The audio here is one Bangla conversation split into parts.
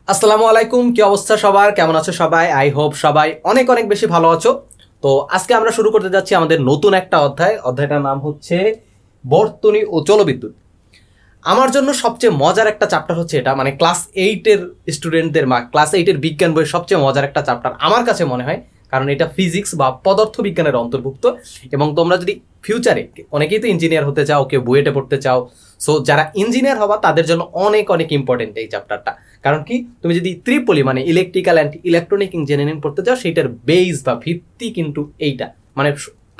আসসালামু আলাইকুম, কি অবস্থা সবার? কেমন আছো সবাই? আই হোপ সবাই অনেক অনেক বেশি ভালো আছো। তো আজকে আমরা শুরু করতে যাচ্ছি আমাদের নতুন একটা অধ্যায়টার নাম হচ্ছে বর্তনী ও জলবিদ্যুৎ। আমার জন্য সবচেয়ে মজার একটা চ্যাপ্টার হচ্ছে এটা, মানে ক্লাস 8-এর স্টুডেন্টদের ক্লাস 8-এর বিজ্ঞান বইয়ের সবচেয়ে মজার একটা চ্যাপ্টার আমার কাছে মনে হয়, কারণ এটা ফিজিক্স বা পদার্থ বিজ্ঞানের অন্তর্ভুক্ত। এবং তোমরা যদি ফিউচারে, অনেকেই তো ইঞ্জিনিয়ার হতে চাও, কেউ বুয়েটে পড়তে চাও, সো যারা ইঞ্জিনিয়ার হবা তাদের জন্য অনেক অনেক ইম্পর্টেন্ট এই চ্যাপ্টারটা। কারণ কি, তুমি যদি ত্রিপলি মানে ইলেকট্রিক্যাল অ্যান্ড ইলেকট্রনিক ইঞ্জিনিয়ারিং পড়তে চাও, সেইটার বেস বা ভিত্তি কিন্তু এইটা, মানে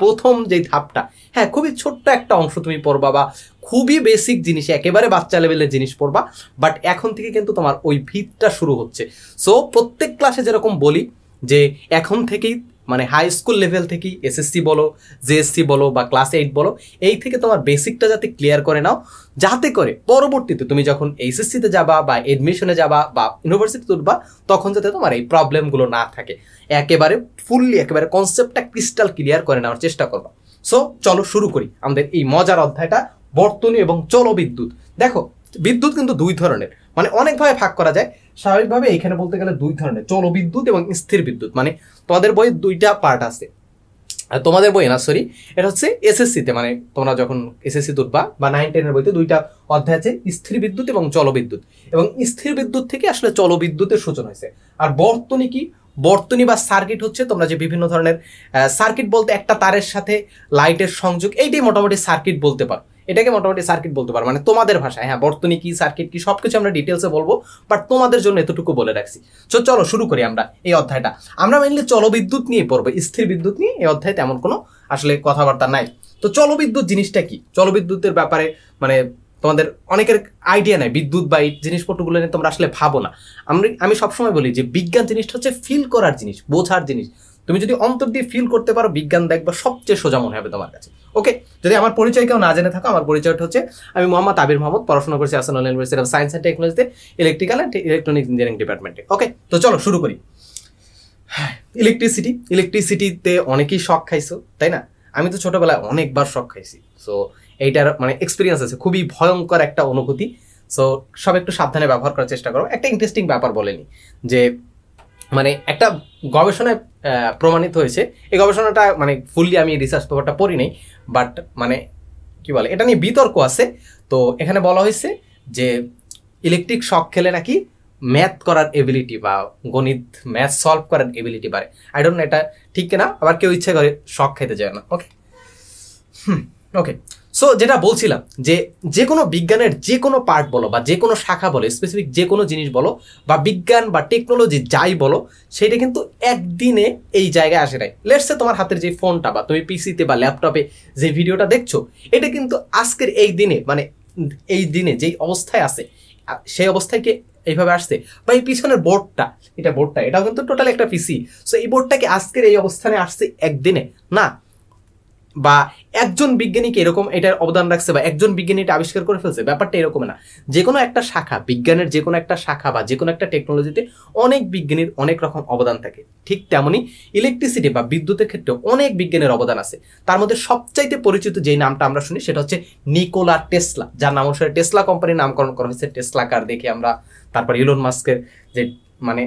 প্রথম যে ধাপটা। হ্যাঁ, খুবই ছোট্ট একটা অংশ তুমি পড়বা বা খুবই বেসিক জিনিস, একেবারে বাচ্চা লেভেলের জিনিস পড়বা, বাট এখন থেকে কিন্তু তোমার ওই ভিতটা শুরু হচ্ছে। সো প্রত্যেক ক্লাসে যেরকম বলি যে এখন থেকেই, মানে হাই স্কুল লেভেল থেকেই এসএসসি বলো, জেএসসি বলো বা ক্লাস 8 বলো, এই থেকে তোমার বেসিকটা যাতে ক্লিয়ার করে নাও, যাতে করে পরবর্তীতে তুমি যখন এইচএসসিতে যাবা বা এডমিশনে যাবা বা ইউনিভার্সিটি তুলবা, তখন যাতে তোমার এই প্রবলেমগুলো না থাকে। একেবারে ফুললি একেবারে কনসেপ্টটা ক্রিস্টাল ক্লিয়ার করে নেওয়ার চেষ্টা করবা। সো চলো শুরু করি আমাদের এই মজার অধ্যায়টা, বর্তনী এবং জলবিদ্যুৎ। দেখো, বিদ্যুৎ কিন্তু দুই ধরনের, মানে অনেকভাবে ভাগ করা যায়। স্বাভাবিকভাবে এইখানে বলতে গেলে দুই ধরনের, জলবিদ্যুৎ এবং স্থির বিদ্যুৎ। মানে তোমাদের বইয়ে দুইটা পার্ট আছে, তোমাদের বই না, সরি, এটা হচ্ছে এসএসসিতে, মানে তোমরা যখন এসএসসি তুলবা বা 9-10-এর বইতে দুইটা অধ্যায় আছে, স্থির বিদ্যুৎ এবং জলবিদ্যুৎ। এবং স্থির বিদ্যুৎ থেকে আসলে জলবিদ্যুতের সূচনা হয়েছে। আর বর্তনী কি? বর্তনী বা সার্কিট হচ্ছে তোমরা যে বিভিন্ন ধরনের সার্কিট বলতে একটা তারের সাথে লাইটের সংযোগ, এইটাই মোটামুটি সার্কিট বলতে পারো, এটাকে মোটামুটি সার্কিট বলতে পারো, মানে তোমাদের ভাষায়। হ্যাঁ, বর্তনী কি, সার্কিট কি, সবকিছু আমরা ডিটেলসে বলবো, বাট তোমাদের জন্য এতটুকু বলে রাখছি। তো চলো শুরু করি আমরা এই অধ্যায়টা। আমরা মেইনলি জলবিদ্যুৎ নিয়ে পড়বো, স্থির বিদ্যুৎ নিয়ে এই অধ্যায়ে তেমন কোনো আসলে কথাবার্তা নাই। তো জলবিদ্যুৎ জিনিসটা কি? জলবিদ্যুতের ব্যাপারে মানে তোমাদের অনেকের আইডিয়া নাই, বিদ্যুৎ বা এই জিনিসপত্রগুলো নিয়ে তোমরা আসলে ভাবো না। আমি সবসময় বলি যে বিজ্ঞান জিনিসটা হচ্ছে ফিল করার জিনিস, বোঝার জিনিস। তুমি যদি অন্তর দিয়ে ফিল করতে পারো, বিজ্ঞান দেখবা সবচেয়ে সোজা মনে হবে তোমার কাছে। ওকে, যদি আমার পরিচয় কেউ না জেনে থাকো, আমার পরিচয়টা হচ্ছে, আমি মোহাম্মদ আবির মাহমুদ, পড়াশোনা করছি Ahsanul university of science and টেকনোলজিতে, ইলেকট্রিক্যাল অ্যান্ড ইলেকট্রনিক্স ইঞ্জিনিয়ারিং ডিপার্টমেন্টে। ওকে, তো চলো শুরু করি। ইলেকট্রিসিটিতে অনেকেই শক খাইছো, তাই না? আমি তো ছোটবেলায় অনেকবার শক খাইছি। সো এইটার মানে এক্সপিরিয়েন্স আছে, খুবই ভয়ঙ্কর একটা অনুভূতি। সো সব একটু সাবধানে ব্যবহার করার চেষ্টা করো। একটা ইন্টারেস্টিং ব্যাপার বলেনি যে, মানে একটা গবেষণায় প্রমাণিত হয়েছে, এই গবেষণাটা মানে ফুললি আমি রিসার্চ পেপারটা পড়ি নাই, বাট মানে কি বলে, এটা নিয়ে বিতর্ক আছে। তো এখানে বলা হয়েছে যে ইলেকট্রিক শক খেলে নাকি ম্যাথ করার এবিলিটি বা গণিত ম্যাথ সলভ করার এবিলিটি বাড়ে। আই ডোন্ট নো এটা ঠিক কিনা, আবার কেউ ইচ্ছে করে শক খেতে যায় না। ওকে ওকে সো যেটা বলছিলাম, যে যে কোনো বিজ্ঞানের যে কোনো পার্ট বলো বা যে কোনো শাখা বলো, স্পেসিফিক যে কোনো জিনিস বলো বা বিজ্ঞান বা টেকনোলজি যাই বলো, সেটা কিন্তু একদিনে এই জায়গায় আসে নাই। লেটস সে তোমার হাতের যে ফোনটা বা তুমি পিসিতে বা ল্যাপটপে যে ভিডিওটা দেখছো, এটা কিন্তু আজকের এই দিনে, মানে এই দিনে যেই অবস্থায় আছে, সেই অবস্থায় কি এইভাবে আসছে? বা এই পিছনের বোর্ডটা, এটাও কিন্তু টোটাল একটা পিসি। সো এই বোর্ডটা কি আজকের এই অবস্থানে আসছে একদিনে? না। বা একজন বিজ্ঞানীকে এরকম এটার অবদান রাখছে বা একজন বিজ্ঞানী এটা আবিষ্কার করে ফেলছে, ব্যাপারটা এরকম না। যে কোনো একটা শাখা, বিজ্ঞানের যে কোনো একটা শাখা বা যে কোনো একটা টেকনোলজিতে অনেক বিজ্ঞানীর অনেক রকম অবদান থাকে। ঠিক তেমনই ইলেকট্রিসিটি বা বিদ্যুতের ক্ষেত্রেও অনেক বিজ্ঞানীর অবদান আছে। তার মধ্যে সবচাইতে পরিচিত যেই নামটা আমরা শুনি, সেটা হচ্ছে নিকোলা টেসলা, যার নাম অনুসারে টেসলা কোম্পানির নামকরণ করা হয়েছে। টেসলা কার দেখে আমরা, তারপর ইলন মাস্কের যে, মানে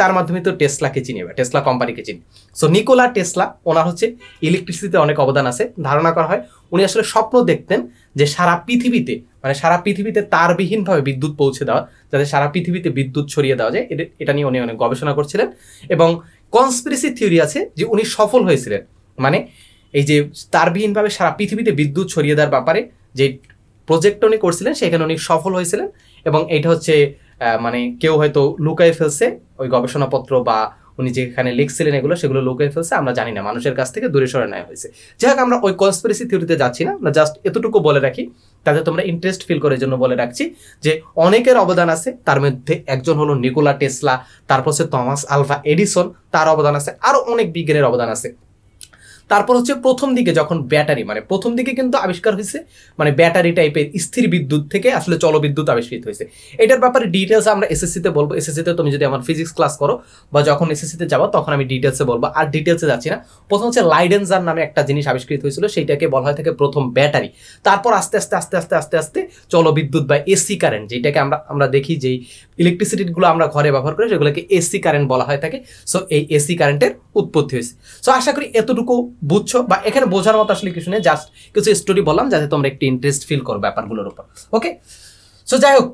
তার মাধ্যমে তো টেসলাকে চিনি বা টেসলা কোম্পানিকে চিনি। সো নিকোলা টেসলা, ওনার হচ্ছে ইলেকট্রিসিটিতে অনেক অবদান আছে। ধারণা করা হয় উনি আসলে স্বপ্ন দেখতেন যে সারা পৃথিবীতে তারবিহীনভাবে বিদ্যুৎ পৌঁছে দেওয়া, যাতে সারা পৃথিবীতে বিদ্যুৎ ছড়িয়ে দেওয়া যায়। এটা নিয়ে উনি অনেক গবেষণা করছিলেন এবং কনস্পিরেসি থিওরি আছে যে উনি সফল হয়েছিলেন। মানে এই যে তারবিহীনভাবে সারা পৃথিবীতে বিদ্যুৎ ছড়িয়ে দেওয়ার ব্যাপারে যে প্রজেক্ট উনি করছিলেন, সেখানে উনি সফল হয়েছিলেন। এবং এইটা হচ্ছে মানে কেউ হয়তো লুকাই ফেলছে ওই গবেষণাপত্র, বা উনি যেখানে লিখছিলেন সেগুলো লুকাই ফেলছে, আমরা জানি না, মানুষের কাছ থেকে দূরে সরে নেওয়া হয়েছে। যাই হোক, আমরা ওই কনস্পিরেসি থিওরিতে যাচ্ছি না, আমরা জাস্ট এতটুকু বলে রাখি, তাতে তোমরা ইন্টারেস্ট ফিল করার জন্য বলে রাখছি যে অনেকের অবদান আছে। তার মধ্যে একজন হলো নিকোলা টেসলা, তারপর হচ্ছে থমাস আলভা এডিসন, তার অবদান আছে, আরো অনেক বিজ্ঞানের অবদান আছে। তারপর হচ্ছে প্রথম দিকে যখন ব্যাটারি, মানে প্রথম দিকে কিন্তু আবিষ্কার হয়েছে মানে ব্যাটারি টাইপের স্থির বিদ্যুৎ থেকে আসলে জলবিদ্যুৎ আবিষ্কৃত হয়েছে। এটার ব্যাপারে ডিটেলস আমরা এসএসসিতে বলবো। এসএসসিতে তুমি যদি আমার ফিজিক্স ক্লাস করো বা যখন এসএসসিতে যাবো তখন আমি ডিটেলসে বলবো, আর ডিটেলসে যাচ্ছি না। প্রথম হচ্ছে লাইডেনজার নামে একটা জিনিস আবিষ্কৃত হয়েছিল, সেইটাকে বলা হয় থাকে প্রথম ব্যাটারি। তারপর আস্তে আস্তে আস্তে আস্তে আস্তে আস্তে জলবিদ্যুৎ বা এসি কারেন্ট, যেটাকে আমরা দেখি যেই ইলেকট্রিসিটিগুলো আমরা ঘরে ব্যবহার করি সেগুলোকে এসি কারেন্ট বলা হয় থাকে। সো এই এসি কারেন্টের উৎপত্তি হয়েছে। সো আশা করি এতটুকু বুঝছো, বা এখানে বোঝার মতো আসলে কিছু নেই, জাস্ট কিছু স্টোরি বললাম যাতে তোমরা একটু ইন্টারেস্ট ফিল করো ব্যাপারগুলোর উপর। ওকে, সো যাই হোক,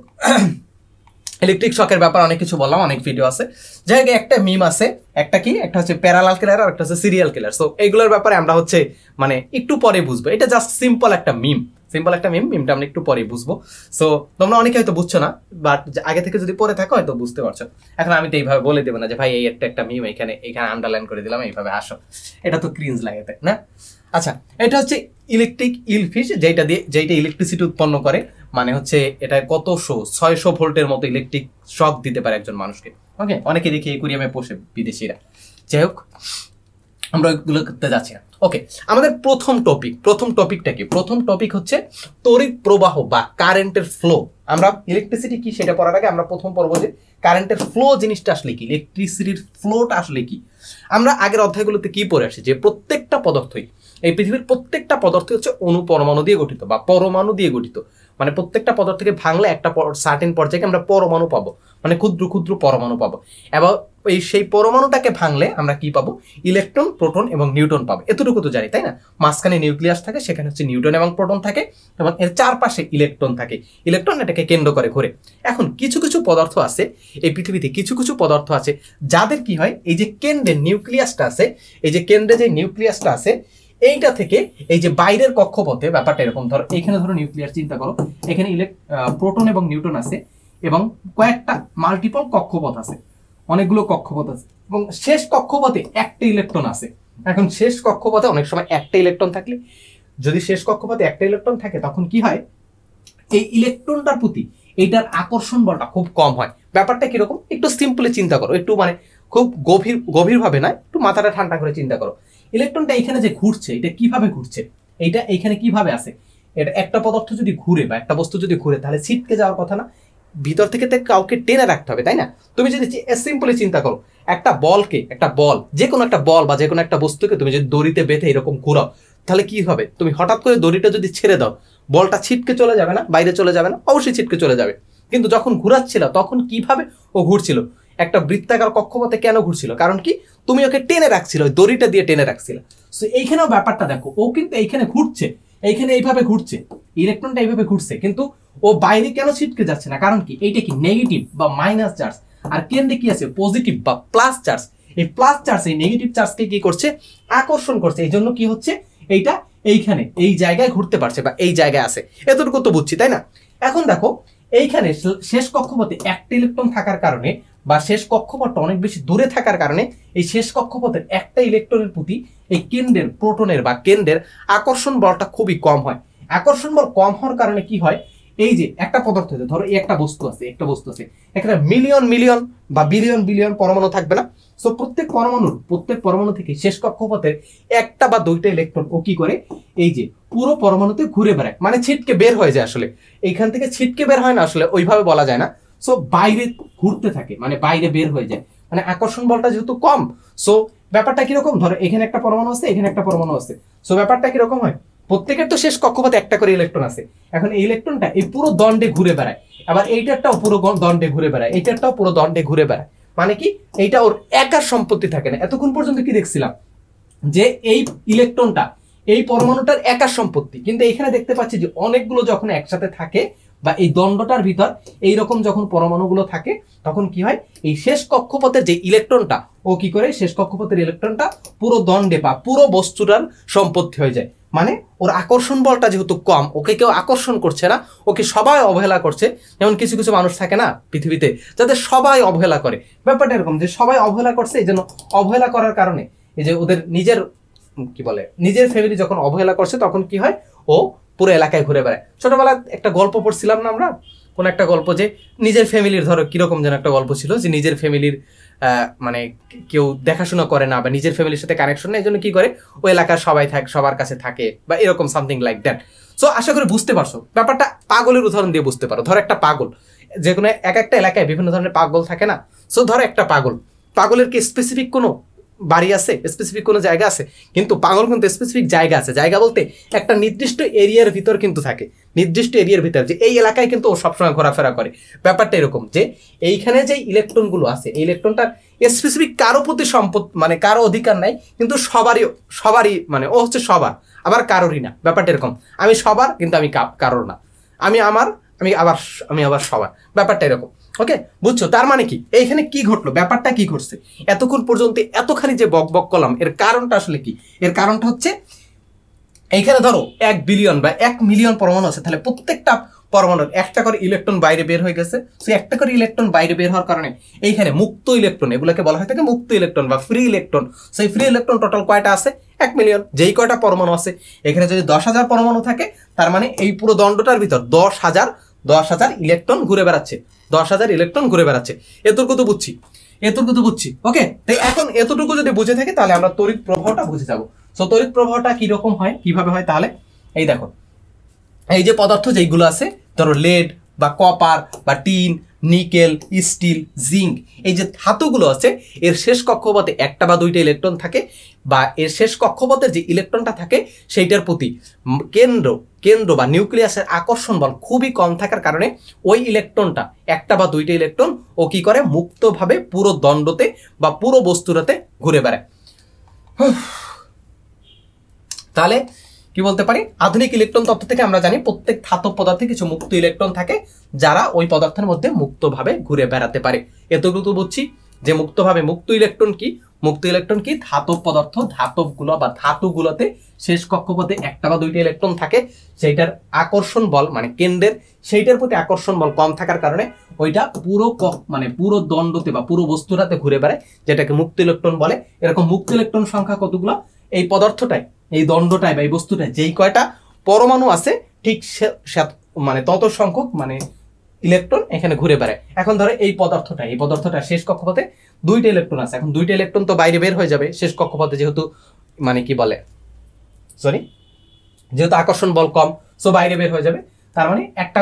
ইলেকট্রিক শকের ব্যাপার অনেক কিছু বললাম, অনেক ভিডিও আছে। যাই হোক, একটা মিম আছে, একটা কি, একটা হচ্ছে প্যারালাল কিলার আর একটা হচ্ছে সিরিয়াল কিলার। সো এইগুলোর ব্যাপারে আমরা হচ্ছে মানে একটু পরে বুঝবো। এটা জাস্ট সিম্পল একটা মিম, মিমটা আমরা একটু পরে বুঝবো। সো তোমরা অনেকে হয়তো বুঝছো না, বাট আগে থেকে যদি পরে থাকো হয়তো বুঝতে পারছো। এখন আমি তো এইভাবে বলে দেবো না যে ভাই এই একটা মিম এখানে আন্ডারলাইন করে দিলাম, এইভাবে আসো, এটা তো ক্রিঞ্জ লাগে তাই না? আচ্ছা, এটা হচ্ছে ইলেকট্রিক ইলফিশ, যেটা ইলেকট্রিসিটি উৎপন্ন করে, মানে হচ্ছে এটা কত 600 ভোল্টের মতো ইলেকট্রিক শক দিতে পারে একজন মানুষকে। ওকে, অনেকে দেখি একুরিয়ামে পোষে বিদেশিরা। যাই হোক, আমরা ওইগুলো করতে যাচ্ছি না। ওকে, আমাদের প্রথম টপিকটা কি? প্রথম টপিক হচ্ছে তড়িৎ প্রবাহ বা কারেন্টের ফ্লো। আমরা ইলেকট্রিসিটি কি সেটা পড়ার আগে আমরা প্রথম পড়বো যে কারেন্টের ফ্লো জিনিসটা আসলে কি, ইলেকট্রিসিটির ফ্লোটা আসলে কি। আমরা আগের অধ্যায়গুলোতে কি পড়ে আসি যে প্রত্যেকটা পদার্থই, এই পৃথিবীর প্রত্যেকটা পদার্থ হচ্ছে অণু পরমাণু দিয়ে গঠিত বা পরমাণু দিয়ে গঠিত। মানে প্রত্যেকটা পদার্থকে ভাঙলে একটা সার্টেন পর্যায়ে আমরা পরমাণু পাবো, মানে ক্ষুদ্র ক্ষুদ্র পরমাণু পাবো। এবং সেই পরমাণুটাকে ভাঙলে আমরা কি পাবো? ইলেকট্রন, প্রোটন এবং নিউট্রন পাবো। এতটুকু তো জানি তাই না? মাঝখানে নিউক্লিয়াস থাকে, সেখানে হচ্ছে নিউট্রন এবং প্রোটন থাকে, এবং এর চারপাশে ইলেকট্রন থাকে। ইলেকট্রন এটাকে কেন্দ্র করে ঘুরে। এখন কিছু কিছু পদার্থ আছে এই পৃথিবীতে, কিছু কিছু পদার্থ আছে যাদের কি হয়, এই যে কেন্দ্রের নিউক্লিয়াসটা আছে, এই যে কেন্দ্রে যে নিউক্লিয়াসটা আছে, এইটা থেকে এই যে বাইরের কক্ষপথে ব্যাপারটা এরকম, ধরো এখানে ধরো নিউক্লিয়াস চিন্তা করো, এখানে প্রোটন এবং নিউট্রন আছে এবং কয়েকটা মাল্টিপল কক্ষপথ আছে, অনেকগুলো কক্ষপথ আছে, এবং শেষ কক্ষপথে একটা ইলেকট্রন আছে। এখন শেষ কক্ষপথে অনেক সময় একটা ইলেকট্রন থাকলে, যদি শেষ কক্ষপথে একটা ইলেকট্রন থাকে তখন কি হয়, এই ইলেকট্রনটার প্রতি এইটার আকর্ষণ বলটা খুব কম হয়। ব্যাপারটা কিরকম একটু সিম্পলি চিন্তা করো, একটু মানে খুব গভীরভাবে না, একটু মাথাটা ঠান্ডা করে চিন্তা করো। ইলেকট্রনটা এখানে যে ঘুরছে, এটা কিভাবে ঘুরছে, এইটা এখানে কিভাবে আছে? এটা একটা পদার্থ যদি ঘুরে বা একটা বস্তু যদি ঘুরে তাহলে ছিটকে যাওয়ার কথা না, ভিতর থেকে কাউকে টেনে রাখতে হবে তাই না? তুমি যদি সিম্পলি চিন্তা করো, একটা বল, যে কোনো একটা বল বা যে কোনো একটা বস্তুকে তুমি যদি দড়িতে বেঁধে এরকম ঘুরাও, তাহলে কি হবে? তুমি হঠাৎ করে দড়িটা যদি ছেড়ে দাও, বলটা ছিটকে চলে যাবে না? বাইরে চলে যাবে না? অবশ্যই ছিটকে চলে যাবে। কিন্তু যখন ঘুরাচ্ছিল তখন কিভাবে ও ঘুরছিল? একটা বৃত্তাকার কক্ষপথে কেন ঘুরছিল? কারণ কি, তুমি ওকে টেনে রাখছিল, দড়িটা দিয়ে টেনে রাখছিল। সো এইখানেও ব্যাপারটা দেখো, ও কিন্তু এইখানে ঘুরছে, এইখানে এইভাবে ঘুরছে, ইলেকট্রনটা এইভাবে ঘুরছে, কিন্তু ও বাইরে কেন ছিটকে যাচ্ছে না? কারণ কি, এইটা কি নেগেটিভ বা মাইনাস চার্জ, আর কেন্দ্রে কি আছে পজিটিভ বা প্লাস চার্জ। এই প্লাস চার্জ এই নেগেটিভ চার্জকে কি করছে? আকর্ষণ করছে। এই জন্য কি হচ্ছে, এইটা এইখানে এই জায়গায় ঘুরতে পারছে বা এই জায়গায় আছে। এতটুকু তো বুঝছি তাই না? এখন দেখো, এইখানে শেষ কক্ষপথে একটা ইলেকট্রন থাকার কারণে বা শেষ কক্ষপথটা অনেক বেশি দূরে থাকার কারণে এই শেষ কক্ষপথের একটা ইলেকট্রনের প্রতি এই কেন্দ্রের প্রোটনের বা কেন্দ্রের আকর্ষণ বলটা খুবই কম হয়। আকর্ষণ বল কম হওয়ার কারণে কি হয়, এই যে একটা পদার্থ আছে, ধরো একটা বস্তু আছে, এখানে মিলিয়ন মিলিয়ন বা বিলিয়ন বিলিয়ন পরমাণু থাকবে না? সো প্রত্যেক পরমাণু থেকে শেষ কক্ষপথের একটা বা দুইটা ইলেকট্রন ও কি করে, এই যে পুরো পরমাণুতে ঘুরে বেড়ায়, মানে ছিটকে বের হয়ে যায়। আসলে এইখান থেকে ছিটকে বের হয় না, আসলে ওইভাবে বলা যায় না। সো বাইরে ঘুরতে থাকে, মানে বাইরে বের হয়ে যায়, মানে আকর্ষণ বলটা যেহেতু কম। সো ব্যাপারটা কিরকম, ধরো এখানে একটা পরমাণু আছে, এখানে একটা পরমাণু আছে। সো ব্যাপারটা কিরকম হয়, প্রত্যেকের তো শেষ কক্ষপথে একটা করে ইলেকট্রন আছে। এখন এই ইলেকট্রনটা এই পুরো দণ্ডে ঘুরে বেড়ায়, আবার এইটারটাও পুরো দণ্ডে ঘুরে বেড়ায়, এইটারটাও পুরো দণ্ডে ঘুরে বেড়ায়। মানে কি, এইটা ওর একার সম্পত্তি থাকে না। এতক্ষণ পর্যন্ত কি দেখছিলাম যে এই ইলেকট্রনটা এই পরমাণুটার একার সম্পত্তি, কিন্তু এখানে দেখতে পাচ্ছি যে অনেকগুলো যখন একসাথে থাকে বা এই দণ্ডটার ভিতর এইরকম যখন পরমাণুগুলো থাকে, তখন কি হয়, এই শেষ কক্ষপথের যে ইলেকট্রনটা ও কি করে, শেষ কক্ষপথের ইলেকট্রনটা পুরো দণ্ডে বা পুরো বস্তুটার সম্পত্তি হয়ে যায়। মানে ওর আকর্ষণ বলটা যেহেতু কম, ওকে কেউ আকর্ষণ করছে না, ওকে সবাই অবহেলা করছে। যেমন কিছু কিছু মানুষ থাকে না পৃথিবীতে, যাদের সবাই অবহেলা করে। ব্যাপারটা এরকম যে সবাই অবহেলা করছে, এই জন্য অবহেলা করার কারণে এই যে ওদের নিজের ফ্যামিলি যখন অবহেলা করছে, তখন কি হয়, ও পুরো এলাকায় ঘুরে বেড়ায়। ছোটবেলায় একটা গল্প পড়ছিলাম না আমরা, কোন একটা গল্প যে নিজের ফ্যামিলির, ধরো কিরকম যেন একটা গল্প ছিল যে নিজের ফ্যামিলির মানে কেউ দেখাশোনা করে না বা নিজের ফ্যামিলির সাথে কানেকশন নেই, এই জন্য কি করে ওই এলাকার সবার কাছে থাকে বা এরকম সামথিং লাইক দ্যাট। সো আশা করি বুঝতে পারছো ব্যাপারটা। পাগলের উদাহরণ দিয়ে বুঝতে পারো। ধরো একটা পাগল, যে কোনো একটা এলাকায় বিভিন্ন ধরনের পাগল থাকে না। সো ধরো একটা পাগলের কি স্পেসিফিক কোনো বাড়ি আছে, স্পেসিফিক কোনো জায়গা আছে? কিন্তু পাগল কিন্তু স্পেসিফিক জায়গা আছে। জায়গা বলতে একটা নির্দিষ্ট এরিয়ার ভিতর কিন্তু থাকে, নির্দিষ্ট এরিয়ার ভিতর, যে এই এলাকায় কিন্তু ও সবসময় ঘোরাফেরা করে। ব্যাপারটা এরকম যে এইখানে যে ইলেকট্রনগুলো আছে, এই ইলেকট্রনটার স্পেসিফিক কারো প্রতি মানে কারো অধিকার নাই, কিন্তু সবারই মানে ও হচ্ছে সবার, আবার কারোরই না। ব্যাপারটা এরকম, আমি সবার কিন্তু আমি কারোর না, আমি আবার সবার। ব্যাপারটা এরকম। ওকে, বুঝছো? তার মানে কি এইখানে কি ঘটলো, ব্যাপারটা কি ঘটছে এতক্ষণ পর্যন্ত এতখানি যে বক বক করলাম, এর কারণটা আসলে কি? এর কারণটা হচ্ছে এইখানে ধরো 1 বিলিয়ন বা 1 মিলিয়ন পরমাণু আছে, তাহলে প্রত্যেকটা পরমাণুর একটা করে ইলেকট্রন বাইরে বের হয়ে গেছে। সো একটা করে ইলেকট্রন বাইরে বের হওয়ার কারণে এইখানে মুক্ত ইলেকট্রন, এগুলোকে বলা হয় থাকে মুক্ত ইলেকট্রন বা ফ্রি ইলেকট্রন। সেই ফ্রি ইলেকট্রন টোটাল কয়টা আছে? 1 মিলিয়ন। যেই কয়টা পরমাণু আছে, এখানে যদি 10,000 পরমাণু থাকে, তার মানে এই পুরো দণ্ডটার ভিতর 10,000 ইলেকট্রন ঘুরে বেড়াচ্ছে, 10,000 ইলেকট্রন ঘুরে বেড়াচ্ছে। এতটুকু তো বুঝছি। ওকে, তাই এখন এতটুকু যদি বুঝে থাকে তাহলে আমরা তড়িৎ প্রবাহটা বুঝে যাবো। সো তড়িৎ প্রবাহটা কিরকম হয়, কিভাবে হয়? তাহলে এই দেখো, এই যে পদার্থ যেইগুলো আছে, ধরো লেড বা কপার বা টিন, নিকেল, স্টিল, জিঙ্ক, এই যে ধাতুগুলো আছে, এর শেষ কক্ষপথে একটা বা দুইটা ইলেকট্রন থাকে, বা এর শেষ কক্ষপথের যে ইলেকট্রনটা থাকে সেইটার প্রতি কেন্দ্র বা নিউক্লিয়াসের আকর্ষণ বল খুবই কম থাকার কারণে ওই ইলেকট্রনটা, একটা বা দুইটা ইলেকট্রন, ও কি করে মুক্তভাবে পুরো দণ্ডতে বা পুরো বস্তুটাতে ঘুরে বেড়ায়। তাহলে কি বলতে পারি, আধুনিক ইলেকট্রন তত্ত্ব থেকে আমরা জানি প্রত্যেক ধাতব পদার্থে কিছু মুক্ত ইলেকট্রন থাকে, যারা ওই পদার্থের মধ্যে মুক্তভাবে ঘুরে বেড়াতে পারে। এতটুকু বুঝছি যে মুক্ত ইলেকট্রন কি ধাতব পদার্থ, ধাতবগুলো বা ধাতুগুলোতে শেষ কক্ষপথে একটা বা দুইটা ইলেকট্রন থাকে, সেইটার আকর্ষণ বল মানে কেন্দ্রের, সেইটার প্রতি আকর্ষণ বল কম থাকার কারণে ওইটা পুরো দণ্ডতে বা পুরো বস্তুটাতে ঘুরে বেড়ায়, যেটাকে মুক্ত ইলেকট্রন বলে। এরকম মুক্ত ইলেকট্রন সংখ্যা কতগুলো? এই পদার্থটাই, এই দণ্ডটায় বা এই বস্তুটায় যেই কয়টা পরমাণু আছে, ঠিক তত সংখ্যক ইলেকট্রন এখানে ঘুরে বেড়ায়। এখন ধরো এই পদার্থটা শেষ কক্ষপথে দুইটা ইলেকট্রন আছে। এখন দুইটা ইলেকট্রন তো বাইরে বের হয়ে যাবে শেষ কক্ষপথে, যেহেতু যেহেতু আকর্ষণ বল কম, সো বাইরে বের হয়ে যাবে। তার মানে একটা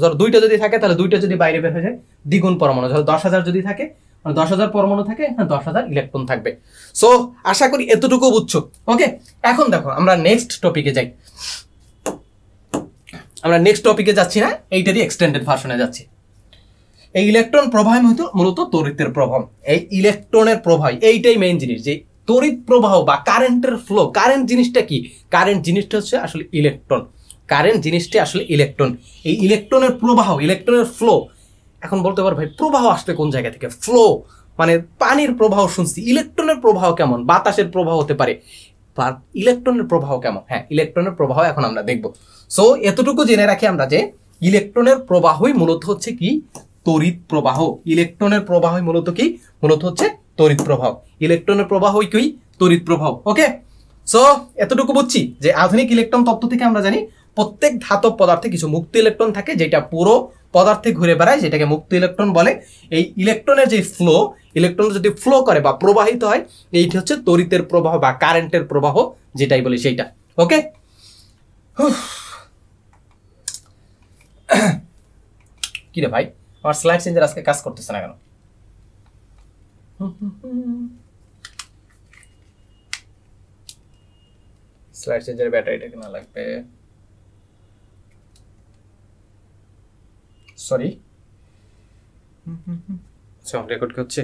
ধরো দুইটা যদি থাকে, তাহলে দুইটা যদি বাইরে বের হয়ে যায়, দ্বিগুণ পরমাণু। ধরো 10,000 যদি থাকে, 10,000 পরমাণু থাকে, 10,000 ইলেকট্রন থাকবে। সো আশা করি এতটুকু বুঝছো। ওকে, এখন দেখো আমরা নেক্সট টপিকে যাই। আমরা নেক্সট টপিকে যাচ্ছি না, এইটারই এক্সটেন্ডেড ভার্সনে যাচ্ছি। এই ইলেকট্রন প্রবাহ মূলত তড়িতের প্রবাহ। এই ইলেকট্রনের প্রবাহ এইটাই মেইন জিনিস, যে তড়িৎ প্রবাহ বা কারেন্টের ফ্লো। কারেন্ট জিনিসটা কি? কারেন্ট জিনিসটা হচ্ছে আসলে ইলেকট্রন। এই ইলেকট্রনের প্রবাহ, ইলেকট্রনের ফ্লো। এখন বলতে পারো ভাই প্রবাহ আসলে কোন জায়গা থেকে? ফ্লো মানে পানির প্রবাহ শুনছি, ইলেকট্রনের প্রবাহ কেমন? বাতাসের প্রবাহ হতে পারে, ইলেকট্রনের প্রবাহ কেমন? হ্যাঁ, ইলেকট্রনের প্রবাহ এখন আমরা দেখব। সো এতটুকু জেনে রাখি আমরা যে ইলেকট্রনের প্রবাহই মূলত হচ্ছে কি? তড়িৎ প্রবাহ। ইলেকট্রনের প্রবাহই মূলত কি? মূলত হচ্ছে তড়িৎ প্রবাহ। ইলেকট্রনের প্রবাহই কি? তড়িৎ প্রবাহ। ওকে, সো এতটুকু বুঝছি যে আধুনিক ইলেকট্রন তত্ত্ব থেকে আমরা জানি প্রত্যেক ধাতব পদার্থে কিছু মুক্ত ইলেকট্রন থাকে, যেটা পুরো পদার্থে ঘুরে বেড়ায়, যেটাকে মুক্ত ইলেকট্রন বলে। এই ইলেকট্রনের যে ফ্লো, ইলেকট্রন যদি ফ্লো করে বা প্রবাহিত হয়, এইটি হচ্ছে তড়িতের প্রবাহ বা কারেন্টের প্রবাহ, যেটাই বলি সেইটা। ওকে, কি রে ভাই, আমার স্লাইড চেঞ্জার আজকে কাজ করতেছে না কেন? স্লাইড চেঞ্জারের ব্যাটারিটা কেনা লাগবে। সরি, আচ্ছা রেকর্ড করছে,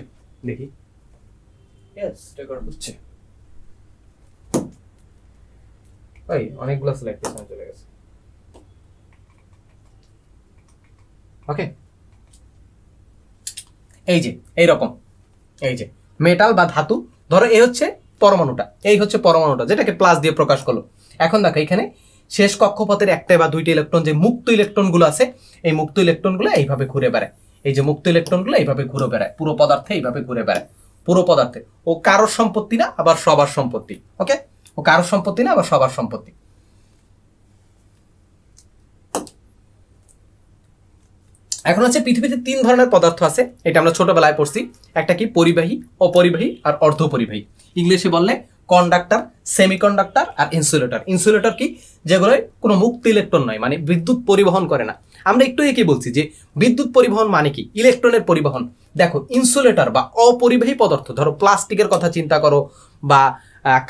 দেখি। ইয়েস, রেকর্ড হচ্ছে। ভাই অনেকগুলো স্লাইড পেছনে চলে গেছে। ওকে, এই যে এইরকম, এই যে মেটাল বা ধাতু, ধরো এই হচ্ছে পরমাণুটা, এই হচ্ছে পরমাণুটা, যেটাকে প্লাস দিয়ে প্রকাশ করলো। এখন দেখো এখানে শেষ কক্ষপথের একটা বা দুইটা ইলেকট্রন, যে মুক্ত ইলেকট্রনগুলো আছে, এই মুক্ত ইলেকট্রনগুলো এইভাবে ঘুরে বেড়ায়। এই যে মুক্ত ইলেকট্রনগুলো এইভাবে ঘুরে বেড়ায় পুরো পদার্থে, এইভাবে ঘুরে বেড়ায় পুরো পদার্থে। ও কারোর সম্পত্তি না, আবার সবার সম্পত্তি। ওকে, ও কারোর সম্পত্তি না, আবার সবার সম্পত্তি। এখন হচ্ছে পৃথিবীতে 3 ধরনের পদার্থ আছে, এটা আমরা ছোটবেলায় পড়ছি। একটা কি পরিবাহী, অপরিবাহী আর অর্ধপরিবাহী। ইংলিশে বললে কন্ডাক্টর, সেমিকন্ডাক্টর আর ইনসুলেটর। ইনসুলেটর কি, যেগুলো কোনো মুক্ত ইলেকট্রন নয়, মানে বিদ্যুৎ পরিবহন করে না। আমরা একটু কি বলছি যে বিদ্যুৎ পরিবহন মানে কি, ইলেকট্রনের পরিবহন। দেখো ইনসুলেটর বা অপরিবাহী পদার্থ, ধরো প্লাস্টিকের কথা চিন্তা করো বা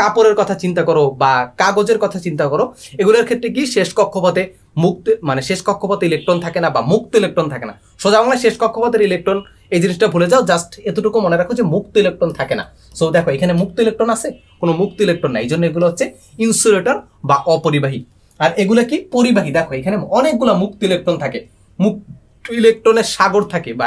কাপড়ের কথা চিন্তা করো বা কাগজের কথা চিন্তা করো, এগুলোর ক্ষেত্রে কি শেষ কক্ষপথে মুক্ত, মানে শেষ কক্ষপথে ইলেকট্রন থাকে না বা মুক্ত ইলেকট্রন থাকে না। সোজা বাংলা শেষ কক্ষপথের ইলেকট্রন, এই জিনিসটা ভুলে যাও, জাস্ট এতটুকু মনে রাখো যে মুক্ত ইলেকট্রন থাকে না। সো দেখো এখানে মুক্ত ইলেকট্রন আছে, কোনো মুক্ত ইলেকট্রন নাই, এই জন্য এগুলো হচ্ছে ইনসুলেটর বা অপরিবাহী। আর এগুলো কি পরিবাহী, দেখো এখানে অনেকগুলো মুক্ত ইলেকট্রন থাকে, মুক্ত ইলেকট্রনের সাগর থাকে বা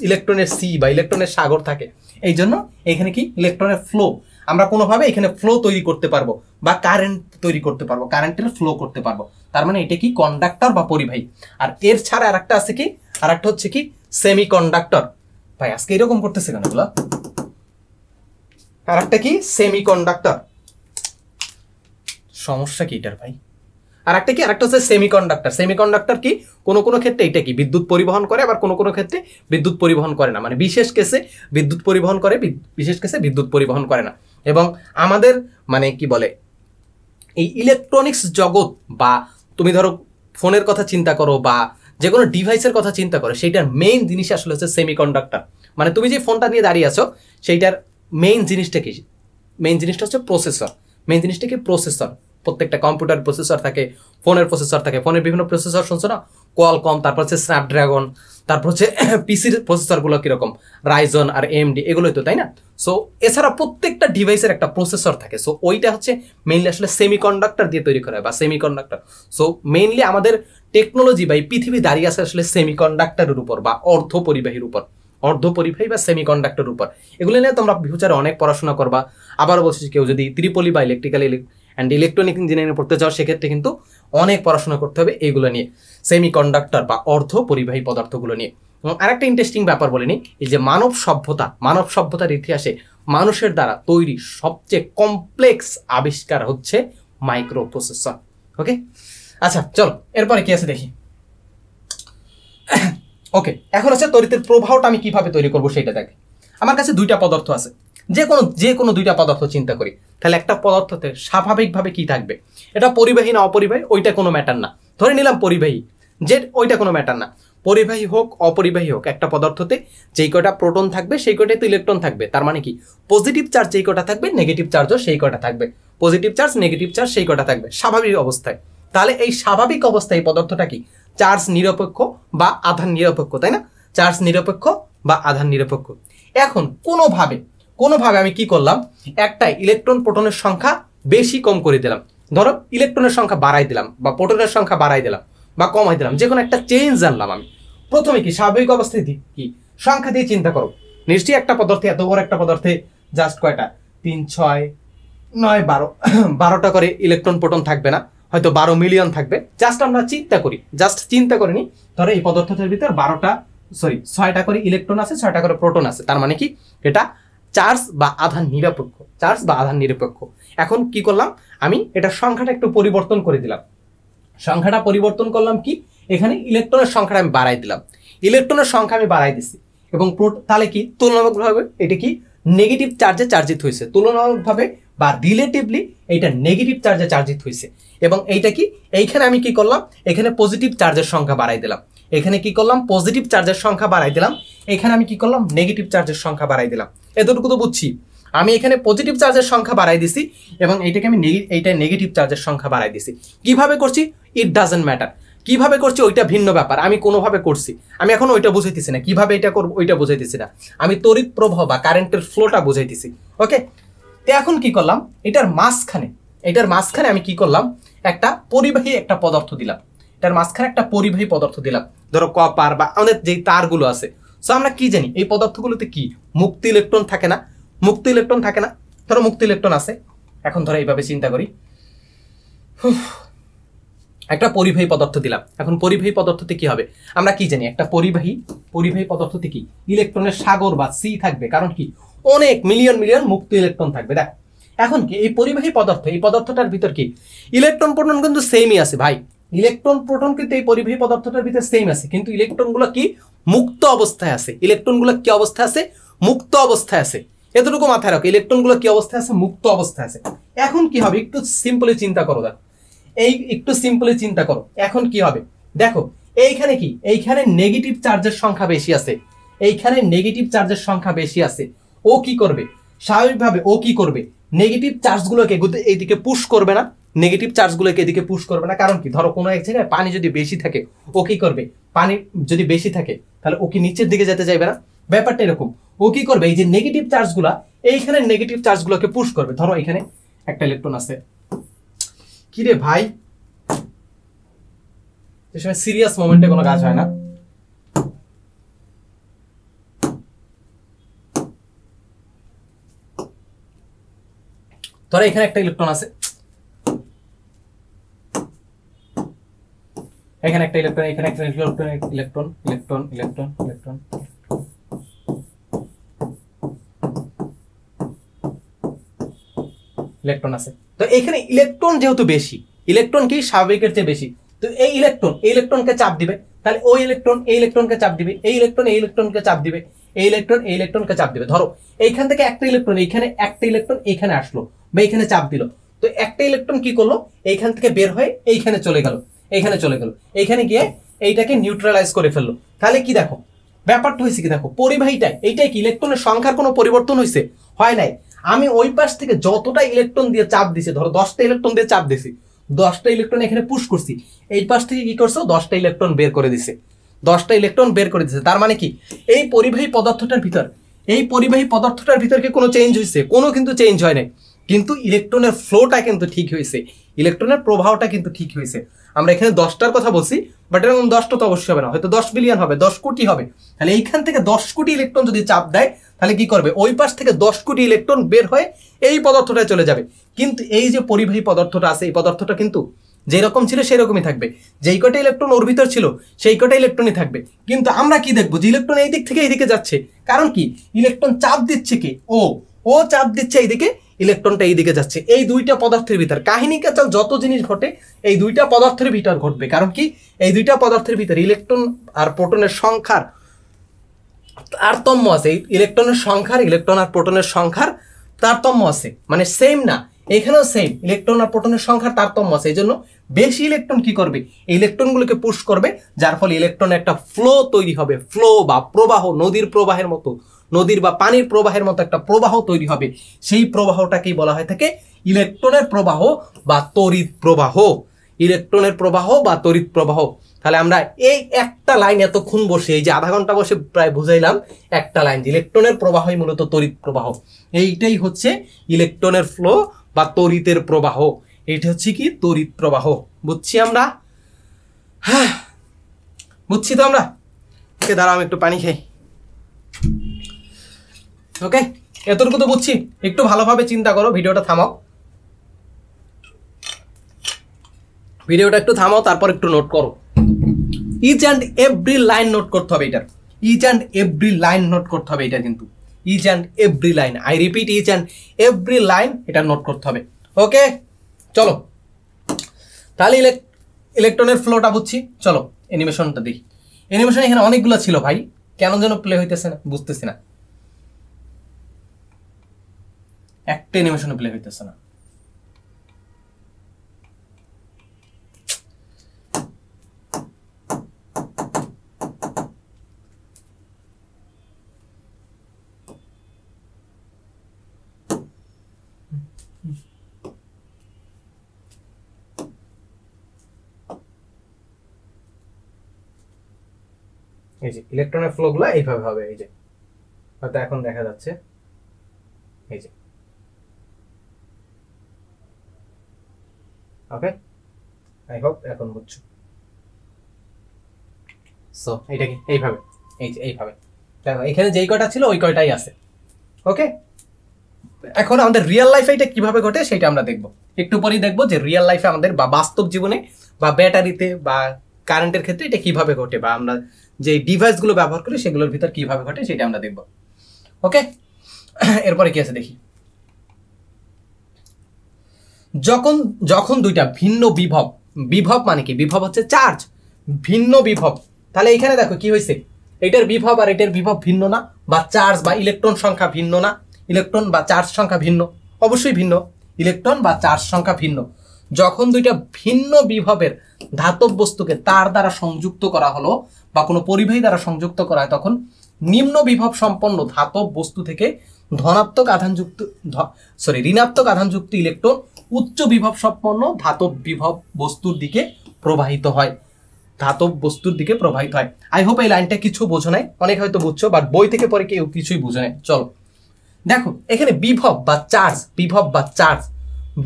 ইলেকট্রনের সি বা ইলেকট্রনের সাগর থাকে। এই জন্য এখানে কি ইলেকট্রনের ফ্লো, আমরা কোনোভাবে এখানে ফ্লো তৈরি করতে পারবো বা কারেন্ট তৈরি করতে পারবো, কারেন্টের ফ্লো করতে পারবো। তার মানে এটা কি কন্ডাক্টর বা পরিবাহী। আর এর ছাড়া আরেকটা আছে কি, আরেকটা হচ্ছে কি সেমিকন্ডাক্টর। ভাই আজকে এরকম করতেছে কেন এগুলা? আরেকটা কি সেমিকন্ডাক্টর, সমস্যা কি এটার ভাই? আরেকটা কি, আরেকটা হচ্ছে সেমিকন্ডাক্টর। সেমিকন্ডাক্টর কি, কোনো কোনো ক্ষেত্রে এটা কি বিদ্যুৎ পরিবহন করে, আবার কোনো কোনো ক্ষেত্রে বিদ্যুৎ পরিবহন করে না, মানে বিশেষ কেসে বিদ্যুৎ পরিবহন করে, বিশেষ কেসে বিদ্যুৎ পরিবহন করে না। এবং আমাদের মানে কি বলে, এই ইলেকট্রনিক্স জগৎ বা তুমি ধরো ফোনের কথা চিন্তা করো বা যে কোনো ডিভাইসের কথা চিন্তা করো, সেইটার মেইন জিনিস আসলে হচ্ছে সেমিকন্ডাক্টর। মানে তুমি যে ফোনটা নিয়ে দাঁড়িয়ে আছো, সেইটার মেইন জিনিসটা কি, মেইন জিনিসটা হচ্ছে প্রসেসর। মেইন জিনিসটা কি প্রসেসর। প্রত্যেকটা কম্পিউটার প্রসেসর থাকে, ফোনের প্রসেসর থাকে, ফোনের বিভিন্ন প্রসেসর শুনছো না, কোয়ালকম, তারপর হচ্ছে স্ন্যাপড্রাগন, তারপর হচ্ছে পিসির প্রসেসরগুলো কিরকম, রাইজন আর এএমডি, এগুলোই তো, তাই না? সো এছাড়া প্রত্যেকটা ডিভাইসের একটা প্রসেসর থাকে। সো ওইটা হচ্ছে মেইনলি আসলে সেমিকন্ডাক্টর দিয়ে তৈরি করা হয় বা সেমিকন্ডাক্টর। সো মেইনলি আমাদের টেকনোলজি বা এই পৃথিবী দাঁড়িয়ে আছে আসলে সেমিকন্ডাক্টরের উপর বা অর্ধপরিবাহীর উপর, অর্ধপরিবাহী বা সেমিকন্ডাক্টর উপর। এগুলো নিয়ে তোমরা ফিউচারে অনেক পড়াশোনা করবা। আবার বলছি, কেউ যদি ত্রিপলি বা ইলেকট্রিক্যাল অ্যান্ড ইলেকট্রনিক ইঞ্জিনিয়ারিং পড়তে চাও, সেক্ষেত্রে কিন্তু অনেক পড়াশোনা করতে হবে এইগুলো নিয়ে, সেমিকন্ডাক্টর বা অর্ধপরিবাহী পদার্থগুলো নিয়ে। এবং আরেকটা ইন্টারেস্টিং ব্যাপার বলে নিই, এই যে মানব সভ্যতার ইতিহাসে মানুষের দ্বারা তৈরি সবচেয়ে কমপ্লেক্স আবিষ্কার হচ্ছে মাইক্রো প্রসেসর। ওকে, আচ্ছা চলো এরপরে কি আছে দেখি। ওকে, এখন হচ্ছে তড়িতের প্রবাহটা আমি কিভাবে তৈরি করবো সেটা দেখি। আমার কাছে দুইটা পদার্থ আছে, যে কোনো দুইটা পদার্থ চিন্তা করি, তাহলে একটা পদার্থতে স্বাভাবিকভাবে কি থাকবে, এটা পরিবাহী না অপরিবাহী ওইটা কোনো ম্যাটার না। ধরে নিলাম পরিবাহী, যে ওইটা কোনো ম্যাটার না। পরিবাহী হোক অপরিবাহী হোক, একটা পদার্থতে যেই কয়টা প্রোটন থাকবে সেই কয়টাই তো ইলেকট্রন থাকবে। তার মানে কি, পজিটিভ চার্জ যেই কয়টা থাকবে, নেগেটিভ চার্জও সেই কয়টা থাকবে। পজিটিভ চার্জ নেগেটিভ চার্জ সেই কয়টা থাকবে স্বাভাবিক অবস্থায়। তাহলে এই স্বাভাবিক অবস্থায় এই পদার্থটা কি চার্জ নিরপেক্ষ বা আধান নিরপেক্ষ, তাই না? চার্জ নিরপেক্ষ বা আধান নিরপেক্ষ। এখন কোনোভাবে আমি কি করলাম, একটা ইলেকট্রন প্রোটনের সংখ্যা বেশি কম করে দিলাম। ধরো ইলেকট্রনের সংখ্যা বাড়াই দিলাম বা প্রোটনের সংখ্যা বাড়াই দিলাম বা কমাই দিলাম, যে কোনো একটা চেঞ্জ আনলাম আমি। প্রথমে কি স্বাভাবিক অবস্থায় কি সংখ্যা দিয়ে চিন্তা করো, নিশ্চয়ই একটা পদার্থে, এত বড় একটা পদার্থে জাস্ট কয়টা, 3, 6, 9, 12 12টা করে ইলেকট্রন প্রোটন থাকবে না, হয়তো 12 মিলিয়ন থাকবে। জাস্ট আমরা চিন্তা করিনি, ধরো এই পদার্থটার ভিতর 6টা করে ইলেকট্রন আছে, 6টা করে প্রোটন আছে। তার মানে কি, এটা চার্জ বা আধান নিরপেক্ষ। এখন কি করলাম, আমি এটা সংখ্যাটা একটু পরিবর্তন করে দিলাম। সংখ্যাটা পরিবর্তন করলাম কি, এখানে ইলেকট্রনের সংখ্যাটা আমি বাড়াই দিলাম, ইলেকট্রনের সংখ্যা আমি বাড়াই দিছি। এবং তাহলে কি তুলনামূলকভাবে এটা কি নেগেটিভ চার্জে চার্জিত হয়েছে, তুলনামূলকভাবে বা রিলেটিভলি এইটা নেগেটিভ চার্জে চার্জিত হয়েছে। এবং এইটা কি, এইখানে আমি কি করলাম, এখানে পজিটিভ চার্জের সংখ্যা বাড়াই দিলাম, এখানে কি করলাম পজিটিভ চার্জের সংখ্যা বাড়াই দিলাম, এখানে আমি কি করলাম নেগেটিভ চার্জের সংখ্যা বাড়াই দিলাম। এতটুকু তো বুঝছি। আমি এখানে পজিটিভ চার্জের সংখ্যা বাড়াই দিছি এবং এইটাকে আমি এইটা নেগেটিভ চার্জের সংখ্যা বাড়াই দিছি। কিভাবে করছি, ইট ডাজন্ট ম্যাটার। কিভাবে করছি ওইটা ভিন্ন ব্যাপার, আমি কোনোভাবে করছি, আমি এখন ওইটা বুঝাইতেছি না, কিভাবে এটা করবো ওইটা বুঝাইতেছি না, আমি তড়িৎ প্রবাহ বা কারেন্টের ফ্লোটা বুঝাইতেছি। ওকে, তো এখন কি করলাম, এটার মাঝখানে আমি কি করলাম, একটা পরিবাহী একটা পদার্থ দিলাম, এটার মাঝখানে একটা পরিবাহী পদার্থ দিলাম, ধরো কপার বা আমাদের যেই তারগুলো আছে। সো আমরা কি জানি, এই পদার্থগুলোতে কি মুক্ত ইলেকট্রন থাকে না, ধরো মুক্ত ইলেকট্রন আছে। এখন ধরো এইভাবে চিন্তা করি, একটা পরিবাহী পদার্থ দিলাম। এখন পরিবাহী পদার্থতে কি হবে, আমরা কি জানি, একটা পরিবাহী পদার্থতে কি ইলেকট্রনের সাগর বা সি থাকবে, কারণ কি অনেক মিলিয়ন মুক্ত ইলেকট্রন থাকবে। দেখ এখন কি এই পরিবাহী পদার্থ, এই পদার্থটার ভিতর কি ইলেকট্রন প্রোটন কিন্তু সেমই আছে ভাই, ইলেকট্রন প্রোটন কিন্তু এই পরিবাহী পদার্থটার ভিতরে সেম আছে, কিন্তু ইলেকট্রনগুলো কি মুক্ত অবস্থায় আছে। ইলেকট্রনগুলো কি অবস্থায় আছে? মুক্ত অবস্থায় আছে। এতটুকু মাথায় রাখো, ইলেকট্রনগুলো কি অবস্থায় আছে? মুক্ত অবস্থায় আছে। এখন কি হবে একটু সিম্পলি চিন্তা করো, দেখো একটু সিম্পলি চিন্তা করো, এখন কি হবে দেখো, এইখানে কি, এইখানে নেগেটিভ চার্জের সংখ্যা বেশি আছে, এইখানে নেগেটিভ চার্জের সংখ্যা বেশি আছে। ও কি করবে? স্বাভাবিকভাবে ও কি করবে? নেগেটিভ চার্জগুলোকে এইদিকে পুশ করবে না, নেগেটিভ চার্জগুলোকে এদিকে পুশ করবে না। কারণ কি, ধরো কোনো এক জায়গায় পানি যদি বেশি থাকে, ও কি করবে? পানি যদি বেশি থাকে তাহলে ও কি নিচের দিকে যেতে চাইবে না? ব্যাপারটা এরকম। ও কি করবে? এই যে নেগেটিভ চার্জগুলা, এইখানে নেগেটিভ চার্জগুলোকে পুশ করবে। ধরো এখানে একটা ইলেকট্রন আছে, কি রে ভাই, যে সময় সিরিয়াস মোমেন্টে কোনো কাজ হয় না। ধরো এখানে একটা ইলেকট্রন আছে, এখানে একটা ইলেকট্রন, এখানে একটা electron, electron electron electron electron electron আছে। তো এখানে ইলেকট্রন যেহেতু বেশি, ইলেকট্রন কি স্বাভাবিকের চেয়ে বেশি, তো এই ইলেকট্রনকে চাপ দিবে, তাহলে ওই ইলেকট্রন এই ইলেকট্রনকে চাপ দিবে, এই ইলেকট্রন এই ইলেকট্রনকে চাপ দিবে, এই ইলেকট্রন এই ইলেকট্রনকে চাপ দিবে। ধরো এইখান থেকে একটা ইলেকট্রন, এইখানে একটা ইলেকট্রন এইখানে আসলো বা এইখানে চাপ দিল, তো একটা ইলেকট্রন কি করলো? এইখান থেকে বের হয়ে এইখানে চলে গেল, এইখানে চলে গেল, এইখানে গিয়ে এইটাকে নিউট্রালাইজ করে ফেললো। তাহলে কি দেখো ব্যাপারটা হয়েছে কি, দেখো পরিবাহীটা এইটাই কি, ইলেকট্রনের সংখ্যার কোনো পরিবর্তন হয়েছে? হয় নাই। আমি ওই পাশ থেকে যতটা ইলেকট্রন দিয়ে চাপ দিছি, ধরো 10টা ইলেকট্রন দিয়ে চাপ দিছি, 10টা ইলেকট্রন এখানে পুশ করছি, এই পাশ থেকে কি করছো? 10টা ইলেকট্রন বের করে দিছে, 10টা ইলেকট্রন বের করে দিছে। তার মানে কি, এই পরিবাহী পদার্থটার ভিতর, এই পরিবাহী পদার্থটার ভিতর কি কোনো চেঞ্জ হয়েছে? কোনো কিন্তু চেঞ্জ হয় নাই, কিন্তু ইলেকট্রনের ফ্লোটা কিন্তু ঠিক হয়েছে, ইলেকট্রনের প্রবাহটা কিন্তু ঠিক হয়েছে। আমরা এখানে 10টার কথা বলছি, বাট এরকম 10টা তো অবশ্যই হবে না, হয়তো 10 বিলিয়ন হবে, 10 কোটি হবে। তাহলে এইখান থেকে 10 কোটি ইলেকট্রন যদি চাপ দেয়, তাহলে কি করবে? ওই পাশ থেকে 10 কোটি ইলেকট্রন বের হয়ে এই পদার্থটায় চলে যাবে। কিন্তু এই যে পরিবাহী পদার্থটা আছে, এই পদার্থটা কিন্তু যেরকম ছিল সেরকমই থাকবে, যেই কটা ইলেকট্রন ওর ভিতর ছিল সেই কটা ইলেকট্রনই থাকবে। কিন্তু আমরা কি দেখবো? যে ইলেকট্রন এই দিক থেকে এইদিকে যাচ্ছে, কারণ কি, ইলেকট্রন চাপ দিচ্ছে কি, ও চাপ দিচ্ছে এইদিকে, ইলেকট্রনটা এইদিকে যাচ্ছে। এই দুইটা পদার্থের ভিতর কাহিনীকে চাল যত জিনিস ঘটে এই দুইটা পদার্থের ভিতর ঘটবে। কারণ কি, এই দুইটা পদার্থের ভিতর ইলেকট্রন আর প্রোটনের সংখ্যার তারতম্য আছে, ইলেকট্রনের সংখ্যার, ইলেকট্রন আর প্রোটনের সংখ্যার তারতম্য আছে, মানে সেম না, এখানেও সেম, ইলেকট্রন আর প্রোটনের সংখ্যার তারতম্য আছে। এই জন্য বেশি ইলেকট্রন কি করবে? এই ইলেকট্রনগুলোকে পুশ করবে, যার ফলে ইলেকট্রনের একটা ফ্লো তৈরি হবে, ফ্লো বা প্রবাহ, নদীর প্রবাহের মতো, নদীর বা পানির প্রবাহের মতো একটা প্রবাহ তৈরি হবে। সেই প্রবাহটাকেই বলা হয় থাকে ইলেকট্রনের প্রবাহ বা তড়িৎ প্রবাহ, ইলেকট্রনের প্রবাহ বা তড়িৎ প্রবাহ। তাহলে আমরা এই একটা লাইন এতক্ষণ বসে, এই যে আধা ঘন্টা বসে প্রায় বুঝাইলাম একটা লাইন, ইলেকট্রনের প্রবাহই মূলত তড়িৎ প্রবাহ। এইটাই হচ্ছে ইলেকট্রনের ফ্লো বা তড়িতের প্রবাহ, এইটা হচ্ছে কি তড়িৎ প্রবাহ। বুঝছি আমরা? হ্যাঁ বুঝছি তো আমরা। ওকে দাঁড়াও আমি একটু পানি খাই। ওকে এতটুকু তো বুঝছি, একটু ভালোভাবে চিন্তা করো, ভিডিওটা থামাও, ভিডিওটা একটু থামাও, তারপর একটু নোট করো। Each and every line note করতে হবে এটার, each and every line note করতে হবে এটা, কিন্তু each and every line, I repeat each and every line এটা নোট করতে হবে। ওকে চলো তাহলে ইলেকট্রনের ফ্লোটা বুঝছি। চলো অ্যানিমেশনটা দেখি। অ্যানিমেশন এখানে অনেকগুলো ছিল ভাই, কেন যেন প্লে হইতেছে না, বুঝতেছি না, একটা অ্যানিমেশনে প্লে হইতেছে না। এই যে ইলেকট্রনের ফ্লো গুলো এইভাবে হবে, এই যে হয়তো এখন দেখা যাচ্ছে, এই যে ওকে আই হোপ এখন বুঝছো। সো এটা কি এইভাবে, এই যে এইভাবে দেখো, এখানে যেই কয়টা ছিল ওই কয়টাই আছে। ওকে এখন আমাদের রিয়েল লাইফে এটা কিভাবে ঘটে সেটা আমরা দেখবো, একটু পরেই দেখবো যে রিয়েল লাইফে আমাদের বা বাস্তব জীবনে বা ব্যাটারিতে বা কারেন্টের ক্ষেত্রে এটা কিভাবে ঘটে, বা আমরা যে ডিভাইসগুলো ব্যবহার করি সেগুলোর ভিতর কিভাবে ঘটে সেটা আমরা দেখব। ওকে এরপরে কি আছে দেখি। যখন দুইটা ভিন্ন বিভব বিভব মানে কি, বিভব হচ্ছে চার্জ, ভিন্ন বিভব। তাহলে এখানে দেখো কি হয়েছে, এটার বিভব আর এটার বিভব ভিন্ন না, বা চার্জ বা ইলেকট্রন সংখ্যা ভিন্ন না, ইলেকট্রন বা চার্জ সংখ্যা ভিন্ন, অবশ্যই ভিন্ন, ইলেকট্রন বা চার্জ সংখ্যা ভিন্ন। যখন দুইটা ভিন্ন বিভবের ধাতব বস্তুকে তার দ্বারা সংযুক্ত করা হলো বা কোনো পরিবাহী দ্বারা সংযুক্ত করা হয়, তখন নিম্ন বিভব সম্পন্ন ধাতব বস্তু থেকে ঋণাত্মক আধানযুক্ত ইলেকট্রন উচ্চ বিভব সম্পন্ন ধাতব বিভব বস্তুর দিকে প্রবাহিত হয়, ধাতব বস্তুর দিকে প্রবাহিত হয়। আই হোপ এই লাইনটা কিছু বোঝো নাই, অনেক হয়তো বুঝছো, বাট বই থেকে পরে কেউ কিছুই বুঝে নাই। চলো দেখো এখানে বিভব বা চার্জ, বিভব বা চার্জ,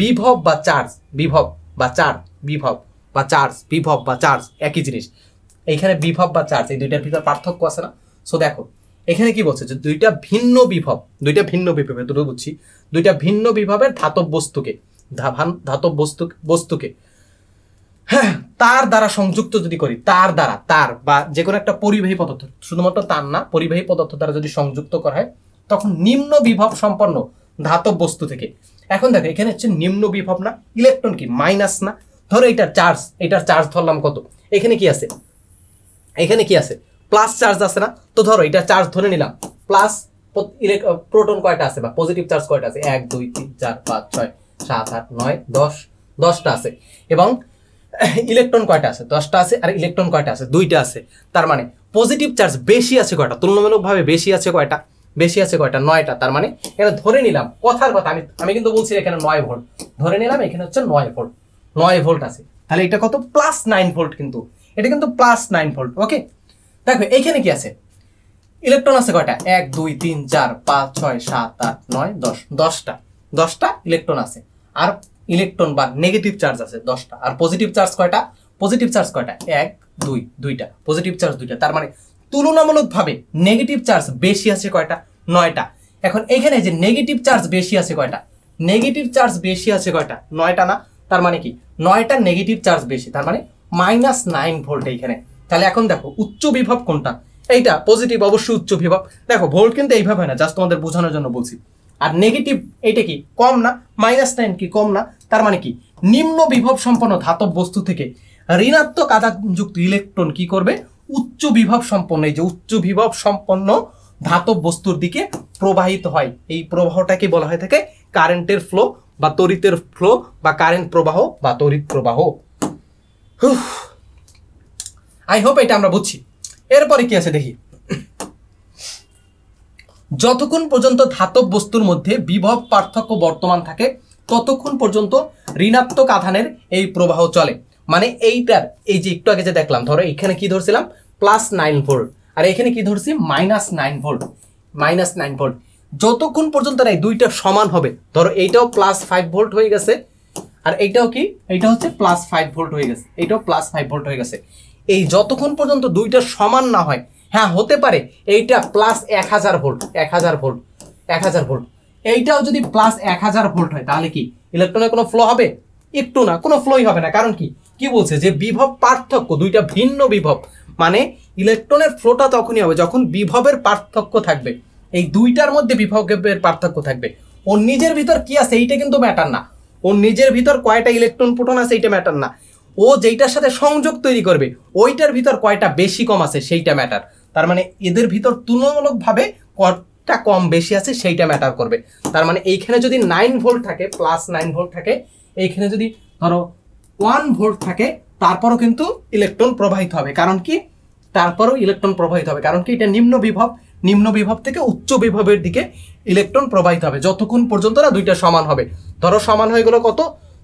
বিভব বা চার্জ, বিভব বা চার্জ, বিভব বা চার্জ, বিভব বা চার্জ একই জিনিস। এইখানে বিভব বা চার্জ এই দুইটার ভিতর পার্থক্য আছে না? সো দেখো এখানে কি বলছে যে দুইটা ভিন্ন বিভব, দুইটা ভিন্ন বিভব, দুটো বুঝছি, দুইটা ভিন্ন বিভবের ধাতব বস্তুকে হ্যাঁ তার দ্বারা সংযুক্ত যদি করি, তার দ্বারা, তার বা যে কোনো একটা পরিবাহী পদার্থ, শুধুমাত্র তার না, পরিবাহী পদার্থ দ্বারা যদি সংযুক্ত করা হয়, তখন নিম্ন বিভব সম্পন্ন ধাতব বস্তু থেকে, এখন দেখো এখানে হচ্ছে নিম্ন বিভব না, ইলেকট্রন কি মাইনাস না, ধরো এটার চার্জ ধরলাম কত, এখানে কি আছে, এখানে কি আছে প্লাস চার্জ আছে না, তো ধরো এটা চার্জ ধরে নিলাম প্লাস, প্রোটন কয়টা আছে বা পজিটিভ চার্জ কয়টা আছে, 1 2 3 4 5 6 7 8 9 10, 10টা আছে, এবং ইলেকট্রন কয়টা আছে, 10টা আছে, আর ইলেকট্রন কয়টা আছে, 2টা আছে। তার মানে পজিটিভ চার্জ বেশি আছে কয়টা, তুলনামূলকভাবে বেশি আছে কয়টা, বেশি আছে কয়টা, 9টা। তার মানে এখানে ধরে নিলাম, কথার কথা, আমি কিন্তু বলছি এখানে 9 ভোল্ট, ধরে নিলাম এখানে হচ্ছে 9 ভোল্ট, 9 ভোল্ট আছে। তাহলে এটা কত, প্লাস 9 ভোল্ট, কিন্তু এটা কিন্তু প্লাস 9 ভোল্ট। ওকে দেখো এইখানে কি আছে, ইলেকট্রন আছে কয়টা, 1 2 3 4 5 6 7 8 9 10, 10টা ইলেকট্রন আছে, আর ইলেকট্রন বা নেগেটিভ চার্জ আছে 10টা, আর পজিটিভ চার্জ কয়টা, পজিটিভ চার্জ কয়টা, 1 2 2টা, পজিটিভ চার্জ 2টা। তার মানে তুলনামূলকভাবে নেগেটিভ চার্জ বেশি আছে কয়টা, 9টা। এখন এখানে যে নেগেটিভ চার্জ বেশি আছে কয়টা, নেগেটিভ চার্জ বেশি আছে কয়টা, 9টা না, তার মানে কি 9টা নেগেটিভ চার্জ বেশি, তার মানে -9 ভোল্ট এইখানে। তাহলে এখন দেখো উচ্চ বিভব কোনটা, এইটা পজিটিভ, অবশ্যই উচ্চ বিভব। দেখো ভোল্ট কিন্তু এইভাবে হয় না, জাস্ট তোমাদের বোঝানোর জন্য বলছি। আর নেগেটিভ এইটা কি কম না, -9 কি কম না, তার মানে কি নিম্ন বিভব সম্পন্ন ধাতব বস্তু থেকে ঋণাত্মক আধানযুক্ত ইলেকট্রন কি করবে, উচ্চ বিভব সম্পন্ন, এই যে উচ্চ বিভব সম্পন্ন ধাতব বস্তুর দিকে প্রবাহিত হয়। এই প্রবাহটাকে বলা হয়ে থাকে কারেন্টের ফ্লো বা তড়িতের ফ্লো, বা কারেন্ট প্রবাহ বা তড়িৎ প্রবাহ। আই হোপ এটা আমরা বুঝছি। এরপরে কি আছে দেখি, যতক্ষণ পর্যন্ত ধাতব বস্তুর মধ্যে বিভব পার্থক্য বর্তমান থাকে, ততক্ষণ পর্যন্ত ঋণাত্মক আধানের এই প্রবাহ চলে। মানে এইটার, এই যে একটু আগে যে দেখলাম, ধরো এখানে কি ধরছিলাম +9 ভোল্ট, আর এখানে কি ধরছি -9 ভোল্ট, -9 ভোল্ট। যতক্ষণ পর্যন্ত এই দুইটা সমান হবে, ধরো এইটাও +5 ভোল্ট হয়ে গেছে, আর এইটাও কি, এইটা হচ্ছে +5 ভোল্ট হয়ে গেছে, এইটাও +5 ভোল্ট হয়ে গেছে। এই যতক্ষণ পর্যন্ত দুইটা সমান না হয়, হ্যাঁ হতে পারে এইটা +1000 ভোল্ট, 1000 ভোল্ট, 1000 ভোল্ট, এইটাও যদি +1000 ভোল্ট হয়, তাহলে কি ইলেকট্রনের কোনো ফ্লো হবে, একটু না, কোনো ফ্লোই হবে না। কারণ কি বলছে যে বিভব পার্থক্য, দুইটা ভিন্ন বিভব, মানে ইলেকট্রনের ফ্লোটা তখনই হবে যখন বিভবের পার্থক্য থাকবে, এই দুইটার মধ্যে বিভবের পার্থক্য থাকবে। ওর নিজের ভিতর কি আছে এইটা কিন্তু ম্যাটার না, ওর নিজের ভিতর কয়টা ইলেকট্রন প্রোটন আছে এইটা ম্যাটার না, ও যেইটার সাথে সংযোগ তৈরি করবে ওইটার ভিতর কয়টা বেশি কম আছে সেইটা ম্যাটার। তার মানে এদের ভিতর তুলনামূলকভাবে কয়টা কম বেশি আছে সেইটা ম্যাটার করবে। তার মানে এইখানে যদি 9 ভোল্ট থাকে, +9 ভোল্ট থাকে, এইখানে যদি ধরো 1 ভোল্ট থাকে, তারপরও কিন্তু ইলেকট্রন প্রবাহিত হবে। কারণ কি, তারপরও ইলেকট্রন প্রবাহিত হবে, কারণ কি এটা নিম্ন বিভব থেকে উচ্চ বিভবের দিকে ইলেকট্রন প্রবাহিত হবে যতক্ষণ পর্যন্ত না দুইটা সমান হবে। ধরো সমান হয়ে গেল কত,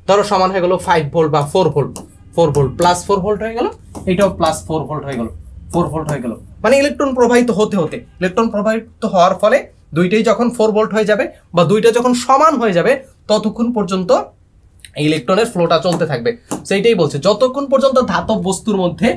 ধরো সমান হয়ে গেল 5 ভোল্ট বা 4 ভোল্ট, +4 ভোল্ট হয়ে গেল, এটাও +4 ভোল্ট হয়ে গেল, 4 ভোল্ট হয়ে গেল। মানে ইলেকট্রন প্রবাহিত হতে ইলেকট্রন প্রবাহিত হওয়ার ফলে দুইটাই যখন 4 ভোল্ট হয়ে যাবে বা দুইটা যখন সমান হয়ে যাবে, ততক্ষণ পর্যন্ত ইলেকট্রনের ফ্লোটা চলতে থাকবে। সেইটাই বলছে, যতক্ষণ পর্যন্ত ধাতব বস্তুর মধ্যে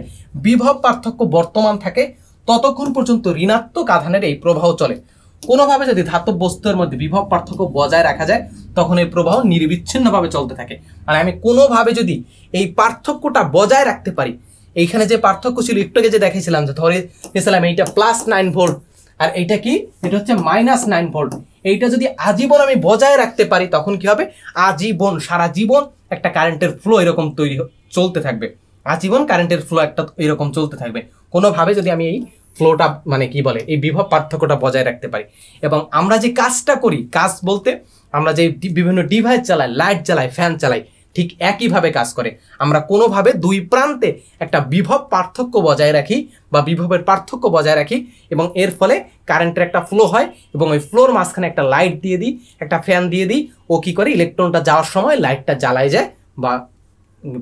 বিভব পার্থক্য বর্তমান থাকে, ততক্ষণ পর্যন্ত ঋণাত্মক আধানের এই প্রবাহ চলে। কোনোভাবে যদি ধাতব বস্তুর মধ্যে বিভব পার্থক্য বজায় রাখা যায়, তখন এই প্রবাহ নিরবিচ্ছিন্নভাবে চলতে থাকে। মানে আমি কোনোভাবে যদি এই পার্থক্যটা বজায় রাখতে পারি, এইখানে যে পার্থক্য ছিল একটু আগে যে দেখাইছিলাম, যে ধরে নিয়েছিলাম এইটা +9 ভোল্ট আর এইটা কি, এটা হচ্ছে -9 ভোল্ট, এইটা যদি আজীবন আমি বজায় রাখতে পারি, তখন কি হবে, আজীবন সারা জীবন একটা কারেন্টের ফ্লো এরকম তৈরি চলতে থাকবে, আজীবন কারেন্টের ফ্লো একটা এরকম চলতে থাকবে। কোনোভাবে যদি আমি এই ফ্লোটা মানে কি বলে এই বিভব পার্থক্যটা বজায় রাখতে পারি, এবং আমরা যে কাজটা করি, কাজ বলতে আমরা যে বিভিন্ন ডিভাইস চালাই, লাইট চালাই, ফ্যান চালাই, ঠিক একইভাবে কাজ করে। আমরা কোনোভাবে দুই প্রান্তে একটা বিভব পার্থক্য বজায় রাখি বা বিভবের পার্থক্য বজায় রাখি, এবং এর ফলে কারেন্টের একটা ফ্লো হয়, এবং ওই ফ্লোর মাঝখানে একটা লাইট দিয়ে দিই, একটা ফ্যান দিয়ে দিই। ও কি করে ইলেকট্রনটা যাওয়ার সময় লাইটটা জ্বালায় যায় বা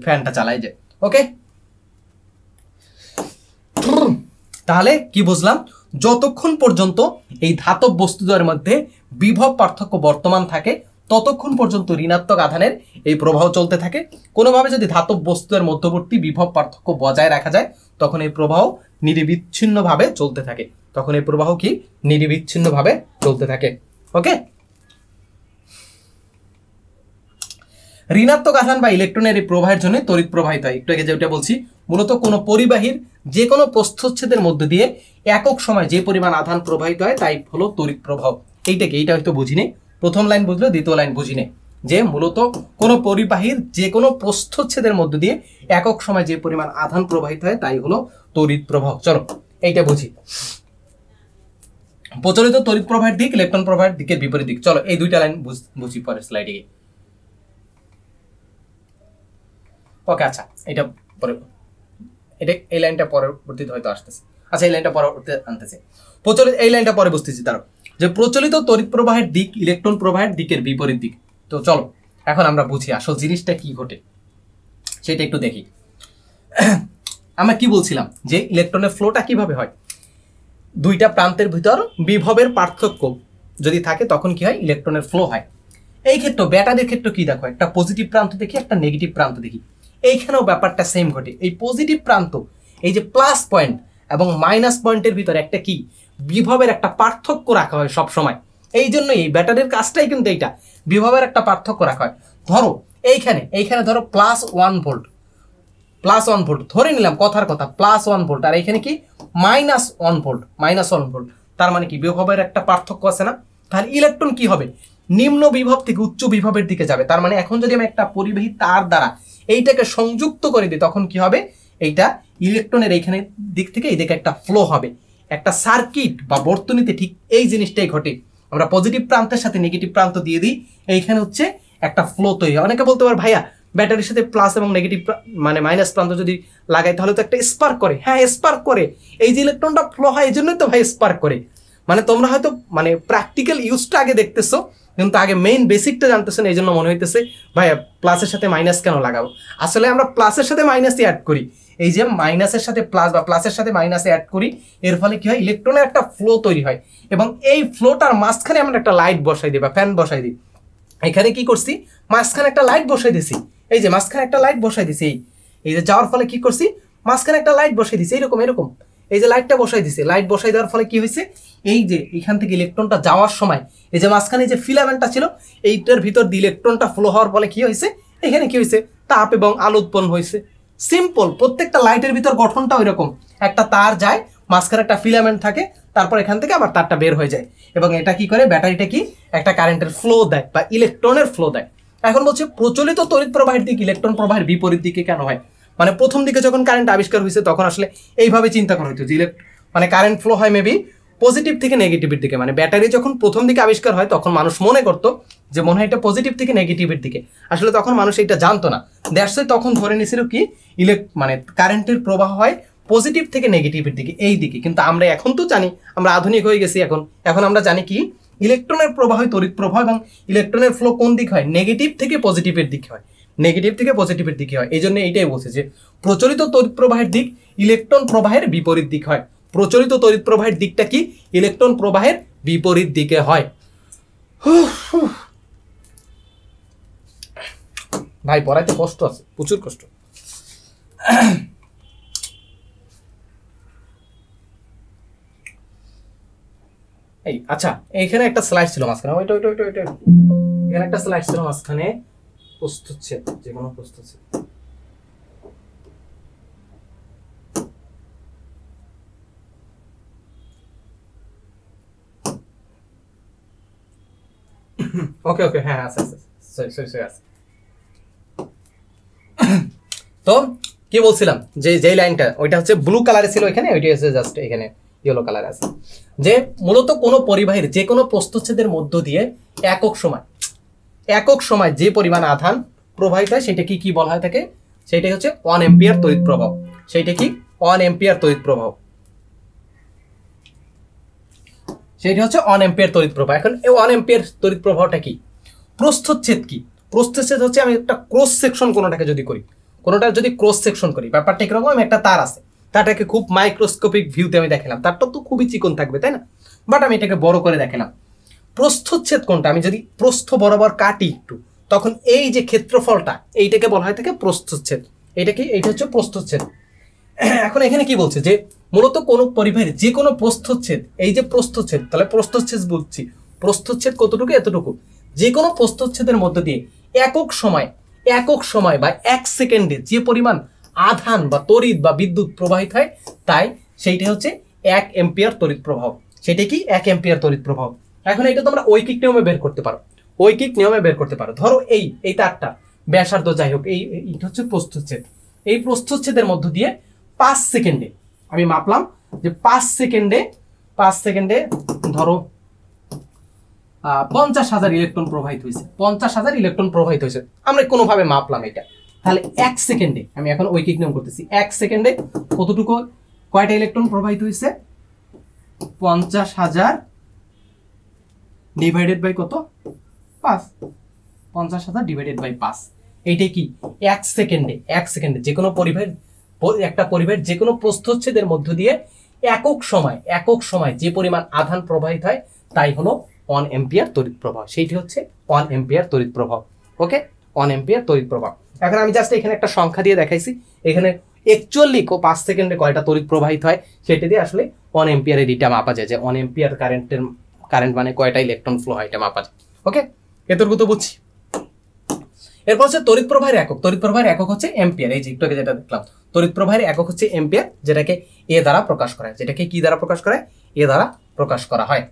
ফ্যানটা চালাই যায়। ওকে, তাহলে কি বুঝলাম? যতক্ষণ পর্যন্ত এই ধাতব বস্তুদ্বয়ের মধ্যে বিভব পার্থক্য বর্তমান থাকে ততক্ষণ পর্যন্ত ঋণাত্মক আধানের এই প্রবাহ চলতে থাকে। কোনোভাবে যদি ধাতব বস্তুদের মধ্যবর্তী বিভব পার্থক্য বজায় রাখা যায় তখন এই প্রবাহ নিরবিচ্ছিন্নভাবে চলতে থাকে। তখন এই প্রবাহ কি নিরবিচ্ছিন্নভাবে চলতে থাকে। ওকে, ঋণাত্মক আধান বা ইলেকট্রনের এই প্রবাহের জন্য তড়িৎ প্রবাহিত হয়। একটু আগে যেটা বলছি, মূলত কোনো পরিবাহীর যে কোনো প্রস্থচ্ছেদের মধ্য দিয়ে একক সময় যে পরিমাণ আধান প্রবাহিত হয় তাই হলো তড়িৎ প্রবাহ। এইটা হয়তো বুঝিনি, প্রথম লাইন বুঝলো, দ্বিতীয় লাইন বুঝিনি, যে মূলত কোনো পরিবাহীর যে কোনো প্রস্থচ্ছেদের মধ্য দিয়ে একক সময় যে পরিমাণ আধান প্রবাহিত হয় তাই হলো তড়িৎ প্রবাহ। চলো এইটা বুঝি। প্রচলিত তড়িৎ প্রবাহের দিক ইলেকট্রন প্রবাহের দিকের বিপরীত দিক। চলো এই দুইটা লাইন বুঝি পরের স্লাইডে। ওকে, আচ্ছা এটা পরে, এই লাইনটা পরবর্তীতে হয়তো আসতেছে। আচ্ছা এই লাইনটা পরবর্তীতে আনতেছে, প্রচলিত এই লাইনটা পরে বুঝতেছি। তার যে প্রচলিত তড়িৎ প্রবাহের দিক ইলেকট্রন প্রবাহের দিকের বিপরীত দিক। তো চলো এখন আমরা বুঝি আসল জিনিসটা কি ঘটে সেটা একটু দেখি। আমরা কি বলছিলাম যে ইলেকট্রনের ফ্লোটা কিভাবে হয়? দুইটা প্রান্তের ভিতর বিভবের পার্থক্য যদি থাকে তখন কি হয়? ইলেকট্রনের ফ্লো হয়। এই ক্ষেত্রে ব্যাটারির ক্ষেত্রে কি দেখো, একটা পজিটিভ প্রান্ত দেখি, একটা নেগেটিভ প্রান্ত দেখি। এইখানেও ব্যাপারটা সেম ঘটে। এই পজিটিভ প্রান্ত, এই যে প্লাস পয়েন্ট এবং মাইনাস পয়েন্টের ভিতরে একটা কি বিভবের একটা পার্থক্য রাখা হয় সব সময়। এই জন্যই এই ব্যাটারির কাজটাই কিন্তু এইটা, বিভবের একটা পার্থক্য রাখা হয়। ধরো এইখানে ধরো +1 ভোল্ট, +1 ভোল্ট ধরে নিলাম, কথার কথা +1 ভোল্ট, আর এইখানে কি -1 ভোল্ট, -1 ভোল্ট। তার মানে কি বিভবের একটা পার্থক্য আছে না? তাহলে ইলেকট্রন কি হবে? নিম্ন বিভব থেকে উচ্চ বিভবের দিকে যাবে। তার মানে এখন যদি আমি একটা পরিবাহী তার দ্বারা এইটাকে সংযুক্ত করে দিই তখন কি হবে? এইটা ইলেকট্রনের এইখানে দিক থেকে এই দিকে একটা ফ্লো হবে। একটা সার্কিট বা বর্তনীতে ঠিক এই জিনিসটাই ঘটে। আমরা পজিটিভ প্রান্তের সাথে নেগেটিভ প্রান্ত দিয়ে দিই, এইখানে হচ্ছে একটা ফ্লো তৈরি হয়। অনেকে বলতে পারে ভাইয়া ব্যাটারির সাথে প্লাস এবং নেগেটিভ মানে মাইনাস প্রান্ত যদি লাগাই তাহলে তো একটা স্পার্ক করে। হ্যাঁ স্পার্ক করে, এই যে ইলেকট্রনটা ফ্লো হয় এই জন্যই তো ভাই স্পার্ক করে। মানে তোমরা হয়তো মানে প্র্যাকটিক্যাল ইউজটা আগে দেখতেছো কিন্তু আগে মেইন বেসিকটা জানতেছো না, এই জন্য মনে হইতেছে ভাইয়া প্লাসের সাথে মাইনাস কেন লাগাবো। আসলে আমরা প্লাসের সাথে মাইনাসই অ্যাড করি, এই যে মাইনাসের সাথে প্লাস বা প্লাসের সাথে মাইনাসে অ্যাড করি, এর ফলে কি হয়? ইলেকট্রনের একটা ফ্লো তৈরি হয়, এবং এই ফ্লোটার মাঝখানে আমরা একটা লাইট বসাই দিই বা ফ্যান বসাই দিই। এখানে কি করছি? মাঝখানে একটা লাইট বসাই দিছি, এই যে মাঝখানে একটা লাইট বসাই দিছি, এই যে যাওয়ার ফলে কি করছি? মাঝখানে একটা লাইট বসাই দিছি, এরকম এই যে লাইটটা বসাই দিছে। লাইট বসাই দেওয়ার ফলে কি হয়েছে? এই যে এখান থেকে ইলেকট্রনটা যাওয়ার সময় এই যে মাঝখানে যে ফিলামেন্টটা ছিল এইটার ভিতর দিয়ে ইলেকট্রনটা ফ্লো হওয়ার ফলে কি হয়েছে? এখানে কি হয়েছে? তাপ এবং আলো উৎপন্ন হয়েছে। সিম্পল, প্রত্যেকটা লাইটের ভিতর গঠনটা ওই রকম। একটা তার যায়, মাঝখানে একটা ফিলামেন্ট থাকে, তারপর এখান থেকে আবার তারটা বের হয়ে যায়, এবং এটা কি করে? ব্যাটারিটা কি একটা কারেন্টের ফ্লো দেয় বা ইলেকট্রনের ফ্লো দেয়। এখন বলছে প্রচলিত তড়িৎ প্রবাহের দিক ইলেকট্রন প্রবাহের বিপরীত দিকে কেন হয়? মানে প্রথম দিকে যখন কারেন্ট আবিষ্কার হয়েছে তখন আসলে এইভাবে চিন্তা করা হতো যে মানে কারেন্ট ফ্লো হয় মেবি পজিটিভ থেকে নেগেটিভের দিকে। মানে ব্যাটারি যখন প্রথম দিকে আবিষ্কার হয় তখন মানুষ মনে করতো যে মনে হয় এটা পজিটিভ থেকে নেগেটিভের দিকে। আসলে তখন মানুষ এটা জানতো না, দ্যাটস ওয়াই তখন ধরে নিয়েছিল কি মানে কারেন্টের প্রবাহ হয় পজিটিভ থেকে নেগেটিভের দিকে, এই দিকে। কিন্তু আমরা এখন তো জানি, আমরা আধুনিক হয়ে গেছি, এখন আমরা জানি কি ইলেকট্রনের প্রবাহ তড়িৎ প্রবাহ, এবং ইলেকট্রনের ফ্লো কোন দিক হয়? নেগেটিভ থেকে পজিটিভের দিকে হয়, নেগেটিভ থেকে পজিটিভের দিকে হয়। এই জন্য এইটাই বলছে যে প্রচলিত তড়িৎ প্রবাহের দিক ইলেকট্রন প্রবাহের বিপরীত দিক হয়। প্রচলিত তড়িৎ প্রবাহের দিকটা কি? ইলেকট্রন প্রবাহের বিপরীত দিকে হয়। ভাই পড়াইতে কষ্ট আছে, প্রচুর কষ্ট। এই আচ্ছা, এখানে একটা স্লাইড ছিল মাঝখানে, ওইটা এখানে একটা স্লাইড ছিল মাঝখানে, প্রস্তুচ্ছেদ, যে কোনো প্রস্তুচ্ছেদ। ওকে হ্যাঁ আছে, সরি আছে। তো কি বলছিলাম যে যেই লাইনটা ওইটা হচ্ছে ব্লু কালারে ছিল এখানে, ওইটা হচ্ছে জাস্ট এখানে ইয়েলো কালার আছে, যে মূলত কোনো পরিবাহীর যে কোনো প্রস্থচ্ছেদের মধ্য দিয়ে একক সময় যে পরিমাণ আধান প্রবাহিত হয় সেটা কি বলা হয় থাকে, সেইটাই হচ্ছে 1 এম্পিয়ার তড়িৎ প্রবাহ। সেইটা কি 1 এম্পিয়ার তড়িৎ প্রবাহ, সেইটা হচ্ছে 1 এম্পিয়ার তড়িৎ প্রবাহ। এখন এই 1 এম্পিয়ার তড়িৎ প্রবাহটা কি? প্রস্থচ্ছেদ কি? প্রস্থচ্ছেদ হচ্ছে আমি একটা ক্রস সেকশন কোনোটাকে যদি করি, কোনোটা যদি ক্রস সেকশন করি, ব্যাপারটা কিরকম, আমি একটা তার আছে, তারটাকে খুব মাইক্রোস্কোপিক ভিউতে আমি দেখালাম, তারটা তো খুবই চিকন থাকবে তাই না, বাট আমি এটাকে বড় করে দেখালাম। প্রস্থচ্ছেদ কোনটা, আমি যদি প্রস্থ বরাবর কাটি একটু, তখন এই যে ক্ষেত্রফলটা এইটাকে বলা হয় থাকে প্রস্থচ্ছেদ। এইটা কি? এইটা হচ্ছে প্রস্থচ্ছেদ। এখন এখানে কি বলছে যে মূলত কোনো পরিবাহীর যে কোনো প্রস্থচ্ছেদ, এই যে প্রস্থচ্ছেদ, তাহলে প্রস্থচ্ছেদ বলছি, প্রস্থচ্ছেদ কতটুকু? এতটুকু। যে কোনো প্রস্থচ্ছেদের মধ্য দিয়ে একক সময় বা 1 সেকেন্ডে যে পরিমাণ আধান বা তড়িৎ বা বিদ্যুৎ প্রবাহিত হয়, তাই সেইটা হচ্ছে 1 এম্পিয়ার তড়িৎ প্রবাহ। সেটা কি? 1 এম্পিয়ার তড়িৎ প্রবাহ। এখন এটা তোমরা ঐকিক নিয়মে বের করতে পারো। ধরো এই তারটা ব্যাসার্ধ যাই হোক, এইটা হচ্ছে প্রস্থচ্ছেদ। এই প্রস্থচ্ছেদের মধ্য দিয়ে 5 সেকেন্ডে আমি মাপলাম যে 5 সেকেন্ডে ধরো 50,000 ইলেকট্রন প্রবাহিত হয়েছে, 50,000 ইলেকট্রন প্রবাহিত হয়েছে, আমরা কোনোভাবে মাপলাম এটা। তাহলে 1 সেকেন্ডে আমি এখন ঐকিক নিয়ম করতেছি, 1 সেকেন্ডে কতটুকু, কয়টা ইলেকট্রন প্রবাহিত হয়েছে? 50,000 ডিভাইডেড বাই কত? 5। 50,000 ডিভাইডেড বাই 5। এইটাই কি? 1 সেকেন্ডে যে কোনো একটা পরিবাহীর যে কোনো প্রস্থচ্ছেদের মধ্য দিয়ে একক সময় যে পরিমাণ আধান প্রবাহিত হয় তাই হলো 1 এম্পিয়ার তড়িৎ প্রবাহ। সেইটি হচ্ছে 1 এম্পিয়ার তড়িৎ প্রবাহ। ওকে, 1 এম্পিয়ার তড়িৎ প্রবাহ। এখন আমি জাস্ট এখানে একটা সংখ্যা দিয়ে দেখাইছি, এখানে অ্যাকচুয়ালি 5 সেকেন্ডে কয়টা তড়িৎ প্রবাহিত হয় সেটা দিয়ে আসলে 1 এম্পিয়ারের এটা মাপা যায়, যে 1 এম্পিয়ার কারেন্ট মানে কয়টা ইলেকট্রন ফ্লো হয় এটা মাপা যায়। ওকে, এতটুকু তো বুঝছি। এরপর হচ্ছে তড়িৎ প্রবাহের একক। তড়িৎ প্রবাহের একক হচ্ছে এম্পিয়ার। এই যে একটু আগে যেটা দেখলাম, তড়িৎ প্রবাহের একক হচ্ছে এম্পিয়ার, যেটাকে এ দ্বারা প্রকাশ করা হয়। যেটাকে কি দ্বারা প্রকাশ করা হয়? এ দ্বারা প্রকাশ করা হয়।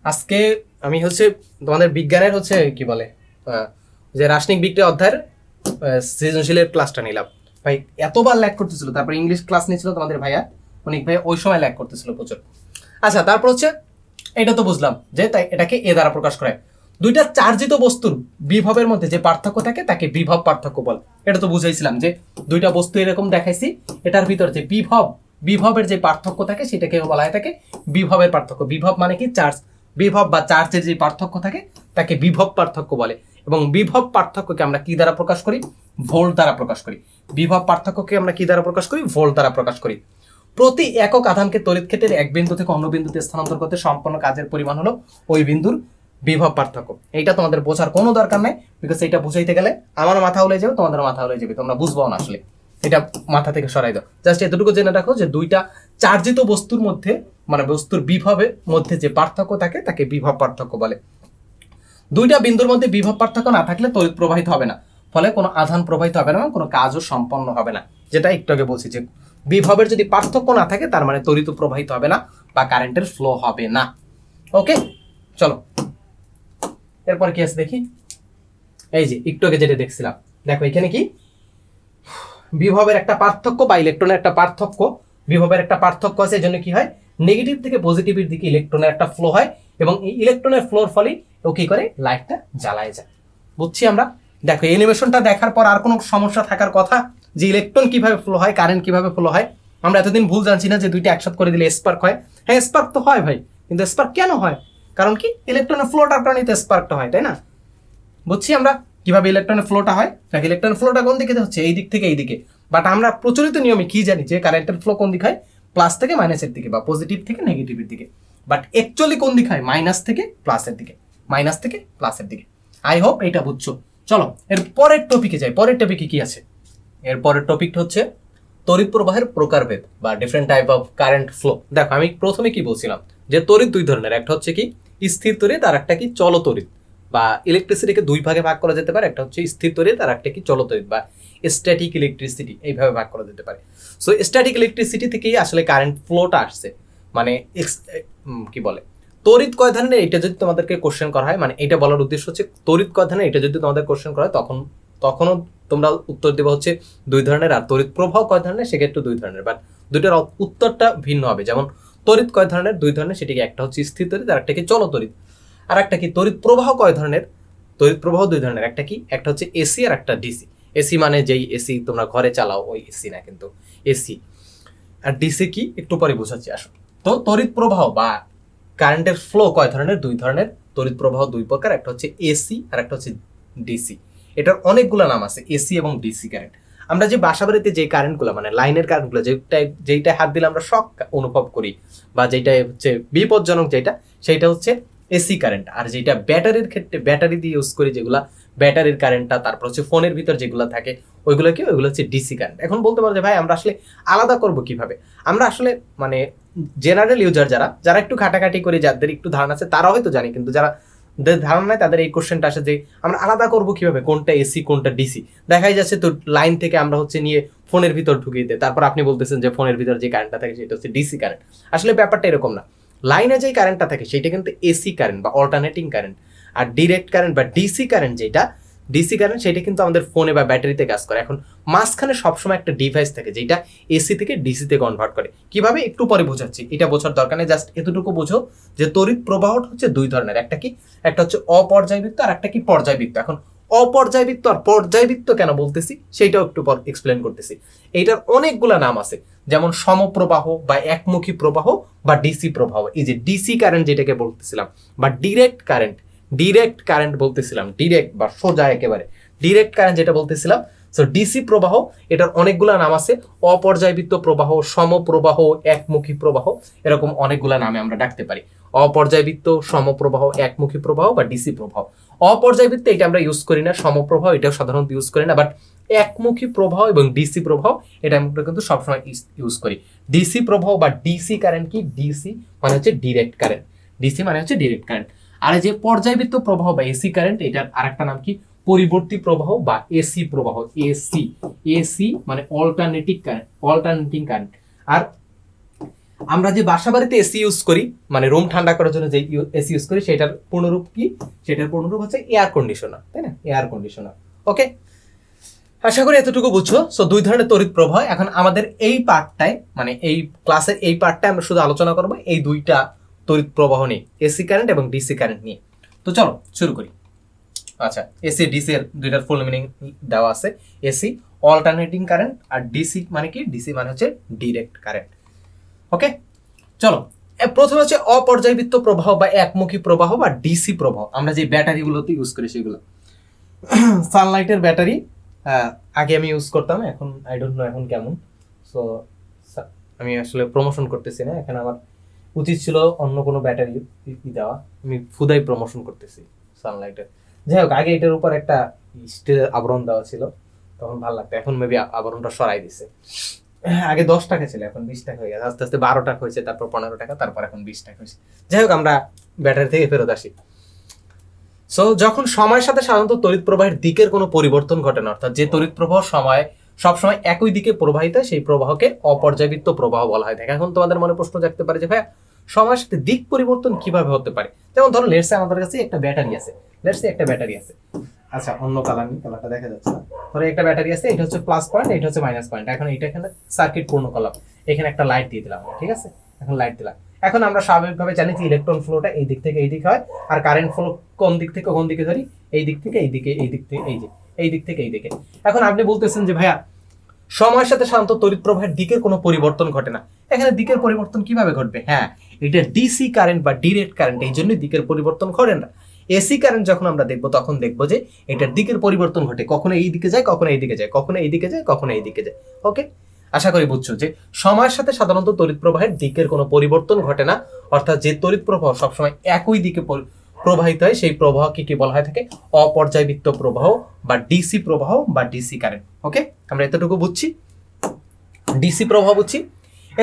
আজকে আমি হচ্ছে তোমাদের বিজ্ঞানের হচ্ছে কি বলে যে রাসায়নিক বিক্রিয়া অধ্যায়ের সৃজনশীলের ক্লাসটা নিলাম। ভাই এতবার ল্যাগ করতেছিল, তারপর ইংলিশ ক্লাস নিয়েছিল তোমাদের ভাইয়া অনেক ভাই, ওই সময় ল্যাগ করতেছিল প্রচুর। আচ্ছা, তারপর হচ্ছে এটা তো বুঝলাম যে তাই এটাকে এ দ্বারা প্রকাশ করা হয়। দুইটা চার্জিত বস্তুর বিভবের মধ্যে যে পার্থক্য থাকে তাকে বিভব পার্থক্য বলে। এটা তো বুঝাইছিলাম যে দুইটা বস্তু এরকম দেখাইছি, এটার ভিতর যে বিভবের যে পার্থক্য থাকে সেটাকে বলা হয় থাকে বিভবের পার্থক্য। বিভব মানে কি? চার্জ। বিভব বা চার্জের যে পার্থক্য থাকে তাকে বিভব পার্থক্য বলে। এবং বিভব পার্থক্যকে আমরা কি দ্বারা প্রকাশ করি? ভোল্ট দ্বারা প্রকাশ করি। বিভব পার্থক্যকে আমরা কি দ্বারা প্রকাশ করি? ভোল্ট দ্বারা প্রকাশ করি। প্রতি একক আধানকে তড়িৎ ক্ষেত্রের এক বিন্দু থেকে অন্য বিন্দুতে স্থানান্তর করতে সম্পন্ন কাজের পরিমাণ হলো ওই বিন্দুর বিভব পার্থক্য। এইটা তোমাদের বোঝার কোনো দরকার নাই, বিকজ এটা বুঝাইতে গেলে আমার মাথা হলে যাবে, তোমাদের মাথা হলে যাবে, তোমরা বুঝবো না আসলে। এটা মাথা থেকে সরাই দাও। জাস্ট এতটুকু জেনে রাখো যে দুইটা চার্জিত বস্তুর মধ্যে মানে বস্তুর বিভবের মধ্যে যে পার্থক্য থাকে তাকে বিভব পার্থক্য বলে। দুইটা বিন্দুর মধ্যে বিভব পার্থক্য না থাকলে তড়িৎ প্রবাহিত হবে না, ফলে কোনো আধান প্রবাহিত হবে না, কোনো কাজও সম্পন্ন হবে না। যেটা একটু আগে বলছি যে বিভবের যদি পার্থক্য না থাকে তার মানে তড়িৎ প্রবাহিত হবে না বা কারেন্টের ফ্লো হবে না। ওকে, চলো এরপর কি আছে দেখি। এই যে একটু আগে যেটা দেখছিলাম, দেখো এখানে কি বিভবের একটা পার্থক্য বা ইলেকট্রনের একটা পার্থক্য, বিভবের একটা পার্থক্য আছে, এই জন্য কি হয় নেগেটিভ থেকে পজিটিভের দিকে ইলেকট্রনের একটা ফ্লো হয় এবং এই ইলেকট্রনের ফ্লোর ফলে ও কি করে লাইটটা জ্বালায় যায়। বুঝছি আমরা। দেখো অ্যানিমেশনটা দেখার পর আর কোনো সমস্যা থাকার কথা যে ইলেকট্রন কিভাবে ফ্লো হয়, কারেন্ট কিভাবে ফ্লো হয়। আমরা এতদিন ভুল জানছি না যে দুইটা একসাথে করে দিলে স্পার্ক হয়। হ্যাঁ স্পার্ক তো হয় ভাই, কিন্তু স্পার্ক কেন হয়? কারণ কি ইলেকট্রনের ফ্লোটার কারণে তো স্পার্কটা হয়, তাই না? বুঝছি আমরা কিভাবে ইলেকট্রনের ফ্লোটা হয়। ইলেকট্রনের ফ্লোটা কোন দিকে হচ্ছে? এই দিক থেকে এই দিকে। বাট আমরা প্রচলিত নিয়মে কি জানি যে কারেন্টের ফ্লো কোন দিকে হয়? প্লাস থেকে মাইনাসের দিকে বা পজিটিভ থেকে নেগেটিভের দিকে। বাট অ্যাকচুয়ালি কোন দিকে হয়? মাইনাস থেকে প্লাসের দিকে, মাইনাস থেকে প্লাসের দিকে। আই হোপ এটা বুঝছো। চলো এর পরের টপিকে যাই। পরের টপিকে কি আছে? এর পরের টপিকটা হচ্ছে তড়িৎ প্রবাহের প্রকারভেদ বা different type of current flow. দেখো আমি প্রথমে কি বলছিলাম যে তড়িৎ দুই ধরনের, একটা হচ্ছে কি স্থির তড়িৎ আর একটা কি চল তড়িৎ, বা ইলেকট্রিসিটিকে দুই ভাগে ভাগ করা যেতে পারে। একটা হচ্ছে স্থির তড়িৎ আর একটা কি চল তড়িৎ বা স্ট্যাটিক ইলেকট্রিসিটি, এইভাবে ভাগ করা যেতে পারে। সো স্ট্যাটিক ইলেকট্রিসিটি থেকেই আসলে কারেন্ট ফ্লোটা আসছে, মানে কি বলে তড়িৎ কয় ধরনের, এটা যদি তোমাদেরকে কোশ্চেন করা হয়, মানে এটা বলার উদ্দেশ্য হচ্ছে তড়িৎ কয় ধরনের, এটা যদি তোমাদের কোশ্চেন করা হয় তখনও তোমরা উত্তর দেবে হচ্ছে 2 ধরনের। আর তড়িৎ প্রবাহ কয় ধরনের, সেক্ষেত্রে 2 ধরনের, বাট দুইটার উত্তরটা ভিন্ন হবে। যেমন তড়িৎ কয় ধরনের, 2 ধরনের, সেটিকে একটা হচ্ছে স্থির তড়িৎ আর একটা কি চল তড়িৎ। আর একটা কি তড়িৎ প্রবাহ কয় ধরনের, তড়িৎ প্রবাহ 2 ধরনের, একটা কি, একটা হচ্ছে এসি আর একটা ডিসি। এসি মানে যেই এসি তোমরা ঘরে চালাও ওই এসি না, কিন্তু এসি। আর ডিসি কি একটু পরে বোঝাচ্ছি আসো। তো তড়িৎ প্রবাহ বা কারেন্টের ফ্লো কয় ধরনের, 2 ধরনের। তড়িৎ প্রবাহ 2 প্রকার, একটা হচ্ছে এসি আর একটা হচ্ছে ডিসি। এটার অনেকগুলো নাম আছে, এসি এবং ডিসি কারেন্ট। আমরা যে বাসাবাড়িতে যে কারেন্টগুলো, মানে লাইনের কারেন্টগুলো, যেইটা হাত দিলে আমরা শক অনুভব করি বা যেটা হচ্ছে বিপজ্জনক, সেইটা হচ্ছে এসি কারেন্ট। আর যেটা ব্যাটারির ক্ষেত্রে, ব্যাটারি দিয়ে ইউজ করি যেগুলা, ব্যাটারির কারেন্টটা, তারপর হচ্ছে ফোনের ভিতর যেগুলো থাকে ওইগুলো কি, ওইগুলো হচ্ছে ডিসি কারেন্ট। এখন বলতে পারো যে ভাই আমরা আসলে আলাদা করব কিভাবে? আমরা আসলে মানে জেনারেল ইউজার যারা একটু ঘাটাঘাটি করে, যাদের একটু ধারণা আছে তারা হয়তো জানি, কিন্তু যারা ধারণা নাই তাদের এই কোশ্চেনটা আসে যে আমরা আলাদা করব কিভাবে, কোনটা এসি কোনটা ডিসি। দেখাই যাচ্ছে তো লাইন থেকে আমরা হচ্ছে নিয়ে ফোনের ভিতর ঢুকিয়ে দেয়, তারপর আপনি বলতেছেন যে ফোনের ভিতর যে কারেন্টটা থাকে সেটা হচ্ছে ডিসি কারেন্ট। আসলে ব্যাপারটা এরকম না। লাইনে যে কারেন্টটা থাকে সেটা কিন্তু এসি কারেন্ট বা অল্টারনেটিং কারেন্ট। আর ডিরেক্ট কারেন্ট বা ডিসি কারেন্ট সেটা কিন্তু আমাদের ফোনে বা ব্যাটারিতে কাজ করে। এখন মাঝখানে সবসময় একটা ডিভাইস থাকে যেটা এসি থেকে ডিসিতে কনভার্ট করে। কিভাবে একটু পরে বোঝাচ্ছি, এটা বোঝার দরকার নেই, জাস্ট এতটুকু বোঝো যে তড়িৎ প্রবাহটা হচ্ছে 2 ধরনের, একটা কি, একটা হচ্ছে অপর্যায়বৃত্ত আর একটা কি পর্যায়বৃত্ত। এখন অপর্যায়বৃত্ত আর পর্যায়বৃত্ত কেন বলতেছি সেটাও একটু পর এক্সপ্লেন করতেছি। এইটার অনেকগুলা নাম আছে, যেমন সমপ্রবাহ বা একমুখী প্রবাহ বা ডিসি প্রবাহ। এই যে ডিসি কারেন্ট যেটাকে বলতেছিলাম, বা ডিরেক্ট কারেন্ট বলতেছিলাম, ডিরেক্ট বা সোজা একেবারে ডিরেক্ট কারেন্ট যেটা বলতেছিলাম। সো ডিসি প্রবাহ, এটার অনেকগুলা নাম আছে, অপর্যায়বৃত্ত প্রবাহ, সমপ্রবাহ, একমুখী প্রবাহ, এরকম অনেকগুলা নামে আমরা ডাকতে পারি। অপর্যায়বৃত্ত, সমপ্রবাহ, একমুখী প্রবাহ বা ডিসি প্রবাহ। অপর্যায়বৃত্ত এটা আমরা ইউজ করি না, সমপ্রবাহ এটাও সাধারণত ইউজ করি না, বাট একমুখী প্রবাহ এবং ডিসি প্রবাহ এটা আমরা কিন্তু সবসময় ইউজ করি। ডিসি প্রবাহ বা ডিসি কারেন্ট কি, ডিসি মানে হচ্ছে ডিরেক্ট কারেন্ট, ডিসি মানে হচ্ছে ডিরেক্ট কারেন্ট। আর যে পর্যায়বৃত্ত প্রবাহ বা এসি কারেন্ট, এটার আরেকটা নাম কি, পরিবর্তী প্রবাহ বা এসি প্রবাহ। এসি মানে অল্টারনেটিং কারেন্ট। আর আমরা যে বাসাবাড়িতে এসি ইউজ করি, মানে রুম ঠান্ডা করার জন্য যে এসি ইউজ করি, সেটার পূর্ণরূপ কি, সেটার পূর্ণরূপ হচ্ছে এয়ার কন্ডিশনার, তাই না, এয়ার কন্ডিশনার। ওকে, আশা করি এতটুকু বুঝছো। সো 2 ধরনের তড়িৎ প্রবাহ। এখন আমাদের এই পার্টটায়, মানে এই ক্লাসের এই পার্টটায় আমরা শুধু আলোচনা করবো এই 2টা তড়িৎ প্রবাহ নিয়ে, এসি কারেন্ট এবং ডিসি কারেন্ট নিয়ে। তো চলো শুরু করি। আচ্ছা, এসি ডিসি এর 2টার ফুল মিনিং দেওয়া আছে। এসি অল্টারনেটিং কারেন্ট, আর ডিসি মানে কি, ডিসি মানে হচ্ছে ডিরেক্ট কারেন্ট। ওকে, চলো প্রথমে হচ্ছে অপর্যায়বৃত্ত প্রবাহ বা একমুখী প্রবাহ বা ডিসি প্রবাহ। আমরা যে ব্যাটারিগুলোতে ইউজ করি সেগুলো, সানলাইটের ব্যাটারি আগে আমি ইউজ করতাম, এখন আই ডোন্ট নো এখন কেমন। সো আমি আসলে প্রমোশন করতেছি না, এখানে আমার উচিত ছিল অন্য কোনো ব্যাটারি দেওয়া, আমি ফুদাই প্রমোশন করতেছি সানলাইটের। যাই হোক, আগে এটার উপর একটা স্টিলের আবরণ দেওয়া ছিল, তখন ভালো লাগতো, এখন মেবি আবরণটা সরাই দিছে। আগে 10 টাকা ছিল, এখন 20 টাকা হয়ে গেছে, আস্তে আস্তে 12 টাকা হয়েছে, তারপর 15 টাকা, তারপর এখন 20 টাকা হয়েছে। যাই হোক, আমরা ব্যাটারি থেকে ফেরত আসি। সো যখন সময়ের সাথে সাধারণত তড়িৎ প্রবাহের দিকের কোনো পরিবর্তন ঘটে না, অর্থাৎ যে তড়িৎ প্রবাহ সবসময় একই দিকে প্রবাহিত হয়, সেই প্রবাহকে অপর্যায়বৃত্ত প্রবাহ বলা হয়। এখন তোমাদের মনে প্রশ্ন জাগতে পারে যে ভাইয়া সময়ের সাথে দিক পরিবর্তন কিভাবে হতে পারে? যেমন ধরো লেটসে আমাদের কাছে একটা ব্যাটারি আছে, আচ্ছা অন্য কালার নেই, কালারটা দেখা যাচ্ছে না। ধরো একটা ব্যাটারি আছে, এটা হচ্ছে প্লাস পয়েন্ট, এটা হচ্ছে মাইনাস পয়েন্ট। এখন এটা এখানে সার্কিট পূর্ণ করলাম, এখানে একটা লাইট দিয়ে দিলাম, ঠিক আছে, এখন লাইট দিলাম। এখন আমরা স্বাভাবিকভাবে জানি যে ইলেকট্রন ফ্লোটা এই দিক থেকে এই দিকে হয়, আর কারেন্ট ফ্লো কোন দিক থেকে কোন দিকে ধরি, এই দিক থেকে এই দিকে, এই দিক থেকে এই যে এই দিক থেকে এই দিকে। এখন আপনি বলতেছেন যে ভাইয়া সময়ের সাথে সাধারণত তড়িৎ প্রবাহের দিকের কোনো পরিবর্তন ঘটে না। এখানে দিকের পরিবর্তন কিভাবে ঘটবে? হ্যাঁ, এটা ডিসি কারেন্ট বা ডিরেক্ট কারেন্ট, এই জন্যই দিকের পরিবর্তন ঘটে না। এসি কারেন্ট যখন আমরা দেখবো তখন দেখবো যে এটার দিকের পরিবর্তন ঘটে, কখনো এই দিকে যায়, কখনো এই দিকে যায়, কখনো এই দিকে যায়, কখনো এই দিকে যায়। ওকে, আশা করি বুঝছো যে সময়ের সাথে সাধারণত তড়িৎ প্রবাহের দিকের কোনো পরিবর্তন ঘটে না, অর্থাৎ যে তড়িৎ প্রবাহ সবসময় একই দিকে প্রবাহিত হয় সেই প্রবাহকে কি বলা হয় থাকে? অপর্যায়বৃত্ত প্রবাহ বা ডিসি প্রবাহ বা ডিসি কারেন্ট। ওকে, আমরা এতটুকু বুঝছি, ডিসি প্রবাহ বুঝছি।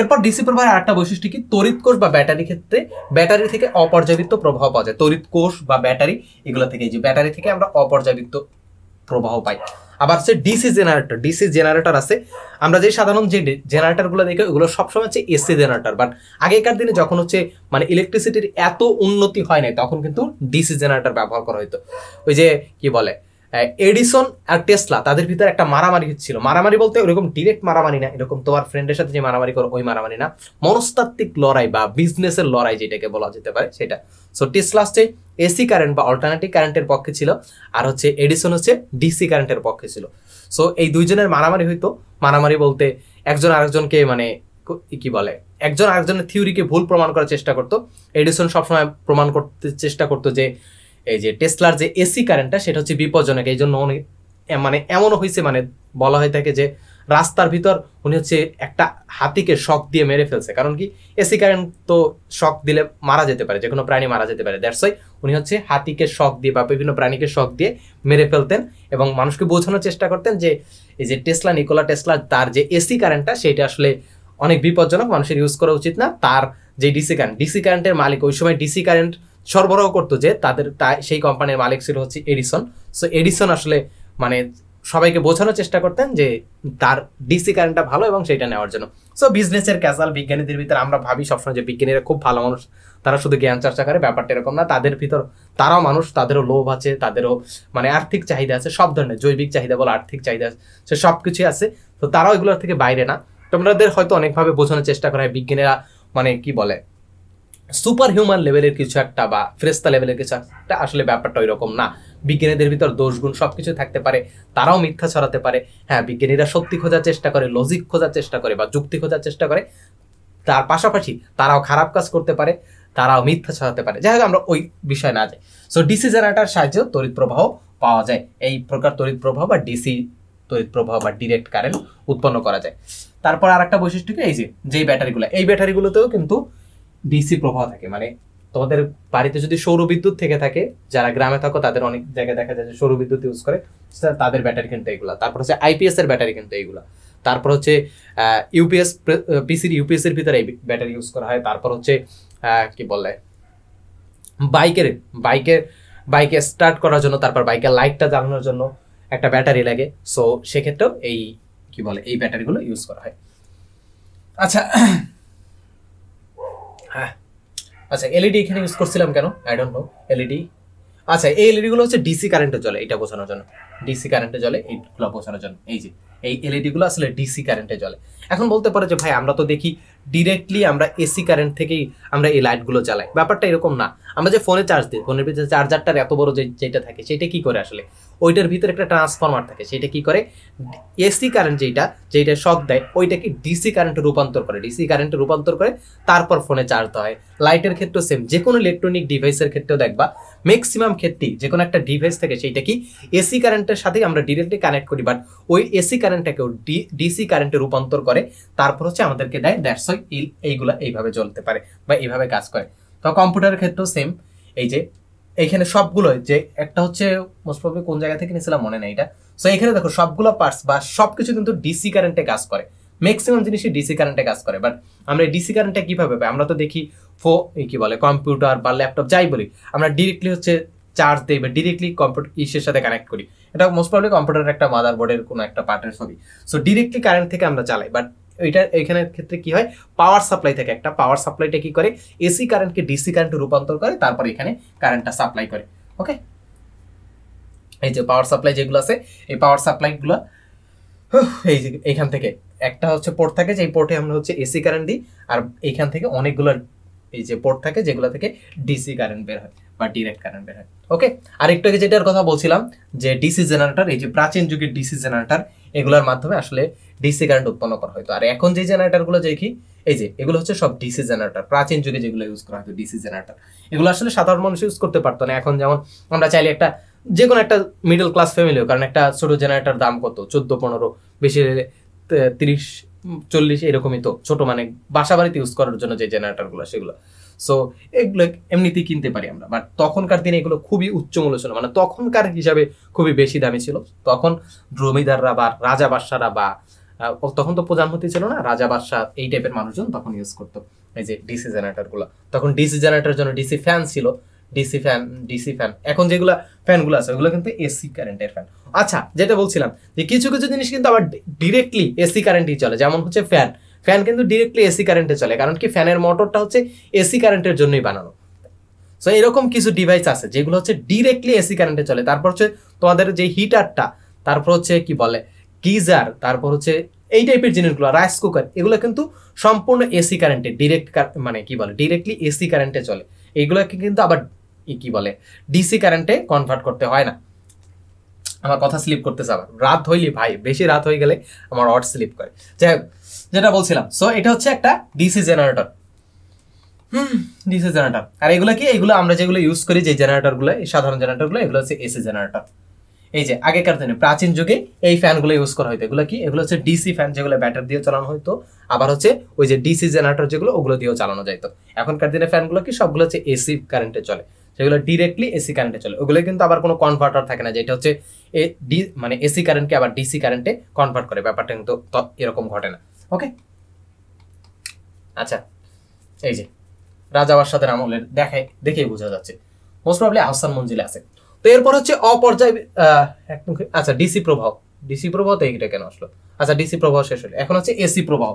এরপর ডিসি প্রবাহের আরেকটা বৈশিষ্ট্য কি, তড়িৎ কোষ বা ব্যাটারি ক্ষেত্রে ব্যাটারি থেকে অপর্যায়বৃত্ত প্রবাহ পাওয়া যায়। তড়িৎ কোষ বা ব্যাটারি এগুলো থেকে, যে ব্যাটারি থেকে আমরা অপর্যায়বৃত্ত প্রবাহ পাই। আবার হচ্ছে ডিসি জেনারেটর আছে। আমরা যে সাধারণ যে জেনারেটরগুলো দেখি ওগুলো সবসময় হচ্ছে এসি জেনারেটর, বাট আগেকার দিনে যখন হচ্ছে মানে ইলেকট্রিসিটির এত উন্নতি হয় নাই তখন কিন্তু ডিসি জেনারেটর ব্যবহার করা হতো। ওই যে কি বলে এডিসন আর টেসলা তাদের ভিতরে একটা মারামারি হচ্ছিল। মারামারি বলতে ওরকম ডিরেক্ট মারামারি না, এরকম তোমার ফ্রেন্ডের সাথে যে মারামারি করো ওই মারামারি না, মনস্তাত্ত্বিক লড়াই বা বিজনেসের লড়াই যেটাকে বলা যেতে পারে সেটা। সো টেসলা হচ্ছে এসি কারেন্ট বা অল্টারনেটিভ কারেন্টের পক্ষে ছিল, আর হচ্ছে এডিসন হচ্ছে ডিসি কারেন্টের পক্ষে ছিল। সো এই দুইজনের মারামারি হইতো। মারামারি বলতে একজন আরেকজনকে মানে কি বলে একজন আরেকজনের থিওরিকে ভুল প্রমাণ করার চেষ্টা করতো। এডিসন সবসময় প্রমাণ করতে চেষ্টা করতো যে এই যে টেসলার যে এসি কারেন্টটা সেটা হচ্ছে বিপজ্জনক। এই জন্য মানে এমনও হয়েছে, মানে বলা হয়ে থাকে যে রাস্তার ভিতর উনি হচ্ছে একটা হাতিকে শক দিয়ে মেরে ফেলছে। কারণ কি এসি কারেন্ট তো শক দিলে মারা যেতে পারে, যে কোনো প্রাণী মারা যেতে পারে। দ্যাটস ওয়াই উনি হচ্ছে হাতিকে শক দিয়ে বা বিভিন্ন প্রাণীকে শক দিয়ে মেরে ফেলতেন এবং মানুষকে বোঝানোর চেষ্টা করতেন যে এই যে নিকোলা টেসলা তার যে এসি কারেন্টটা সেটা আসলে অনেক বিপজ্জনক, মানুষের ইউজ করা উচিত না। তার যে ডিসি কারেন্টের মালিক ওই সময় ডিসি কারেন্ট সরবরাহ করতো যে সেই কোম্পানির মালিক ছিল হচ্ছে এডিসন। সো এডিসন আসলে মানে সবাইকে বোঝানোর চেষ্টা করতেন যে তার ডিসি কারেন্টটা ভালো এবং সেটা নেওয়ার জন্য। সো বিজনেসের ক্যাজাল বিজ্ঞানীদের ভিতরে আমরা ভাবি সবসময় যে বিজ্ঞানীরা খুব ভালো মানুষ, তারা শুধু জ্ঞান চর্চা করে, ব্যাপারটা এরকম না। তাদের ভিতর তারাও মানুষ, তাদেরও লোভ আছে, তাদেরও মানে আর্থিক চাহিদা আছে, সব ধরনের জৈবিক চাহিদা বলো আর্থিক চাহিদা সে সব কিছুই আছে। তো তারাও এগুলোর থেকে বাইরে না। তোমাদের হয়তো অনেকভাবে বোঝানোর চেষ্টা করা হয় বিজ্ঞানীরা মানে কি বলে সুপার হিউম্যান লেভেলের কিছু একটা বা ফেরেশতা লেভেলের কিছু একটা, আসলে ব্যাপারটা ওই রকম না। বিজ্ঞানীদের ভিতর দোষগুণ সবকিছু থাকতে পারে, তারাও মিথ্যা ছড়াতে পারে। হ্যাঁ, বিজ্ঞানীরা সত্যি খোঁজার চেষ্টা করে, লজিক খোঁজার চেষ্টা করে বা যুক্তি খোঁজার চেষ্টা করে, তার পাশাপাশি তারাও খারাপ কাজ করতে পারে, তারাও মিথ্যা ছড়াতে পারে। যাই হোক, আমরা ওই বিষয় না যাই। সো ডিসি জেনারেটর সাহায্যে তড়িৎ প্রবাহ পাওয়া যায়। এই প্রকার তড়িৎ প্রবাহ বা ডিসি তড়িৎ প্রবাহ বা ডিরেক্ট কারেন্ট উৎপন্ন করা যায়। তারপর আর একটা বৈশিষ্ট্য কি, এই যে ব্যাটারিগুলো, এই ব্যাটারিগুলোতেও কিন্তু ডিসি প্রবাহ থাকে। মানে তোমাদের বাড়িতে যদি সৌর বিদ্যুৎ থেকে থাকে, যারা গ্রামে থাকো তাদের অনেক জায়গায় দেখা যায় যে সৌর বিদ্যুৎ ইউজ করে, তাদের ব্যাটারি কিন্তু এইগুলা। তারপর হচ্ছে আইপিএস এর ব্যাটারি কিন্তু এইগুলা। তারপর হচ্ছে ইউপিএস, পিসির ইউপিএস এর ভিতরে এই ব্যাটারি ইউজ করা হয়। তারপর হচ্ছে কি বলে বাইকে স্টার্ট করার জন্য, তারপর বাইকের লাইটটা জ্বালানোর জন্য একটা ব্যাটারি লাগে। সো সেক্ষেত্রেও এই কি বলে এই ব্যাটারিগুলো ইউজ করা হয়। আচ্ছা হ্যাঁ, আচ্ছা এলইডি এখানে ইউজ করছিলাম কেন, আই ডোন্ট নো। এলইডি, আচ্ছা এই এলইডি গুলো হচ্ছে ডিসি কারেন্টে জ্বলে, এটা বোঝানোর জন্য। ডিসি কারেন্টে জ্বলে এইগুলো বোঝানোর জন্য। এই যে এই এলইডি গুলো আসলে ডিসি কারেন্টে জ্বলে। এখন বলতে পারো যে ভাই আমরা তো দেখি ডিরেক্টলি আমরা এসি কারেন্ট থেকেই আমরা এই লাইটগুলো জ্বালাই। ব্যাপারটা এরকম না। আমরা যে ফোনে চার্জ দিই, ফোনের ভিতরে চার্জারটার এত বড় যেটা থাকে সেটা কি করে আসলে, ওইটার ভিতরে একটা ট্রান্সফরমার থাকে, সেটা কি করে এসি কারেন্ট যেটা শক দেয় ওইটাকে ডিসি কারেন্টে রূপান্তর করে, তারপর ফোনে চার্জ দেওয়া হয়। লাইটের ক্ষেত্রেও সেম, যে কোনো ইলেকট্রনিক ডিভাইসের ক্ষেত্রেও দেখবা ম্যাক্সিমাম ক্ষেত্রেই যে কোনো একটা ডিভাইস থেকে সেইটা কি এসি কারেন্টের সাথেই আমরা ডিরেক্টলি কানেক্ট করি, বাট ওই এসি কারেন্টটাকেও ডিসি কারেন্টে রূপান্তর করে, তারপর হচ্ছে আমাদেরকে দেয়। দ্যাটস ওয়াই এইগুলা এইভাবে জ্বলতে পারে বা এইভাবে কাজ করে। তো কম্পিউটারের ক্ষেত্রেও সেম। এই যে এইখানে সবগুলো, যে একটা হচ্ছে মোস্ট প্রবলি কোন জায়গা থেকে নিয়েছিলাম মনে নেই এটা। সো এখানে দেখো সবগুলো পার্টস বা সবকিছু কিন্তু ডিসি কারেন্টে কাজ করে, ম্যাক্সিমাম জিনিসই ডিসি কারেন্টে কাজ করে। বাট আমরা ডিসি কারেন্টে কিভাবে পাই, আমরা তো দেখি কি বলে কম্পিউটার বা ল্যাপটপ যাই বলি, আমরা ডিরেক্টলি হচ্ছে চার্জ দিই বা ডিরেক্টলি কম্পিউটার সাথে কানেক্ট করি। এটা মোস্ট প্রবলি কম্পিউটারের একটা মাদারবোর্ডের কোনো একটা পার্টের ছবি। সো ডিরেক্টলি কারেন্ট থেকে আমরা চালাই। বাট এইখানের ক্ষেত্রে কি হয়, পাওয়ার সাপ্লাই থেকে একটা পাওয়ার সাপ্লাইটা কি করে এসি কারেন্টকে ডিসি কারেন্টে রূপান্তর করে, তারপর এখানে কারেন্টটা সাপ্লাই করে। ওকে, এই যে পাওয়ার সাপ্লাই যেগুলো আছে, এই পাওয়ার সাপ্লাইগুলো এই যে এইখান থেকে একটা হচ্ছে পোর্ট থাকে, যে পোর্টে আমরা হচ্ছে এসি কারেন্ট দিই, আর এইখান থেকে অনেকগুলো এই যে পোর্ট থাকে যেগুলো থেকে ডিসি কারেন্ট বের হয় বা ডিরেক্ট কারেন্ট বের হয়। ওকে, আরেকটু আগে যেটার কথা বলছিলাম যে ডিসি জেনারেটর, এই যে প্রাচীন যুগের ডিসি জেনারেটর, এগুলোর মাধ্যমে আসলে ডিসি কারেন্ট উৎপন্ন করা হতো। আর এখন যে জেনারেটরগুলো দেখি, এই যে এগুলো হচ্ছে সব ডিসি জেনারেটর। প্রাচীন যুগে যেগুলো ইউজ করা হতো ডিসি জেনারেটর, এগুলো আসলে সাধারণ মানুষ ইউজ করতে পারতো না। এখন যেমন আমরা চাইলে একটা যে কোনো একটা মিডল ক্লাস ফ্যামিলিও, কারণ একটা ছোট জেনারেটর দাম কত 14-15, বেশি 30-40 এরকমই তো ছোট, মানে বাসা বাড়িতে ইউজ করার জন্য যে জেনারেটরগুলো সেগুলো। সো এগুলো এমনিতেই কিনতে পারি আমরা। বাট তখনকার দিনে এগুলো খুবই উচ্চ মূল্য ছিল, মানে তখনকার হিসাবে খুবই বেশি দামি ছিল। তখন জমিদাররা বা রাজা বাদশারা বা তখন তো প্রধানমন্ত্রী ছিল না, রাজা বাদশাহ এই টাইপের মানুষজন তখন ইউজ করতো এই যে ডিসি জেনারেটরগুলো। তখন ডিসি জেনারেটরের জন্য ডিসি ফ্যান ছিল, ডিসি ফ্যান, এখন যেগুলো ফ্যানগুলো আছে ওগুলো কিন্তু এসি কারেন্টের ফ্যান। আচ্ছা, যেটা বলছিলাম যে কিছু কিছু জিনিস কিন্তু আবার ডিরেক্টলি এসি কারেন্টই চলে, যেমন হচ্ছে ফ্যান কিন্তু ডিরেক্টলি এসি কারেন্টে চলে, কারণ কি ফ্যানের মোটরটা হচ্ছে এসি কারেন্টের জন্যই বানানো। সো এরকম কিছু ডিভাইস আছে যেগুলো হচ্ছে ডিরেক্টলি এসি কারেন্টে চলে। তারপর হচ্ছে তোমাদের যে হিটারটা, তারপর হচ্ছে কি বলে গিজার, তারপর হচ্ছে এই টাইপের জিনিসগুলো, রাইস কুকার, এগুলো কিন্তু সম্পূর্ণ এসি কারেন্টে মানে কি বলে ডিরেক্টলি এসি কারেন্টে চলে। এইগুলোকে কিন্তু আবার কি বলে ডিসি কারেন্টে কনভার্ট করতে হয় না। আমার কথা স্লিপ করতেছে, আবার রাত হইলে ভাই, বেশি রাত হয়ে গেলে আমার অট স্লিপ করে। যাই হোক, যেটা বলছিলাম, সো এটা হচ্ছে একটা ডিসি জেনারেটর। DC generator. আর এগুলো কি, এগুলো আমরা যেগুলো ইউজ করি, যে জেনারেটরগুলো, এই সাধারণ জেনারেটরগুলো, এগুলো হচ্ছে এসি জেনারেটর। এই যে আগেকার দিনে প্রাচীন যুগে এই ফ্যানগুলো ইউজ করা হতো। এগুলো কি, এগুলো হচ্ছে ডিসি ফ্যান, যেগুলো ব্যাটারি দিয়ে চালানো হতো। আবার হচ্ছে ওই যে ডিসি জেনারেটর যেগুলো, ওগুলো দিয়েও চালানো যাইতো। এখনকার দিনে ফ্যানগুলো কি, সবগুলো হচ্ছে এসি কারেন্টে চলে, সেগুলো ডিরেক্টলি এসি কারেন্টে চলে। ওগুলো কিন্তু আবার কোনো কনভার্টার থাকে না, যেটা হচ্ছে মানে এসি কারেন্টকে আবার ডিসি কারেন্টে কনভার্ট করে। ব্যাপারটা কিন্তু এরকম ঘটে না। ওকে, আচ্ছা, এই যে রাজা বাদশাদের আমলের দেখেই বোঝা যাচ্ছে মোস্ট প্রবাবলি আহসান মঞ্জিলে আছে। তো এরপর হচ্ছে অপর্যায়, আচ্ছা ডিসি প্রবাহ তো এইটা কেন আসলো? আচ্ছা, ডিসি প্রবাহ শেষ হলো, এখন হচ্ছে এসি প্রবাহ।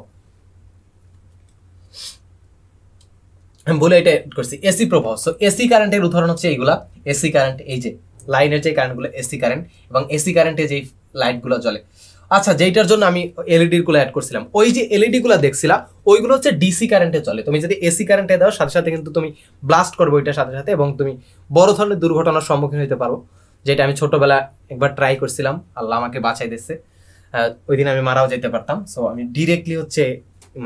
আমি বলে এটা করছি এসি প্রবাহ। সো এসি কারেন্টের উদাহরণ হচ্ছে এইগুলা। এসি কারেন্ট, এই যে লাইনের যে কারেন্টগুলো এসি কারেন্ট, এবং এসি কারেন্টে যেই লাইটগুলো জ্বলে। আচ্ছা, যেটার জন্য আমি এলইডি গুলো অ্যাড করছিলাম, ওই যে এলইডি গুলো দেখছিলাম, ওইগুলো হচ্ছে ডিসি কারেন্টে চলে। তুমি যদি এসি কারেন্টে দাও, সাথে সাথে কিন্তু তুমি ব্লাস্ট করবে ওইটার সাথে সাথে, এবং তুমি বড় ধরনের দুর্ঘটনার সম্মুখীন হতে পারো, যেটা আমি ছোটবেলা একবার ট্রাই করছিলাম, আল্লাহ আমাকে বাঁচাই দিচ্ছে। ওই দিন আমি মারাও যেতে পারতাম। সো আমি ডিরেক্টলি হচ্ছে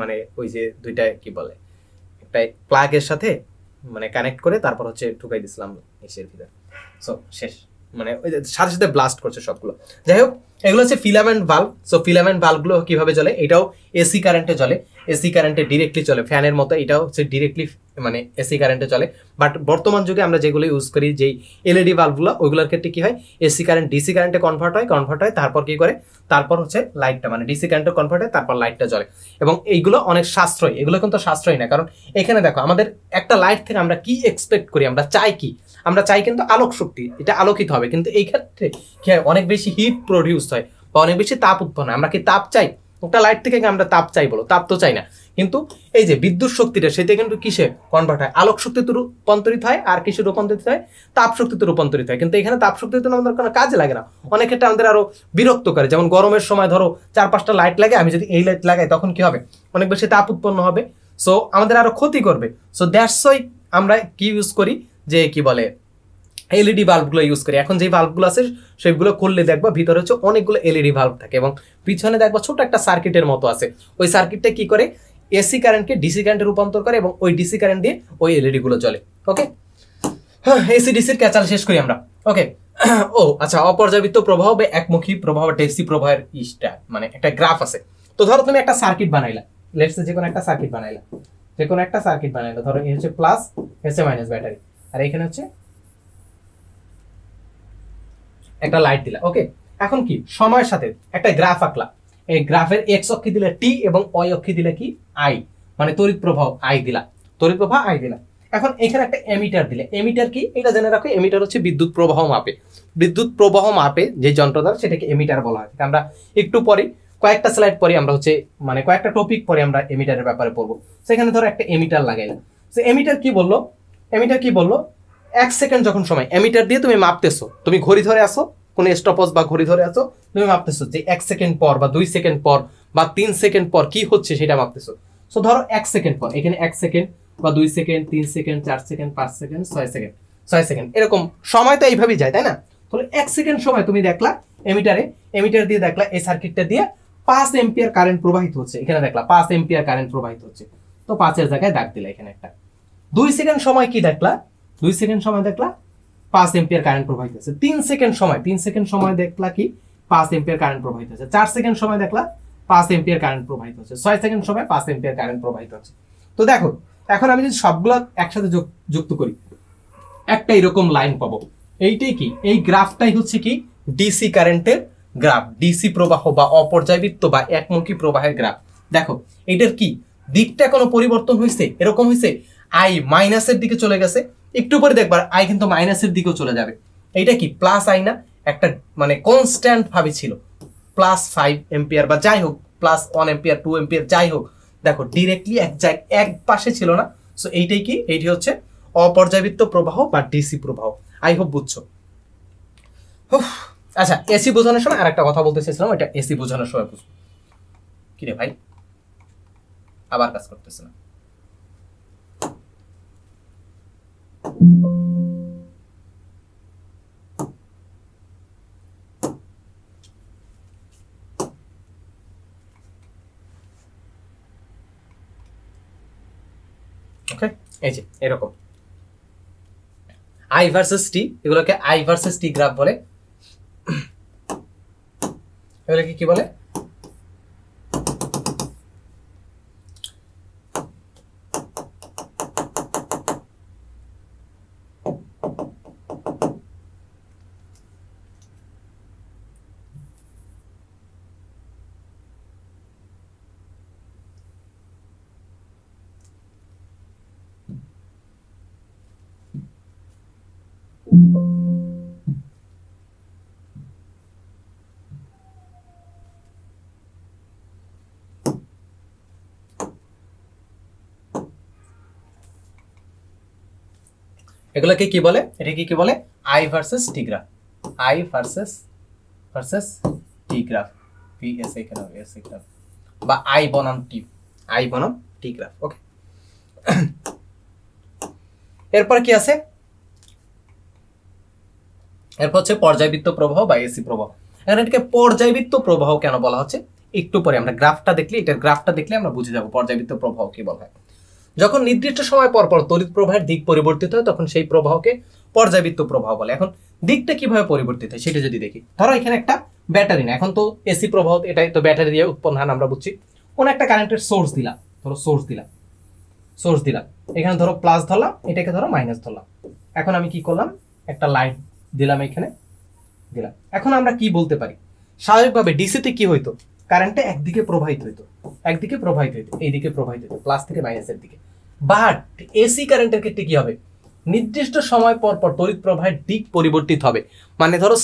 মানে ওই যে দুইটা কি বলে একটা প্লাগের সাথে মানে কানেক্ট করে তারপর হচ্ছে ঢুকাই দিছিলাম এসির ভিতরে। সো শেষ, মানে ওই সাথে সাথে ব্লাস্ট করছে সবগুলো। যাই হোক, এগুলো হচ্ছে ফিলামেন্ট ভাল্ব। সো ফিলামেন্ট ভাল্বগুলো কিভাবে চলে, এটাও এসি কারেন্টে চলে, এসি কারেন্টে ডিরেক্টলি চলে, ফ্যানের মতো এটাও হচ্ছে ডিরেক্টলি মানে এসি কারেন্টে চলে। বাট বর্তমান যুগে আমরা যেগুলো ইউজ করি, যেই এলইডি ভাল্বগুলো, ওইগুলোর ক্ষেত্রে কি হয়, এসি কারেন্ট ডিসি কারেন্টে কনভার্ট হয়, তারপর কি করে, তারপর হচ্ছে লাইটটা মানে ডিসি কারেন্টে কনভার্ট হয়, তারপর লাইটটা জ্বলে। এবং এইগুলো অনেক সাশ্রয়ী, এগুলো কিন্তু সাশ্রয়ী না, কারণ এখানে দেখো আমাদের একটা লাইট থেকে আমরা কি এক্সপেক্ট করি, আমরা চাই কি, আমরা চাই কিন্তু আলোক শক্তি, এটা আলোকিত হবে, কিন্তু এই ক্ষেত্রে কি হয়, অনেক বেশি হিট প্রডিউস হয় বা অনেক বেশি তাপ উৎপন্ন হয়। আমরা কি তাপ চাই? একটা লাইট থেকে আমরা তাপ চাই বলো? তাপ তো চাই না। কিন্তু এই যে বিদ্যুৎ শক্তিটা, সেটা কিন্তু কিসে কনভার্ট হয়, আলোক শক্তিতে রূপান্তরিত হয়, আর কিসে রূপান্তরিত হয়, তাপ শক্তিতে রূপান্তরিত হয়। কিন্তু এখানে তাপ শক্তিতে আমাদের কোনো কাজে লাগে না, অনেক ক্ষেত্রে আমাদের আরো বিরক্ত করে। যেমন গরমের সময় ধরো 4-5টা লাইট লাগে, আমি যদি এই লাইট লাগাই তখন কি হবে, অনেক বেশি তাপ উৎপন্ন হবে, সো আমাদের আরো ক্ষতি করবে। সো দ্যাটস ওয়াই আমরা কি ইউজ করি, যে কি বলে এলইডি বাল্বগুলো ইউজ করি। এখন যে বাল্বগুলো আছে সেগুলো খুললে দেখবা ভিতরে হচ্ছে অনেকগুলো এলইডি বাল্ব থাকে, এবং পিছনে দেখবা ছোট একটা সার্কিটের মতো আছে। ওই সার্কিটটা কি করে, এসি কারেন্টকে ডিসি কারেন্টে রূপান্তর করে, এবং ওই ডিসি কারেন্ট দিয়ে ওই এলইডি গুলো জ্বলে। ওকে, এসি ডিসির ক্যাচাল শেষ করি আমরা। ওকে, ও আচ্ছা, অপর্যাবৃত্ত প্রবাহ বা একমুখী প্রবাহ ডিসি প্রবাহের মানে একটা গ্রাফ আছে। তো ধরো তুমি একটা সার্কিট বানাইলা, লেটস সে যে কোনো একটা সার্কিট বানাইলা, ধরো এই হচ্ছে প্লাস, হচ্ছে মাইনাস ব্যাটারি, আর এখানে হচ্ছে একটা লাইট দিলা। ওকে, এখন কি সময়ের সাথে একটা গ্রাফ আঁকলা, এই গ্রাফের এক্স অক্ষে দিলে টি এবং ওয়াই অক্ষে দিলে কি আই, মানে তড়িৎ প্রবাহ আই দিলা। এখন এখানে একটা এমিটার দিলে, এমিটার কি এটা জেনে রাখো, এমিটার হচ্ছে বিদ্যুৎ প্রবাহ মাপে যে যন্ত্র দ্বারা, সেটাকে এমিটার বলা হয়। আমরা একটু পরে কয়েকটা স্লাইড পরে আমরা হচ্ছে মানে কয়েকটা টপিক পরে আমরা এমিটারের ব্যাপারে পড়বো। সেখানে ধরো একটা এমিটার লাগাইলাম, এমিটার কি বললো 1 সেকেন্ড যখন সময়, এমিটার দিয়ে তুমি মাপতেছো, তুমি ঘড়ি ধরে আসো, কোন স্টপওয়াচ বা ঘড়ি ধরে আসো, তুমি মাপতেছো যে 1 সেকেন্ড পর বা 2 সেকেন্ড পর বা 3 সেকেন্ড পর কি হচ্ছে সেটা মাপতেছো। সো ধরো 1 সেকেন্ড পর, এখানে 1 সেকেন্ড বা 2 second, 3 second, 4 second, 5 second, 6 second, এরকম সময় তো এইভাবেই যায়, তাই না? তাহলে 1 সেকেন্ড সময় তুমি দেখলা এমিটার দিয়ে দেখলা এই সার্কিটটা দিয়ে 5 এম্পিয়ার কারেন্ট প্রবাহিত হচ্ছে। এখানে দেখলা 5 এম্পিয়ার কারেন্ট প্রবাহিত হচ্ছে, তো 5 এর জায়গায় দাগ দিলা এখানে একটা। 2 সেকেন্ড সময় কি দেখলা, 2 সেকেন্ড সময় দেখলা 5 এম্পিয়ার কারেন্ট প্রবাহিত হচ্ছে। 3 সেকেন্ড সময় দেখলা কি 5 এম্পিয়ার কারেন্ট প্রবাহিত হচ্ছে। 4 সেকেন্ড সময় দেখলা 5 এম্পিয়ার কারেন্ট প্রবাহিত হচ্ছে। 6 সেকেন্ড সময় 5 এম্পিয়ার কারেন্ট প্রবাহিত হচ্ছে। তো দেখো এখন আমি যদি সবগুলো একসাথে যুক্ত করি, একটা এরকম লাইন পাবো। এইটাই কি, এই গ্রাফটাই হচ্ছে কি ডিসি কারেন্টের গ্রাফ, ডিসি প্রবাহ বা অপর্যায়বৃত্ত বা একমুখী প্রবাহের গ্রাফ। দেখো এটার কি দিকটা কোনো পরিবর্তন হয়েছে, এরকম হয়েছে আই মাইনাসের দিকে চলে গেছে, একটু পরে দেখবার আই কিন্তু মাইনাসের দিকেও চলে যাবে। এইটা কি প্লাস আই না, একটা মানে কনস্ট্যান্ট ভাবে ছিল প্লাস 5 এম্পিয়ার বা যাই হোক প্লাস 1 এম্পিয়ার 2 এম্পিয়ার যাই হোক, দেখো ডিরেক্টলি এক পাশে ছিল না। সো এইটাই কি, এইটি হচ্ছে অপর্যাবৃত্ত প্রবাহ বা ডিসি প্রবাহ। আই হোপ বুঝছো। আচ্ছা, এসি বোঝানোর সময় আরেকটা কথা বলতে চাইছিলাম, এটা এসি বোঝানোর সময় বুঝবো। কিরে ভাই আবার কাজ করতেছে না। ওকে, এই যে এরকম আই ভার্সেস টি, এগুলোকে আই ভার্সেস টি গ্রাফ বলে। এগুলোকে কি বলে? এগুলোকে কি বলে? এটাকে কি বলে? I versus T graph. I versus T graph, VSA graph বা আই বনাম টি গ্রাফ। ওকে, এরপর কি আছে? এরপর হচ্ছে পর্যায়বৃত্ত প্রবাহ বা এসি প্রবাহ। এখানে এটাকে পর্যায়বৃত্ত প্রবাহ কেন বলা হচ্ছে একটু পরে আমরা গ্রাফটা দেখলে, এটার গ্রাফটা দেখলে আমরা বুঝে যাব পর্যায়বৃত্ত প্রবাহ কি বলা হয়। যখন নির্দিষ্ট সময় পর পর তড়িৎ প্রবাহের দিক পরিবর্তিত হয় তখন সেই প্রবাহকে পর্যায়বৃত্ত প্রবাহ বলে। এখন দিকটা কিভাবে পরিবর্তিত হয় সেটা যদি দেখি, ধরো এখানে একটা ব্যাটারি না, এখন তো এসি প্রবাহ এটাই তো ব্যাটারি দিয়ে উৎপন্ন হয় আমরা বুঝছি। কোন একটা কারেন্টের সোর্স দিলাম, ধরো সোর্স দিলাম, এখানে ধরো প্লাস ধরলাম, এটাকে ধরো মাইনাস ধরলাম। এখন আমি কি করলাম, একটা লাইট দিলাম এখানে দিলাম। এখন আমরা কি বলতে পারি, স্বাভাবিকভাবে ডিসিতে কি হইতো, কারেন্টটা একদিকে প্রবাহিত হইতো, এইদিকে প্রবাহিত হইতো প্লাস থেকে মাইনাসের দিকে। বাট এসি কারেন্টের ক্ষেত্রে কি হবে, নির্দিষ্ট সময় পর পর তড়িৎ প্রবাহের দিক পরিবর্তিত হবে। মানে ধরো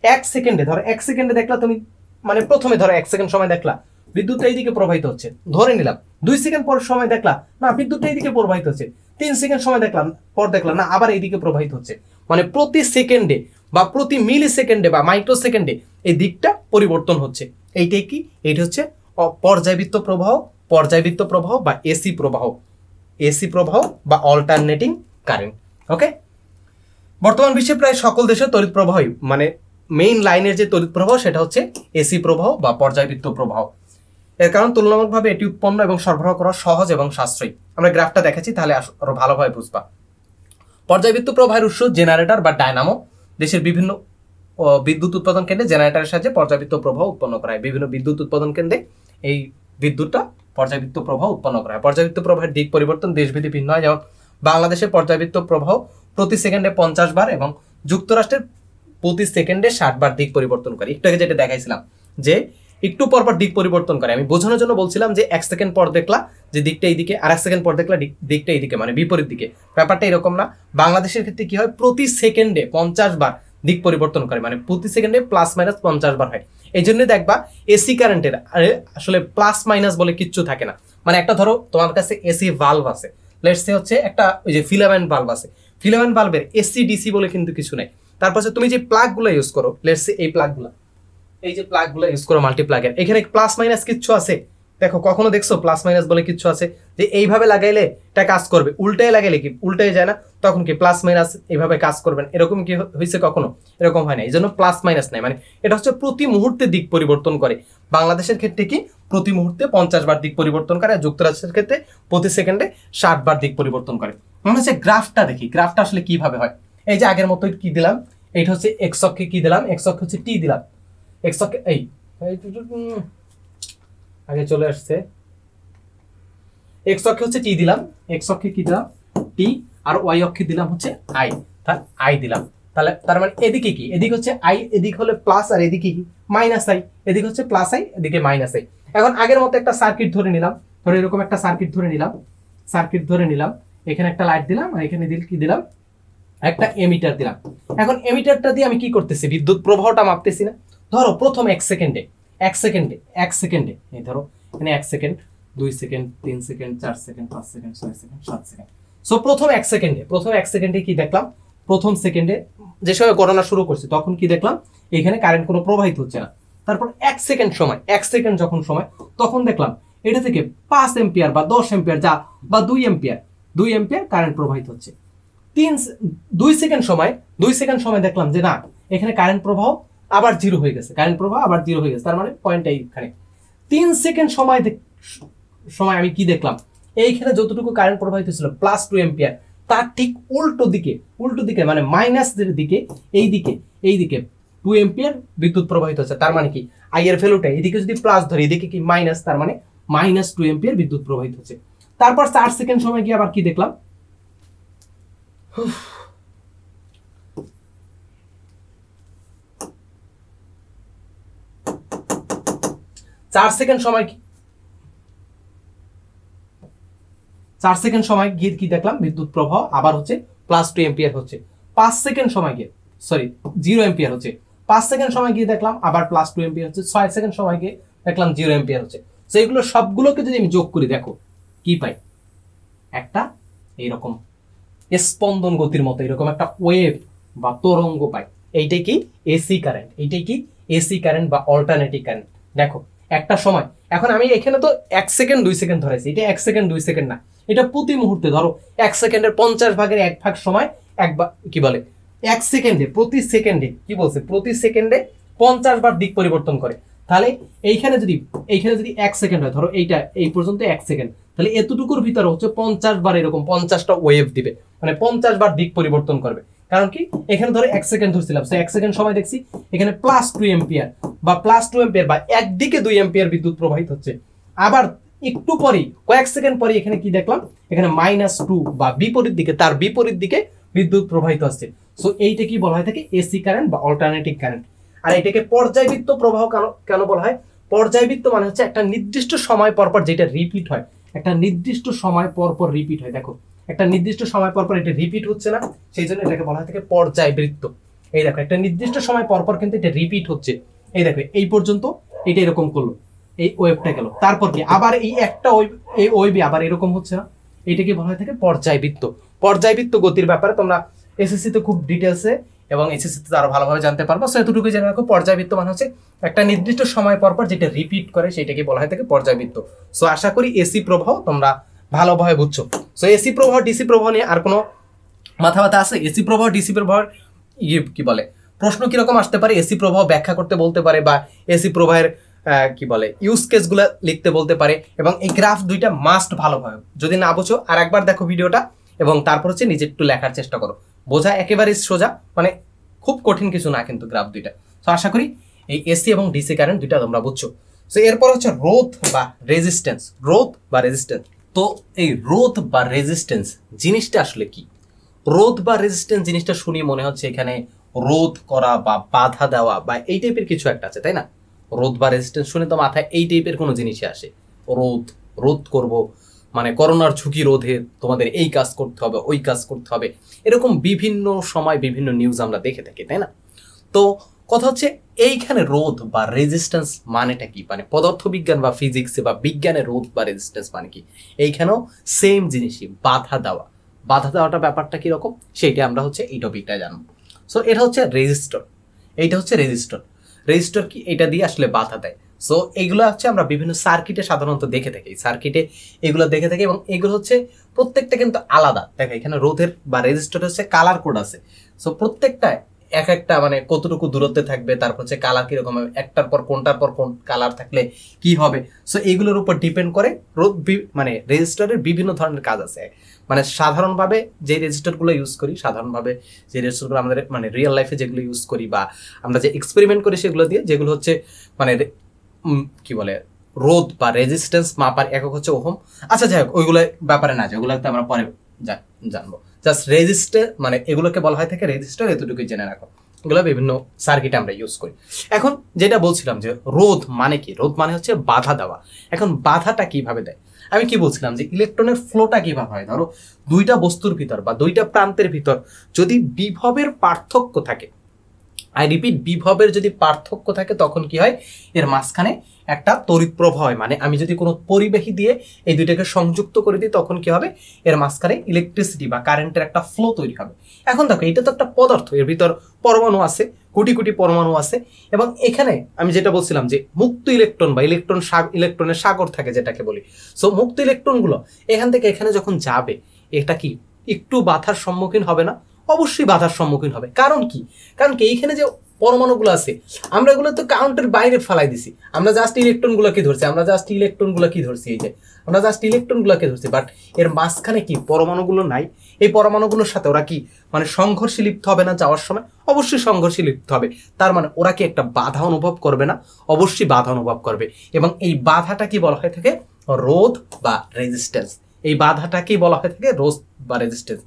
এক সেকেন্ডে দেখলা তুমি, মানে প্রথমে ধরো 1 সেকেন্ড সময় দেখলা বিদ্যুৎ এইদিকে প্রবাহিত হচ্ছে, ধরে নিলাম 2 সেকেন্ড পর সময় দেখলা না বিদ্যুৎ এইদিকে প্রবাহিত হচ্ছে, 3 সেকেন্ড সময় দেখলাম না আবার এইদিকে প্রবাহিত হচ্ছে। মানে প্রতি সেকেন্ডে বা প্রতি মিলি সেকেন্ডে বা মাইক্রো সেকেন্ডে এই দিকটা পরিবর্তন হচ্ছে। এইটাই কি, এইটা হচ্ছে পর্যায়বৃত্ত প্রবাহ বা এসি প্রবাহ বা অল্টারনেটিং কারেন্ট। ওকে, বর্তমান বিশ্বে প্রায় সকল দেশের তড়িৎ প্রবাহই মানে মেইন লাইনের যে তড়িৎ প্রবাহ সেটা হচ্ছে এসি প্রবাহ বা পর্যায়বৃত্ত প্রবাহ। এর কারণ তুলনামূলকভাবে এটি উৎপন্ন এবং সরবরাহ করা সহজ এবং সাশ্রয়ী। আমরা গ্রাফটা দেখাচ্ছি তাহলে আরো ভালোভাবে বুঝবা। পর্যায়বৃত্ত প্রবাহের উৎস জেনারেটর বা ডায়নামো। দেশের বিভিন্ন বিদ্যুৎ উৎপাদন কেন্দ্রে জেনারেটরের সাহায্যে পর্যায়বৃত্ত প্রবাহ উৎপন্ন করা হয়। বিভিন্ন বিদ্যুৎ উৎপাদন কেন্দ্রে এই বিদ্যুৎটা পর্যায়বৃত্ত প্রবাহ উৎপন্ন করা হয়। পর্যায়বৃত্ত প্রবাহের দিক পরিবর্তন দেশভেদে ভিন্ন হয়, যেমন বাংলাদেশের পর্যায়বৃত্ত প্রবাহ প্রতি সেকেন্ডে 50 বার এবং যুক্তরাষ্ট্রের প্রতি সেকেন্ডে 60 বার দিক পরিবর্তন করে। একটু আগে যেটা দেখাইছিলাম যে একটু পরপর দিক পরিবর্তন করে, আমি বোঝানোর জন্য বলছিলাম যে 1 সেকেন্ড পর দেখলা যে দিকটা এইদিকে, আর 1 সেকেন্ড পর দেখলা দিকটা এইদিকে, মানে বিপরীত দিকে। ব্যাপারটা এরকম না। বাংলাদেশের ক্ষেত্রে কি হয়, প্রতি সেকেন্ডে 50 বার দিক পরিবর্তন করে, মানে প্রতি সেকেন্ডে প্লাস মাইনাস 50 বার হয়। এই জন্য দেখবা এসি কারেন্টের আসলে প্লাস মাইনাস বলে কিচ্ছু থাকে না। মানে একটা ধরো তোমার কাছে এসি ভালভ আছে, লেটস সে হচ্ছে একটা ওই যে ফিলামেন্ট ভালভ আছে, ফিলামেন্ট ভালভের এসি ডিসি বলে কিন্তু কিছু নাই। তারপর তুমি যে প্লাগগুলো ইউজ করো, লেটস সে এই প্লাগগুলো ইউজ করো মাল্টিপ্লাগের, এখানে প্লাস মাইনাস কিচ্ছু আছে? দেখো কখনো দেখছো প্লাস মাইনাস বলে কিচ্ছু আছে? যে এইভাবে লাগাইলে এটা কাজ করবে, উল্টায় লাগাইলে কি উল্টায় যায় না, তখন কি প্লাস মাইনাস এইভাবে কাজ করবেন, এরকম কি হয়েছে কখনো? এরকম হয় না, এই জন্য প্লাস মাইনাস নাই। মানে এটা হচ্ছে প্রতি মুহূর্তে দিক পরিবর্তন করে। বাংলাদেশের ক্ষেত্রে কি প্রতি মুহূর্তে 50 বার দিক পরিবর্তন করে, আর যুক্তরাষ্ট্রের ক্ষেত্রে প্রতি সেকেন্ডে 60 বার দিক পরিবর্তন করে। আমরা হচ্ছে গ্রাফটা দেখি, গ্রাফটা আসলে কিভাবে হয়। এই যে আগের মতোই কি দিলাম, এইটা হচ্ছে এক্স অক্ষে কি দিলাম, এক্স অক্ষ হচ্ছে টি দিলাম, এক্স অক্ষে এই আগে চলে আসছে, এক্স অক্ষে হচ্ছে টি দিলাম, এক্স অক্ষে কি দিলাম টি, আর ওয়াই অক্ষে দিলাম হচ্ছে আই, তাহলে আই দিলাম। তাহলে তার মানে এদিকে কি, এদিকে হচ্ছে আই, এদিকে হলে প্লাস, আর এদিকে কি মাইনাস আই, এদিকে হচ্ছে প্লাস আই, এদিকে মাইনাস আই। এখন আগের মতো একটা সার্কিট ধরে নিলাম, ধরে এরকম একটা সার্কিট ধরে নিলাম, এখানে একটা লাইট দিলাম, আর এখানে কি দিলাম একটা এমিটার দিলাম। এখন এমিটারটা দিয়ে আমি কি করতেছি, বিদ্যুৎ প্রবাহটা মাপতেছি না। ধরো প্রথম এক সেকেন্ডে এই ধরো এখানে 1 second, 2 second, 3 second, 4 second, 5 second, 6 second, 7 second. So প্রথম এক সেকেন্ডে কি দেখলাম, প্রথম সেকেন্ডে যে সময় গণনা শুরু করছি তখন কি দেখলাম, এখানে কারেন্ট কোনো প্রবাহিত হচ্ছে না। তারপর 1 সেকেন্ড যখন সময় তখন দেখলাম এটা থেকে 5 এম্পিয়ার বা 10 এম্পিয়ার যা বা 2 এম্পিয়ার কারেন্ট প্রবাহিত হচ্ছে। 2 সেকেন্ড সময় দেখলাম যে না, এখানে কারেন্ট প্রবাহ আবার জিরো হয়ে গেছে, তার মানে পয়েন্টটা এইখানে। 3 সেকেন্ড সময় আমি কি দেখলাম, এইখানে যতটুকু কারেন্ট প্রবাহিত ছিল +2 এম্পিয়ার, তার ঠিক উল্টো দিকে মানে মাইনাসের দিকে, এইদিকে 2 এম্পিয়ার বিদ্যুৎ প্রবাহিত হচ্ছে। তার মানে কি, আই এর ভ্যালুটা এদিকে যদি প্লাস ধরি, এদিকে কি মাইনাস, তার মানে -2 এম্পিয়ার বিদ্যুৎ প্রবাহিত হচ্ছে। তারপর 4 সেকেন্ড সময় গিয়ে আবার কি দেখলাম, 4 সেকেন্ড সময় গিয়ে কি দেখলাম, বিদ্যুৎ প্রবাহ আবার হচ্ছে +2 এম্পিয়ার হচ্ছে। 5 সেকেন্ড সময় গিয়ে 0 এম্পিয়ার হচ্ছে। 5 সেকেন্ড সময় গিয়ে দেখলাম আবার +2 এম্পিয়ার হচ্ছে। 6 সেকেন্ড সময় গিয়ে দেখলাম 0 এম্পিয়ার হচ্ছে। তো এগুলো সবগুলোকে যদি আমি যোগ করি, দেখো কি পাই, একটা এইরকম স্পন্দন গতির মতো এরকম একটা ওয়েভ বা তরঙ্গ পাই। এইটাই কি এসি কারেন্ট বা অল্টারনেটিং কারেন্ট। দেখো একটা সময়, এখন আমি এখানে তো 1 সেকেন্ড 2 সেকেন্ড ধরেছি, এটা 1 সেকেন্ড 2 সেকেন্ড না, এটা প্রতি মুহূর্তে। ধরো 1 সেকেন্ডের 50 ভাগের 1 ভাগ সময় কি বলে 1 সেকেন্ডে, প্রতি সেকেন্ডে 50 বার দিক পরিবর্তন করে। তাহলে এইখানে যদি 1 সেকেন্ড হয়, ধরো এইটা এই পর্যন্ত 1 সেকেন্ড, তাহলে এতটুকুর ভিতরে হচ্ছে 50 বার এরকম 50টা ওয়েভ দিবে, মানে 50 বার দিক পরিবর্তন করবে। কারণ কি, এখানে ধরো 1 সেকেন্ড ধরছিলাম, 1 সেকেন্ড সময় দেখছি এখানে +2 এম্পিয়ার বা একদিকে 2 এম্পিয়ার বিদ্যুৎ প্রবাহিত হচ্ছে। আবার একটু পরেই, কয়েক সেকেন্ড পরে এখানে কি দেখলাম, এখানে -2 বা তার বিপরীত দিকে বিদ্যুৎ প্রবাহিত হচ্ছে। সো এইটা কি বলা হয় থাকে, এসি কারেন্ট বা অল্টারনেটিং কারেন্ট। আর এটাকে পর্যায়বৃত্ত প্রবাহ কেন বলা হয়? পর্যায়বৃত্ত মানে হচ্ছে একটা নির্দিষ্ট সময় পরপর যেটা রিপিট হয়, দেখো একটা নির্দিষ্ট সময় পরপর এটা রিপিট হচ্ছে না, সেই জন্য এটাকে বলা হয় থাকে পর্যায়বৃত্ত। এই দেখো একটা নির্দিষ্ট সময় পরপর কিন্তু এটা রিপিট হচ্ছে। এই দেখো এই পর্যন্ত এটা এরকম করলো, এই ওয়েভটা গেল, তারপর কি আবার এই একটা ওয়েভে আবার এরকম হচ্ছে না, এটাকে বলা হয় থাকে পর্যায়বৃত্ত গতির ব্যাপারে তোমরা এসএসসি তে খুব ডিটেলসে এবং এসএসসি তে আরো ভালোভাবে জানতে পারবো। সো এতটুকু জেনে রাখো, পর্যায়বৃত্ত মানে হচ্ছে একটা নির্দিষ্ট সময় পরপর যেটা রিপিট করে সেটাকে বলা হয় থাকে পর্যায়বৃত্ত। সো আশা করি এসি প্রবাহ তোমরা ভালোভাবে বুঝছো। সো এসি প্রবাহ ডিসি প্রবাহ নিয়ে আর কোনো মাথা ব্যথা আছে? এসি প্রবাহ ডিসি প্রবাহ কি বলে প্রশ্ন কিরকম আসতে পারে, এসি প্রবাহ ব্যাখ্যা করতে বলতে পারে, বা এসি প্রবাহের কি বলে ইউজ কেসগুলো লিখতে বলতে পারে। এবং এই গ্রাফ দুইটা মাস্ট ভালোভাবে, যদি না বুঝো আর একবার দেখো ভিডিওটা, এবং তারপর হচ্ছে নিজে একটু লেখার চেষ্টা করো। বোঝা একেবারে সোজা, মানে খুব কঠিন কিছু না কিন্তু গ্রাফ দুইটা। তো আশা করি এই এসি এবং ডিসি কারেন্ট দুইটা তোমরা বুঝছো। তো এরপর হচ্ছে রোধ বা রেজিস্ট্যান্স। তো এই রোধ বা রেজিস্ট্যান্স জিনিসটা আসলে কি? রোধ বা রেজিস্ট্যান্স জিনিসটা শুনি মনে হচ্ছে এখানে রোধ করা বা বাধা দেওয়া বা এই টাইপের কিছু একটা আছে, তাই না? রোধ বা রেজিস্ট্যান্স শুনে তো মাথায় এই টাইপের কোনো জিনিসই আসে। রোধ করব মানে করোনার ঝুঁকি রোধে তোমাদের এই কাজ করতে হবে, ওই কাজ করতে হবে, এরকম বিভিন্ন সময় বিভিন্ন নিউজ আমরা দেখে থাকি, তাই না? তো কথা হচ্ছে এইখানে রোধ বা রেজিস্ট্যান্স মানেটা কি, মানে পদার্থবিজ্ঞান বা ফিজিক্সে বা বিজ্ঞানে রোধ বা রেজিস্ট্যান্স মানে কি? এইখানেও সেম জিনিসই, বাধা দেওয়াটা ব্যাপারটা কিরকম সেইটা আমরা হচ্ছে এই টপিকটা জানবো। সো এটা হচ্ছে রেজিস্টর কি, এটা দিয়ে আসলে বাধা দেয়। সো এইগুলো হচ্ছে আমরা বিভিন্ন সার্কিটে সাধারণত দেখে থাকি, এগুলো দেখে থাকি, এবং এগুলো হচ্ছে প্রত্যেকটা কিন্তু আলাদা। দেখো এখানে রোধের বা রেজিস্টর হচ্ছে কালার কোড আছে। সো প্রত্যেকটা একটা মানে কতটুকু দূরত্বে থাকবে, তারপর হচ্ছে কালার কিরকম হবে, একটার পর কোন কালার থাকলে কি হবে। সো এইগুলোর উপর ডিপেন্ড করে মানে রেজিস্টরের বিভিন্ন ধরনের কাজ আছে। মানে সাধারণভাবে যে রেজিস্টরগুলো ইউজ করি, আমাদের মানে রিয়েল লাইফে যেগুলো ইউজ করি বা আমরা যে এক্সপেরিমেন্ট করি সেগুলো দিয়ে, যেগুলো হচ্ছে মানে কি বলে রোধ বা রেজিস্ট্যান্স মাপার একক হচ্ছে ওহম। আচ্ছা যাই হোক, ওইগুলো ব্যাপারে না, যেগুলোতে আমরা পরে জানবো। জাস্ট রেজিস্টার মানে এগুলোকে বলা হয় থাকে রেজিস্টার, এতটুকুই জেনে রাখো। এগুলো বিভিন্ন সার্কিটে আমরা ইউজ করি। এখন যেটা বলছিলাম যে রোধ মানে কি, রোধ মানে হচ্ছে বাধা দেওয়া। এখন বাধাটা কিভাবে দেয়? আমি কি বলছিলাম যে ইলেকট্রনের ফ্লোটা কিভাবে হয়, ধরো দুইটা বস্তুর ভিতর বা দুইটা প্রান্তের ভিতর যদি বিভবের পার্থক্য থাকে, আই রিপিট, বিভবের যদি পার্থক্য থাকে তখন কি হয়, এর মাঝখানে একটা তড়িৎ প্রবাহ হয়। মানে আমি যদি কোনো পরিবাহী দিয়ে এই দুইটাকে সংযুক্ত করে দিই তখন কি হবে, এর মাঝখানে ইলেকট্রিসিটি বা কারেন্টের একটা ফ্লো তৈরি হবে। এখন দেখো এটা তো একটা পদার্থ, এর ভিতর পরমাণু আছে, কোটি কোটি পরমাণু আছে, এবং এখানে আমি যেটা বলছিলাম যে মুক্ত ইলেকট্রন বা ইলেকট্রনের সাগর থাকে যেটাকে বলি। সো মুক্ত ইলেকট্রনগুলো এখান থেকে এখানে যখন যাবে, এটা কি একটু বাধার সম্মুখীন হবে না? অবশ্যই বাধার সম্মুখীন হবে। কারণ কি, কারণ কি এইখানে যে পরমাণুগুলো আছে আমরা এগুলো তো কাউন্টের বাইরে ফেলাই দিছি, আমরা জাস্ট ইলেকট্রনগুলোকে ধরছি, এই যে আমরা জাস্ট ইলেকট্রনগুলোকে ধরছি, বাট এর মাঝখানে কি পরমাণুগুলো নাই? এই পরমাণুগুলোর সাথে ওরা কি মানে সংঘর্ষে লিপ্ত হবে না যাওয়ার সময়? অবশ্যই সংঘর্ষে লিপ্ত হবে। তার মানে ওরা কি একটা বাধা অনুভব করবে না? অবশ্যই বাধা অনুভব করবে। এবং এই বাধাটা কি বলা হয়ে থাকে, রোধ বা রেজিস্ট্যান্স। এই বাধাটাকেই বলা হয়ে থাকে রোধ বা রেজিস্ট্যান্স।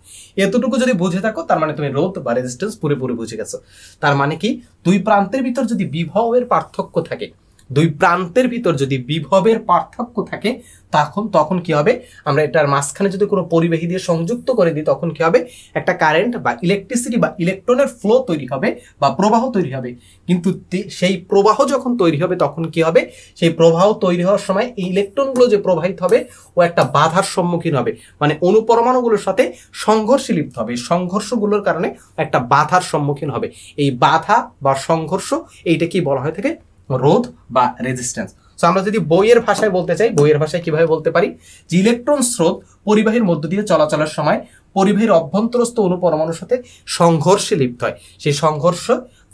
এতটুকু যদি বুঝে থাকো তার মানে তুমি রোধ বা রেজিস্ট্যান্স পুরোপুরি বুঝে গেছো। তার মানে কি, দুই প্রান্তের ভিতর যদি বিভবের পার্থক্য থাকে, তখন কি হবে, আমরা এটার মাঝখানে যদি কোনো পরিবাহী দিয়ে সংযুক্ত করে দিই তখন কি হবে, একটা কারেন্ট বা ইলেকট্রিসিটি বা ইলেকট্রনের ফ্লো তৈরি হবে বা প্রবাহ তৈরি হবে। কিন্তু সেই প্রবাহ যখন তৈরি হবে তখন কি হবে, সেই প্রবাহ তৈরি হওয়ার সময় এই ইলেকট্রনগুলো যে প্রবাহিত হবে ও একটা বাধার সম্মুখীন হবে, মানে অনুপরমাণুগুলোর সাথে সংঘর্ষে লিপ্ত হবে। সংঘর্ষগুলোর কারণে একটা বাধার সম্মুখীন হবে। এই বাধা বা সংঘর্ষ এইটা কি বলা হয়ে থাকে, রোধ বা রেজিস্ট্যান্স। সো আমরা যদি বইয়ের ভাষায় বলতে চাই, বইয়ের ভাষায় কিভাবে বলতে পারি, যে ইলেকট্রন স্রোত পরিবাহীর মধ্য দিয়ে চলাচলের সময় পরিবাহীর অভ্যন্তরস্থ অনুপরমাণুর সাথে সংঘর্ষে লিপ্ত হয়। সেই সংঘর্ষ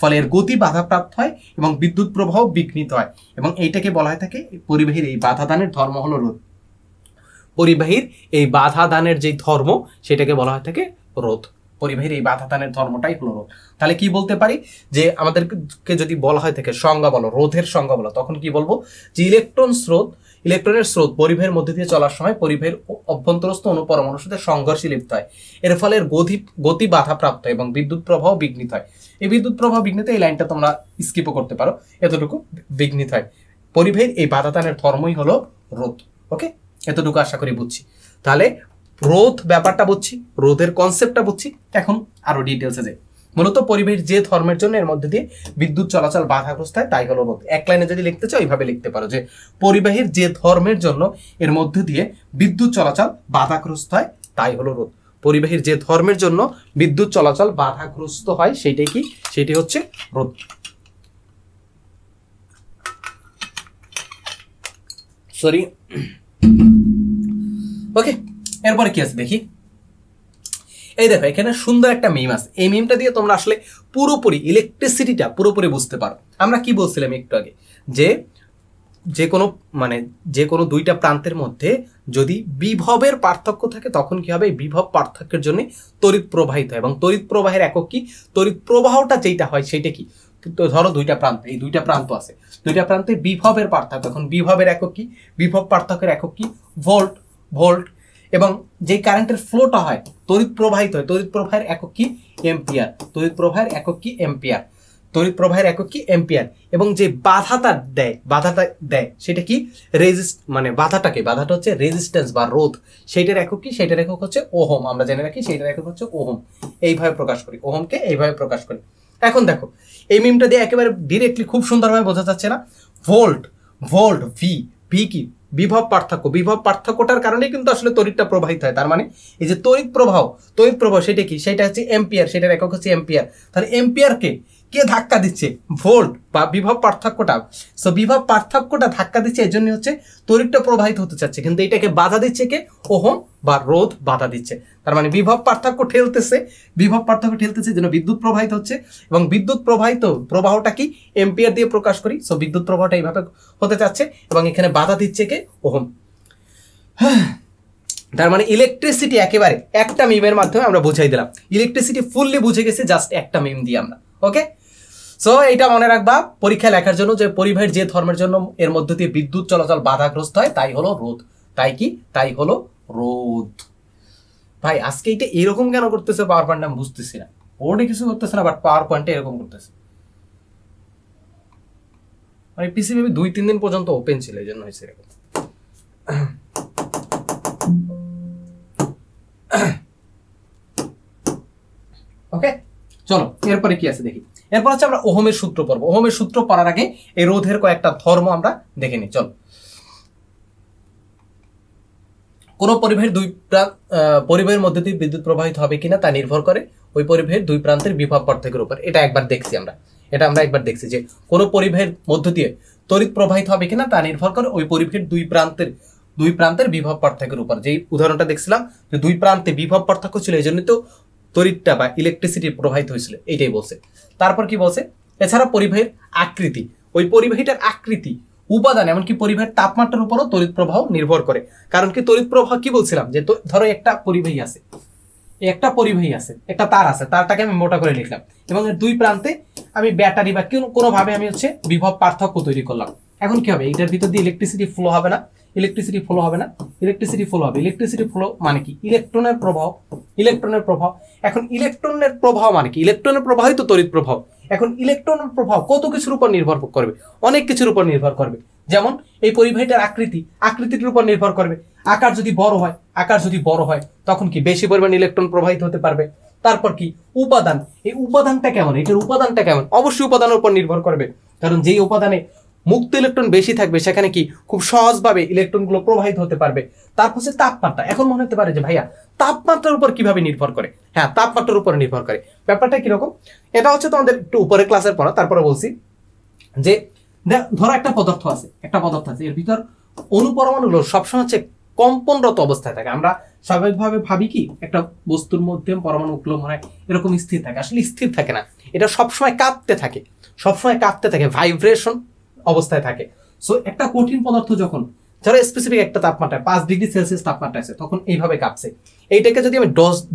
ফলে এর গতি বাধাপ্রাপ্ত হয় এবং বিদ্যুৎ প্রবাহ বিঘ্নিত হয়, এবং এইটাকে বলা হয়ে থাকে পরিবাহীর এই বাধা দানের ধর্ম হলো রোধ। পরিবাহীর এই বাধা দানের যে ধর্ম সেটাকে বলা হয়ে থাকে রোধ। পরিবাহীর এই বাধা দানের ধর্মটাই হলো রোধ। তাহলে কি বলতে পারি, যে আমাদেরকে যদি বলা হয় থাকে সংজ্ঞা বলো, রোধের সংজ্ঞা বলো, তখন কি বলবো, যে ইলেকট্রনের স্রোত পরিবাহীর মধ্যে দিয়ে চলার সময় পরিবাহীর অভ্যন্তরস্থ অনুপরমাণুর সাথে সংঘর্ষে লিপ্ত হয়। এর ফলে এর গতি বাধাপ্রাপ্ত হয় এবং বিদ্যুৎ প্রবাহ বিঘ্নিত হয়। এই বিদ্যুৎ প্রবাহ বিঘ্নিত, এই লাইনটা তোমরা স্কিপও করতে পারো, এতটুকু বিঘ্নিত হয়। পরিবাহীর এই বাধা দানের ধর্মই হলো রোধ। ওকে, এতটুকু আশা করি বুঝছি। তাহলে রোধ ব্যাপারটা বুঝছি, রোধের কনসেপ্টটা বুঝছি। এখন আরো ডিটেলসে যাই। মূলত পরিবাহীর যে ধর্মের জন্য এর মধ্যে দিয়ে বিদ্যুৎ চলাচল বাধাগ্রস্ত হয় তাই হলো রোধ। এক লাইনে যদি লিখতে চাও এইভাবে লিখতে পারো, যে পরিবাহীর যে ধর্মের জন্য এর মধ্যে দিয়ে বিদ্যুৎ চলাচল বাধাগ্রস্ত হয় তাই হলো রোধ। পরিবাহীর যে ধর্মের জন্য বিদ্যুৎ চলাচল বাধাগ্রস্ত হয় সেইটাই কি, সেটি হচ্ছে রোধ। সরি, ওকে, এরপরে কি আছে দেখি। এই দেখো এখানে সুন্দর একটা মিম আছে, এই মিমটা দিয়ে তোমরা আসলে পুরোপুরি ইলেকট্রিসিটিটা পুরোপুরি বুঝতে পারো। আমরা কি বলছিলাম একটু আগে, যে কোনো দুইটা প্রান্তের মধ্যে যদি বিভবের পার্থক্য থাকে তখন কি হবে, বিভব পার্থক্যের জন্য তড়িৎ প্রবাহিত হয়। এবং তড়িৎ প্রবাহের একক কি, তড়িৎ প্রবাহটা যেটা হয় সেটা কি, তো ধরো দুইটা প্রান্ত, এই দুইটা প্রান্ত আছে, দুইটা প্রান্তে বিভবের পার্থক্য। এখন বিভবের একক কি, বিভব পার্থক্যের একক কি, ভোল্ট। এবং যে কারেন্টের ফ্লোটা হয়, তড়িৎ প্রবাহিত হয়, তড়িৎ প্রবাহের একক কি, এম্পিয়ার। তড়িৎ প্রবাহের একক কি, এম্পিয়ার। এবং যে বাধাটা দেয় সেটা কি, বাধাটা হচ্ছে রেজিস্ট্যান্স বা রোধ। সেইটার একক কি, সেইটার একক হচ্ছে ওহম। আমরা জেনে রাখি সেইটার একক হচ্ছে ওহম। এইভাবে প্রকাশ করি, ওহমকে এইভাবে প্রকাশ করি। এখন দেখো এই মিমটা দিয়ে একেবারে ডিরেক্টলি খুব সুন্দরভাবে বোঝা যাচ্ছে না। ভোল্ট ভি কি, বিভব পার্থক্যটার কারণেই কিন্তু আসলে তড়িৎটা প্রবাহিত হয়। তার মানে এই যে তড়িৎ প্রবাহ সেটা কি, সেটা হচ্ছে এম্পিয়ার, সেটার একক হচ্ছে এম্পিয়ার। তাহলে এম্পিয়ারকে কে ধাক্কা দিচ্ছে, ভোল্ট বা বিভব পার্থক্যটা। সো বিভব পার্থক্যটা ধাক্কা দিচ্ছে, এই জন্য হচ্ছে তড়িৎটা প্রবাহিত হতে চাচ্ছে, কিন্তু এটাকে বাধা দিচ্ছে কে, ওহম বা রোধ বাধা দিচ্ছে। তার মানে বিভব পার্থক্য ঠেলতেছে, যেন বিদ্যুৎ প্রবাহিত হচ্ছে, এবং বিদ্যুৎ প্রবাহটা কি, এম্পিয়ার দিয়ে প্রকাশ করি। সো বিদ্যুৎ প্রবাহটা এইভাবে হতে চাচ্ছে এবং এখানে বাধা দিচ্ছে কে, ওহম। তার মানে ইলেকট্রিসিটি একেবারে একটা মিমের মাধ্যমে আমরা বুঝাই দিলাম। ইলেকট্রিসিটি ফুললি বুঝে গেছি জাস্ট একটা মিম দিয়ে আমরা। ওকে, সো এটা মনে রাখবা পরীক্ষা লেখার জন্য, যে পরিবাহীর যে ধর্মের জন্য এর মধ্য দিয়ে বিদ্যুৎ চলাচল বাধাগ্রস্ত হয় তাই হলো রোধ। তাই হলো রোধ। ভাই আজকে এটা এরকম কেন করতেছে পাওয়ার পয়েন্টে আমি বুঝতেছি না। বোর্ডে কিছু করতেছে না, বাট পাওয়ার পয়েন্টে এরকম করতেছে। মানে পিসি 2-3 দিন পর্যন্ত ওপেন ছিল, এই জন্য হয়েছে এরকম। চলো এরপরে কি আছে দেখি। এরপর হচ্ছে আমরা ওহমের সূত্র পড়বো। ওহমের সূত্র পড়ার আগে এই রোধের কয়েকটা ধর্ম আমরা দেখে নিই। চলো, কোন পরিবাহীর পরিবাহীর মধ্যে দিয়ে বিদ্যুৎ প্রবাহিত হবে কিনা তা নির্ভর করে ওই পরিবাহীর দুই প্রান্তের বিভব পার্থক্যের উপর। এটা একবার দেখছি আমরা, একবার দেখছি যে কোন পরিবাহীর মধ্য দিয়ে তড়িৎ প্রবাহিত হবে কিনা তা নির্ভর করে ওই পরিবাহীর দুই প্রান্তের বিভব পার্থক্যের উপর। যেই উদাহরণটা দেখছিলাম যে দুই প্রান্তে বিভব পার্থক্য ছিল, এই জন্য তো তড়িৎটা বা ইলেকট্রিসিটি প্রবাহিত হয়েছিল, এইটাই বলছে। তারপর কি বলছে, এছাড়া পরিবাহীর আকৃতি, ওই পরিবাহীটার আকৃতি, উপাদান, এমনকি পরিবাহীর তাপমাত্রার উপরও তড়িৎ প্রবাহ নির্ভর করে। কারণ কি তড়িৎ প্রবাহ কি বলছিলাম যে ধরো একটা পরিবাহী আছে, একটা তার আছে, তারটাকে আমি মোটা করে লিখলাম এবং এর দুই প্রান্তে আমি ব্যাটারি বা কোনোভাবে আমি হচ্ছে বিভব পার্থক্য তৈরি করলাম। এখন কি হবে, এটার ভিতর দিয়ে ইলেকট্রিসিটি ফ্লো হবে না, ইলেকট্রিসিটি ফ্লো মানে কি, ইলেকট্রনের প্রবাহ। এখন ইলেকট্রনের প্রবাহ মানে কি, ইলেকট্রনের প্রবাহই তো তড়িৎ প্রবাহ। এখন ইলেকট্রনের প্রভাব কত কিছুর উপর নির্ভর করবে, অনেক কিছুর উপর নির্ভর করবে। যেমন এই পরিবাহীটার আকৃতির উপর নির্ভর করবে। আকার যদি বড় হয় তখন কি বেশি পরিমাণ ইলেকট্রন প্রবাহিত হতে পারবে। তারপর কি উপাদান, এই উপাদানটা কেমন, এটার উপাদানটা কেমন, অবশ্যই উপাদানের উপর নির্ভর করবে। কারণ যেই উপাদানে মুক্ত ইলেকট্রন বেশি থাকবে সেখানে কি খুব সহজভাবে ইলেকট্রনগুলো প্রবাহিত হতে পারবে। তারপর হচ্ছে তাপমাত্রা। এখন মনে হতে পারে যে ভাইয়া তাপমাত্রার উপর কিভাবে নির্ভর করে? হ্যাঁ, তাপমাত্রার উপর নির্ভর করে। ব্যাপারটা কিরকম, এটা হচ্ছে তোমাদের একটু উপরে ক্লাসের পড়া, তারপরে বলছি যে ধরো একটা পদার্থ আছে, এর ভিতর অনুপরমাণুগুলো সবসময় হচ্ছে কম্পনরত অবস্থায় থাকে। আমরা স্বাভাবিকভাবে ভাবি কি একটা বস্তুর মধ্যে পরমাণুগুলো মনে হয় এরকম স্থির থাকে, আসলে স্থির থাকে না, এটা সবসময় কাঁপতে থাকে, ভাইব্রেশন অবস্থায় থাকে। সো একটা কঠিন পদার্থ যখন ধরো স্পেসিফিক একটা তাপমাত্রায় 5 ডিগ্রি সেলসিয়াস তাপমাত্রা আছে, তখন এইভাবে কাঁপছে। এইটাকে যদি আমি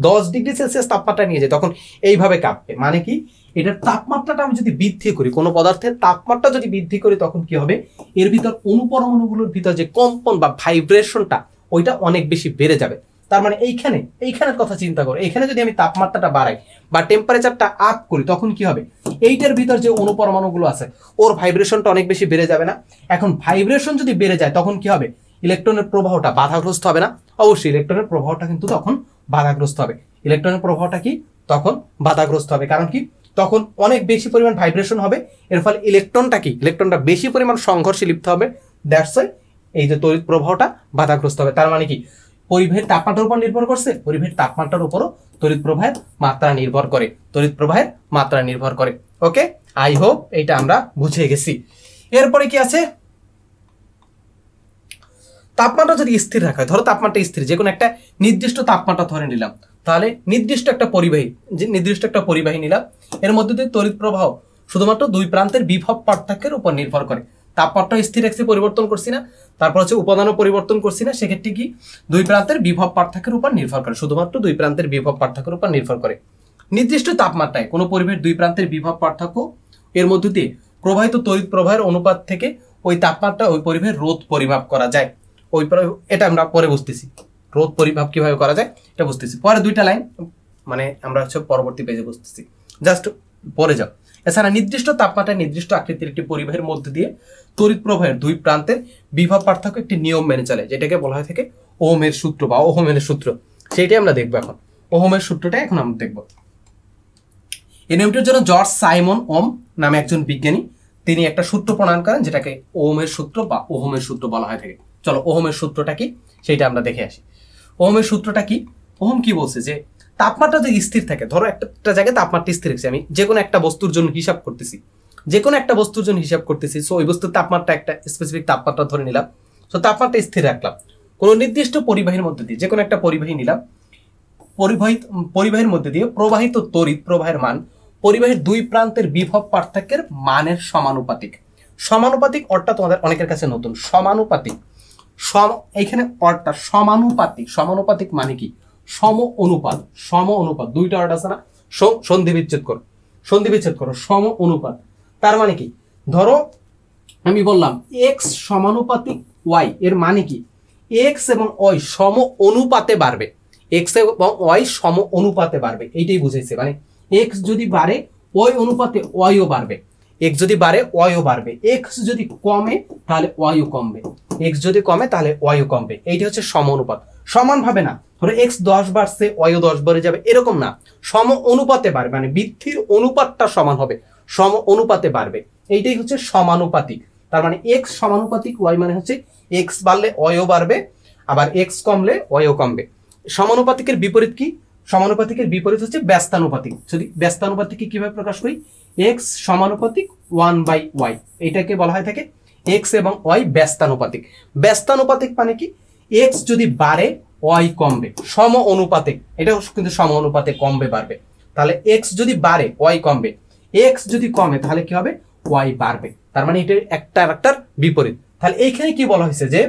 10 ডিগ্রি সেলসিয়াস তাপমাত্রা নিয়ে যাই তখন এইভাবে কাঁপবে। মানে কি, এটার তাপমাত্রাটা আমি যদি বৃদ্ধি করি, কোনো পদার্থের তাপমাত্রা যদি বৃদ্ধি করি তখন কি হবে, এর ভিতর অনুপরমাণুগুলোর ভিতর যে কম্পন বা ভাইব্রেশনটা ওইটা অনেক বেশি বেড়ে যাবে। তার মানে এইখানের কথা চিন্তা করো, এইখানে যদি আমি তাপমাত্রাটা বাড়াই বা টেম্পারেচারটা আপ করি তখন কি হবে, এইটার ভিতর যে অনুপরমাণুগুলো আছে ওর ভাইব্রেশনটা অনেক বেশি বেড়ে যাবে না? এখন ভাইব্রেশন যদি বেড়ে যায় তখন কি হবে, ইলেকট্রনের প্রবাহটা বাধাগ্রস্ত হবে না? অবশ্যই ইলেকট্রনের প্রবাহটা কিন্তু তখন বাধাগ্রস্ত হবে। কারণ কি, তখন অনেক বেশি পরিমাণ ভাইব্রেশন হবে, এর ফলে ইলেকট্রনটা বেশি পরিমাণ সংঘর্ষে লিপ্ত হবে। দ্যাটস ওয়াই এই যে তড়িৎ প্রবাহটা বাধাগ্রস্ত হবে। তার মানে কি, পরিবাহীর তাপমাত্রার উপর নির্ভর করছে, পরিবাহীর তাপমাত্রার উপরও তড়িৎ প্রবাহের মাত্রা নির্ভর করে। ওকে, আই হোপ এইটা আমরা বুঝে গেছি। এরপরে কি আছে, তাপমাত্রা যদি স্থির রাখা হয়, ধরো তাপমাত্রা স্থির, যে কোনো একটা নির্দিষ্ট তাপমাত্রা ধরে নিলাম, তাহলে নির্দিষ্ট একটা পরিবাহী নিলাম, এর মধ্যে দিয়ে তড়িৎ প্রবাহ শুধুমাত্র দুই প্রান্তের বিভব পার্থক্যের উপর নির্ভর করে। তাপমাত্রা স্থির রাখছি, পরিবর্তন করছি না, তারপর হচ্ছে উপাদানও পরিবর্তন করছি না, সেক্ষেত্রে কি দুই প্রান্তের বিভব পার্থক্যের উপর নির্ভর করে, শুধুমাত্র দুই প্রান্তের বিভব পার্থক্যের উপর নির্ভর করে। নির্দিষ্ট তাপমাত্রায় কোনো পরিবাহীর দুই প্রান্তের বিভব পার্থক্য এর মধ্যে দিয়ে প্রবাহিত তড়িৎ প্রবাহের অনুপাত থেকে ওই তাপমাত্রা ওই পরিবাহীর রোধ পরিমাপ করা যায়। এটা আমরা পরে বুঝতেছি, রোধ পরিমাপ কিভাবে করা যায় এটা বুঝতেছি পরে, দুইটা লাইন মানে আমরা হচ্ছে পরবর্তী পেজে বুঝতেছি, জাস্ট পরে যাও। এছাড়া নির্দিষ্ট তাপমাত্রায় নির্দিষ্ট আকৃতির একটি পরিবাহীর মধ্যে দিয়ে তড়িৎ প্রবাহের দুই প্রান্তের বিভব পার্থক্য একটি নিয়ম মেনে চলে, যেটাকে বলা হয় থাকে ওহমের সূত্র বা ওহমের সূত্র। সেইটাই আমরা দেখবো এখন, ওহমের সূত্রটা এখন আমরা দেখবো। এই নিয়মটির জন্য জর্জ সাইমন ওহম নামে একজন বিজ্ঞানী, তিনি একটা সূত্র প্রণয়ন করেন যেটাকে ওহমের সূত্র বা ওহমের সূত্র বলা হয় থাকে। চলো ওহমের সূত্রটা কি সেইটা আমরা দেখে আসি। ওহমের সূত্রটা কি, ওহম কি বলছে যে তাপমাত্রা যদি স্থির থাকে, ধরো একটা জায়গায় তাপমাত্রা স্থির রেখেছি, আমি যে কোনো একটা বস্তুর জন্য হিসাব করতেছি, সো ওই বস্তুর তাপমাত্রা একটা স্পেসিফিক তাপমাত্রা ধরে নিলাম, সো তাপমাত্রা স্থির রাখলাম। কোনো নির্দিষ্ট পরিবাহীর মধ্যে দিয়ে, যে কোনো একটা পরিবাহী নিলাম, পরিবাহীর মধ্যে দিয়ে প্রবাহিত তড়িৎ প্রবাহের মান পরিবাহীর দুই প্রান্তের বিভব পার্থক্যের মানের সমানুপাতিক। অর্থাৎ তোমাদের অনেকের কাছে নতুন, এইখানে অর্থাৎ সমানুপাতিক মানে কি, সম অনুপাত দুইটা অর্ড আছে না, সন্ধি বিচ্ছেদ করো, সম অনুপাত। তার মানে কি, ধরো আমি বললাম এক্স সমানুপাতিক ওয়াই, এর মানে কি এক্স এবং ওয়াই সম অনুপাতে বাড়বে, এইটাই বুঝাইছে। মানে এক্স যদি বাড়ে ওই অনুপাতে ওয়াইও বাড়বে, এক্স যদি বাড়ে ওয়াইও বাড়বে, এক্স যদি কমে তাহলে ওয়াইও কমবে, এইটা হচ্ছে সম অনুপাত। সমানভাবে না, ধরো এক্স 10 বাড়ছে ওয়াইও 10 বেড়ে যাবে এরকম না, সম অনুপাতে বাড়বে, মানে বৃদ্ধির অনুপাতটা সমান হবে, সম অনুপাতে বাড়বে, এইটাই হচ্ছে সমানুপাতিক। তার মানে এক্স সমানুপাতিক ওয়াই মানে হচ্ছে এক্স বাড়লে ওয়াইও বাড়বে, আবার এক্স কমলে ওয়াইও কমবে। সমানুপাতিকের বিপরীত কি? সমানুপাতিকের বিপরীত হচ্ছে ব্যস্তানুপাতিক। যদি ব্যস্তানুপাতিককে কিভাবে প্রকাশ করি? এক্স সমানুপাতিক 1/y, এটাকে বলা হয় থাকে এক্স এবং ওয়াই ব্যস্তানুপাতিক। ব্যস্তানুপাতিক মানে কি? এক্স যদি বাড়ে ওয়াই কমবে, সম অনুপাতিক, এটাও কিন্তু সম অনুপাতে কমবে বাড়বে। তাহলে এক্স যদি বাড়ে ওয়াই কমবে, এক্স যদি কমে তাহলে কি হবে? ওয়াই বাড়বে। তার মানে এটা একটার বিপরীত। তাহলে এইখানে কি বলা হয়েছে যে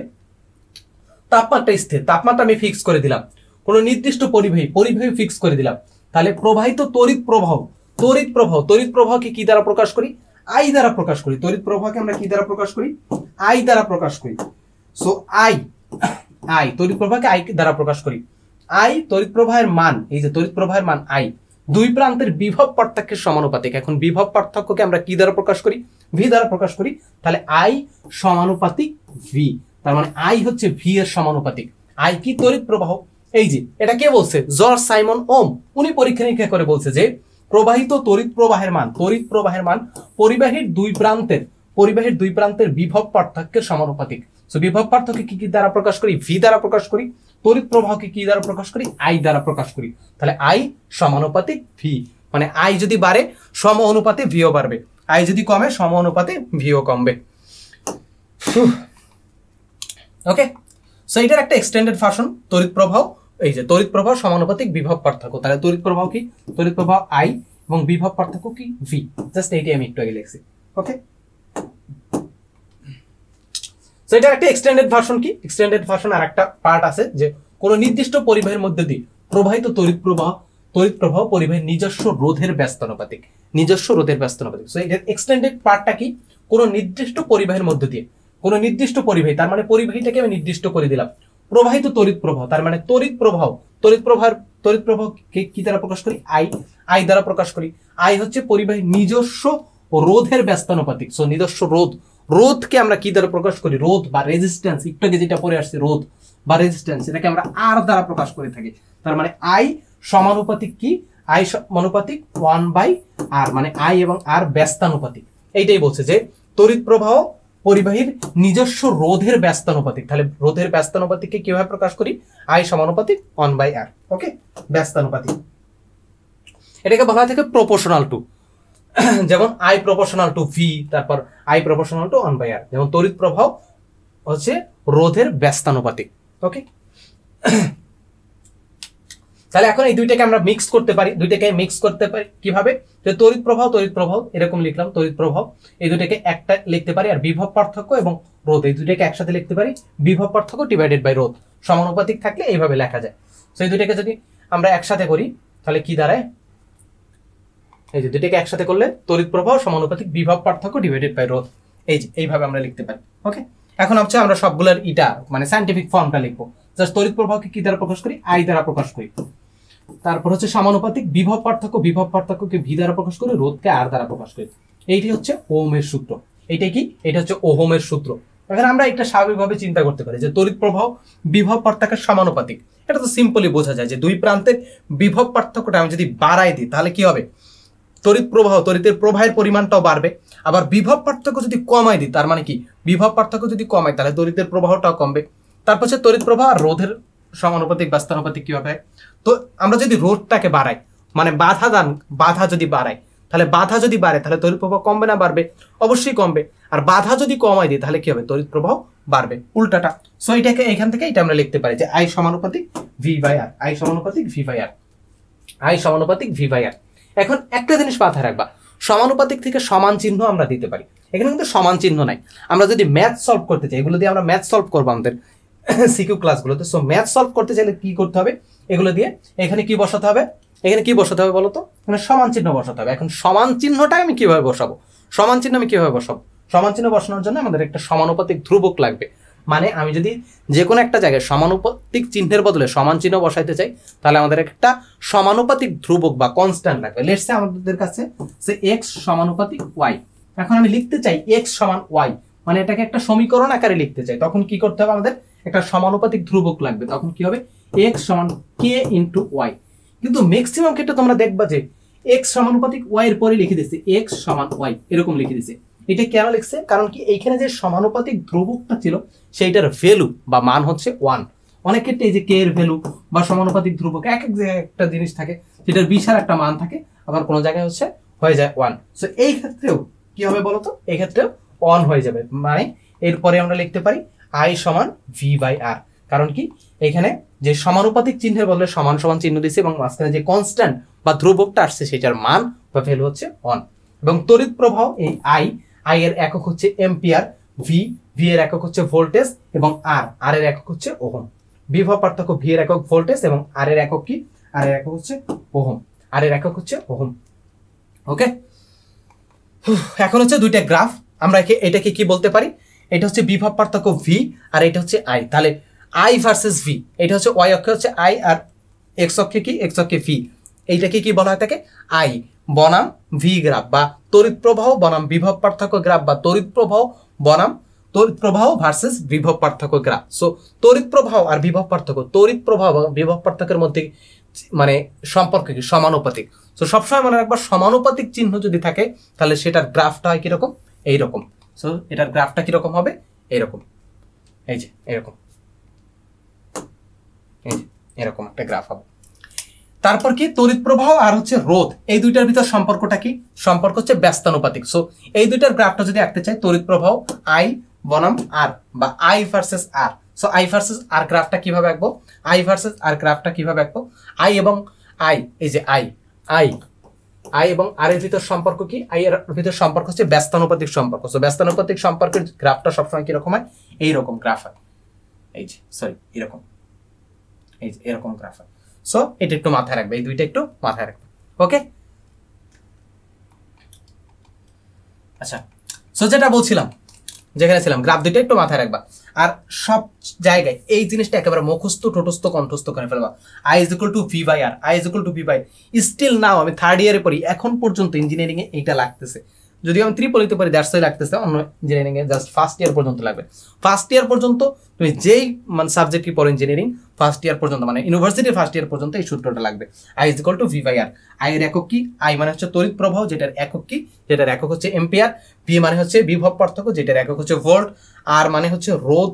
তাপমাত্রা স্থির, তাপমাত্রা আমি ফিক্স করে দিলাম, কোন নির্দিষ্ট পরিবাহী ফিক্স করে দিলাম। তাহলে প্রবাহিত তড়িৎ প্রবাহকে কি দ্বারা প্রকাশ করি? আই দ্বারা প্রকাশ করি। তড়িৎ প্রবাহকে আমরা কি দ্বারা প্রকাশ করি? আই দ্বারা প্রকাশ করি। সো আই তড়িৎ প্রবাহকে আই দ্বারা প্রকাশ করি। আই তড়িৎ প্রবাহের মান, এই যে তড়িৎ প্রবাহের মান আই, দুই প্রান্তের বিভব পার্থক্যের সমানুপাতিক। এখন বিভব পার্থক্যকে আমরা কি দ্বারা প্রকাশ করি? ভি দ্বারা প্রকাশ করি। তাহলে আই সমানুপাতিক ভি, তার মানে আই হচ্ছে ভি এর সমানুপাতিক। আই কি? তড়িৎ প্রবাহ। এই যে এটা কে বলছে? জর্জ সাইমন ওম, উনি পরীক্ষা নিরীক্ষা করে বলছে যে প্রবাহিত তড়িৎ প্রবাহের মান পরিবাহীর দুই প্রান্তের বিভব পার্থক্যের সমানুপাতিক। সো বিভব পার্থক্য কি দ্বারা প্রকাশ করি? ভি দ্বারা প্রকাশ করি। তড়িৎ প্রবাহকে কি দ্বারা প্রকাশ করি? আই দ্বারা প্রকাশ করি। তাহলে আই সমানুপাতিক ভি, মানে আই যদি বাড়ে সম অনুপাতে ভিও বাড়বে, আই যদি কমে সম অনুপাতে ভিও কমবে। ওকে, সো এটার একটা এক্সটেন্ডেড ভার্সন তড়িৎ প্রবাহ। এই যে তড়িৎ প্রবাহ সমানুপাতিক বিভব পার্থক্য, তাহলে তড়িৎ প্রবাহ কি? তড়িৎ প্রবাহ আই এবং বিভব পার্থক্য কি? ভি। জাস্ট এইটাই আমি একটু আগে লিখছি। ওকে, সো এটা একটা এক্সটেন্ডেড ভার্সন। কি এক্সটেন্ডেড ভার্সন? আর একটা পার্ট আছে যে কোন নির্দিষ্ট পরিবাহের মধ্যে দিয়ে প্রবাহিত তড়িৎ প্রবাহ পরিবাহের নিজস্ব রোধের ব্যস্তানুপাতিক। সো এটার এক্সটেন্ডেড পার্টটা কি? কোন নির্দিষ্ট পরিবাহের মধ্যে দিয়ে, কোন নির্দিষ্ট পরিবাহী, তার মানে পরিবাহীটাকে আমি নির্দিষ্ট করে দিলাম। প্রবাহিত তড়িৎ প্রবাহ, তার মানে তড়িৎ প্রবাহ কি দ্বারা প্রকাশ করি? আই দ্বারা প্রকাশ করি। আই হচ্ছে পরিবাহীর নিজস্ব রোধের ব্যস্তানুপাতিক। সো নিজস্ব রোধকে আমরা কি দ্বারা প্রকাশ করি? রোধ বা রেজিস্ট্যান্স, একটু আগে যেটা পড়ে আসছে রোধ বা রেজিস্ট্যান্স, এটাকে আমরা আর দ্বারা প্রকাশ করে থাকি। তার মানে আই সমানুপাতিক কি? আই সমানুপাতিক 1/r, মানে আই এবং আর ব্যস্তানুপাতিক। এইটাই বলছে যে তড়িৎ প্রবাহ পরিবাহীর নিজস্ব রোধের ব্যস্তানুপাতিক। তাহলে রোধের ব্যস্তানুপাতিককে কিভাবে প্রকাশ করি? আই সমানুপাতিক 1/r। ওকে, ব্যস্তানুপাতিক। এটাকে বলা হয় থাকে প্রপোর্শনাল টু, যেমন আই প্রপোর্শনাল টু ভি, তারপর আই প্রপোর্শনাল টু 1/r। যেমন তড়িৎ প্রবাহ হচ্ছে রোধের ব্যস্তানুপাতিক। ওকে, তাহলে এখন এই দুইটাকে আমরা মিক্স করতে পারি। কিভাবে? যে তড়িৎ প্রবাহ এরকম লিখলাম, তড়িৎ প্রবাহ, এই দুইটাকে একটা লিখতে পারি, আর বিভব পার্থক্য এবং রোধ এই দুইটাকে একসাথে লিখতে পারি। বিভব পার্থক্য ডিভাইডেড বাই রোধ, সমানুপাতিক থাকলে এইভাবে লেখা যায়। তো এই দুইটাকে যদি আমরা একসাথে করি তাহলে কি দাঁড়ায়? এই যে দুইটাকে একসাথে করলে তড়িৎ প্রবাহ সমানুপাতিক বিভব পার্থক্য ডিভাইডেড বাই রোধ, এই যে এইভাবে আমরা লিখতে পারি। ওকে, এখন হচ্ছে আমরা সবগুলোর মানে সায়েন্টিফিক ফর্মটা লিখবো। জাস্ট তড়িৎ প্রবাহকে কি দ্বারা প্রকাশ করি? আই দ্বারা প্রকাশ করি। তারপর হচ্ছে সমানুপাতিক বিভব পার্থক্যকে ভি দ্বারা প্রকাশ করি, রোধকে আর দ্বারা প্রকাশ করি। এইটি হচ্ছে ওহমের সূত্র। এইটা কি? এটা হচ্ছে ওহমের সূত্র। এখন আমরা একটা স্বাভাবিকভাবে চিন্তা করতে পারি যে তড়িৎ প্রবাহ বিভব পার্থক্যের সমানুপাতিক। এটা তো সিম্পলি বোঝা যায় যে দুই প্রান্তের বিভব পার্থক্যটা আমি যদি বাড়াই দিই তাহলে কি হবে? তড়িতের প্রবাহের পরিমাণটাও বাড়বে। আবার বিভব পার্থক্য যদি কমাই দিই, তার মানে কি? বিভব পার্থক্য যদি কমাই তাহলে তড়িতের প্রবাহটাও কমবে। তারপর হচ্ছে তড়িৎ প্রবাহ আর রোধের সমানুপাতিক ব্যস্তানুপাতিক কি হবে? তো আমরা যদি রোধটাকে বাড়াই, মানে বাধা যদি বাড়াই, তাহলে বাধা যদি বাড়ে তাহলে তড়িৎ প্রবাহ কমবে না বাড়বে? অবশ্যই কমবে। আর বাধা যদি কমাই দিই তাহলে কি হবে? তড়িৎ প্রবাহ বাড়বে, উল্টাটা। সো এটাকে এখান থেকে এটা আমরা লিখতে পারি যে আই সমানুপাতিক ভি/আর, আই সমানুপাতিক ভি/আর। এখন একটা জিনিস মাথায় রাখবা, সমানুপাতিক থেকে সমান চিহ্ন আমরা দিতে পারি। এখানে কিন্তু সমান চিহ্ন নাই। আমরা যদি ম্যাথ সলভ করতে চাই, এগুলো দিয়ে আমরা ম্যাথ সলভ করবো আমাদের সিকিউ ক্লাসগুলোতে। সো ম্যাথ সলভ করতে চাইলে কি করতে হবে? এগুলো দিয়ে এখানে কি বসাতে হবে? বলতো? এখানে সমান চিহ্ন বসাতে হবে। এখন সমান চিহ্নটা আমি কিভাবে বসাবো? সমান চিহ্ন বসানোর জন্য আমাদের একটা সমানুপাতিক ধ্রুবক লাগবে। মানে আমি যদি যে কোনো একটা জায়গায় সমানুপাতিক চিহ্নের বদলে সমান চিহ্ন বসাইতে চাই তাহলে আমাদের একটা সমানুপাতিক ধ্রুবক বা কনস্ট্যান্ট লাগবে। লেটস সে আমাদের কাছে সে x সমানুপাতিক y। এখন আমি লিখতে চাই x সমান y, মানে এটাকে একটা সমীকরণ আকারে লিখতে চাই। তখন কি করতে হবে? আমাদের একটা সমানুপাতিক ধ্রুবক লাগবে, তখন কি হবে x সমান k ইন্টু ওয়াই। কিন্তু ম্যাক্সিমাম ক্ষেত্রে তোমরা দেখবা যে x সমানুপাতিক y এর পরে লিখে দিচ্ছে x সমান y, এরকম লিখে দিচ্ছে। এটা কেন লিখছে? কারণ কি এইখানে যে সমানুপাতিক ধ্রুবকটা ছিল সেইটার ভ্যালু বা মান হচ্ছে 1। অনেক ক্ষেত্রে এই যে কে এর ভ্যালু বা সমানুপাতিক ধ্রুবক এক এক জায়গায় একটা জিনিস থাকে, যেটার বিশাল একটা মান থাকে, আবার কোনো জায়গায় হচ্ছে হয়ে যায় 1। সো এই ক্ষেত্রেও কি হবে বলতো, এই ক্ষেত্রেও 1 হয়ে যাবে। মানে এরপরে আমরা লিখতে পারি i সমান v/r। কারণ কি এখানে যে সমানুপাতিক চিহ্নের বদলে সমান সমান চিহ্ন দিচ্ছে এবং মাঝখানে যে কনস্ট্যান্ট বা ধ্রুবকটা আসছে সেটার মান বা ভ্যালু হচ্ছে 1। এবং তড়িৎ প্রবাহ এই i এর একক হচ্ছে এম্পিয়ার, v এর একক হচ্ছে ভোল্টেজ এবং r এর একক হচ্ছে ওহম। বিভব পার্থক্য v এর একক ভোল্টেজ এবং r এর একক কি, r এর একক হচ্ছে ওহম, r এর একক হচ্ছে ওহম। ওকে, এখন হচ্ছে দুইটা গ্রাফ, আমরা এটাকে কি বলতে পারি, এটা হচ্ছে বিভব পার্থক্য v আর এটা হচ্ছে i। তাহলে i ভার্সেস v, এটা হচ্ছে y অক্ষে হচ্ছে i আর x অক্ষে কি, x অক্ষে v। এইটাকে কি বলা হয় থাকে i বনাম v গ্রাফ বা তড়িৎ প্রবাহ বনাম বিভব পার্থক্য গ্রাফ বা তড়িৎ প্রবাহ বনাম তড়িৎ প্রবাহ ভার্সেস বিভব পার্থক্য গ্রাফ। সো তড়িৎ প্রবাহ আর বিভব পার্থক্য, তড়িৎ প্রবাহ এবং বিভব পার্থক্যের মধ্যে মানে সম্পর্ক কি, সমানুপাতিক। সো সবসময় মনে রাখবা সমানুপাতিক চিহ্ন যদি থাকে তাহলে সেটার গ্রাফটা হয় কিরকম, এইরকম। সো এটার গ্রাফটা কিরকম হবে, এইরকম, এই যে এরকম, এই যে এরকম একটা গ্রাফ হবে। তারপর কি তড়িৎ প্রবাহ আর হচ্ছে রোধ, এই দুইটার ভিতর সম্পর্কটা কি, সম্পর্ক হচ্ছে ব্যস্তানুপাতিক। সো এই দুইটার গ্রাফটা যদি আঁকতে চাই, তড়িৎ প্রবাহ i বনাম r বা i versus r। So i versus r গ্রাফটা কিভাবে আঁকবো, i ভার্সেস r গ্রাফটা কিভাবে আঁকবো, i এবং i, এই যে i এবং r এর ভিতর সম্পর্ক কি, i এর ভিতর সম্পর্ক হচ্ছে ব্যস্তানুপাতিক সম্পর্ক। সো ব্যস্তানুপাতিক সম্পর্কের গ্রাফটা সবসময় কিরকম হয়, এইরকম গ্রাফ হয়, এই যে সরি এরকম, এই যে এরকম গ্রাফ হয়। সো এটা একটু মাথায় রাখবে, এই দুইটা একটু মাথায় রাখবে। ওকে, আচ্ছা, সো যেটা বলছিলাম, যেখানে ছিলাম, গ্রাফ দুইটা একটু মাথায় রাখবা। আর সব জায়গায় এই জিনিসটা একেবারে মুখস্থ ঠোঁটস্থ কণ্ঠস্থ করে ফেলবা, i = v/r, i = v/, still now আমি 3rd ইয়ারে পড়ি, এখন পর্যন্ত ইঞ্জিনিয়ারিং এ এইটা লাগতেছে। যদি আমি ত্রিপলিতে পড়ি দ্যাটস ওয়াই লাগতেছে, অন্য ইঞ্জিনিয়ারিং এ জাস্ট 1st ইয়ার পর্যন্ত লাগবে। 1st ইয়ার পর্যন্ত তুমি যেই মানে সাবজেক্ট কি পড়ো ইঞ্জিনিয়ারিং 1st ইয়ার পর্যন্ত, মানে ইউনিভার্সিটি 1st ইয়ার পর্যন্ত এই সূত্রটা লাগবে, i = v/r। i এর একক কি, i মানে হচ্ছে তড়িৎ প্রবাহ, যেটার একক কি, যেটার একক হচ্ছে এম্পিয়ার, v মানে হচ্ছে বিভব পার্থক্য, যেটার একক হচ্ছে ভোল্ট, r মানে হচ্ছে রোধ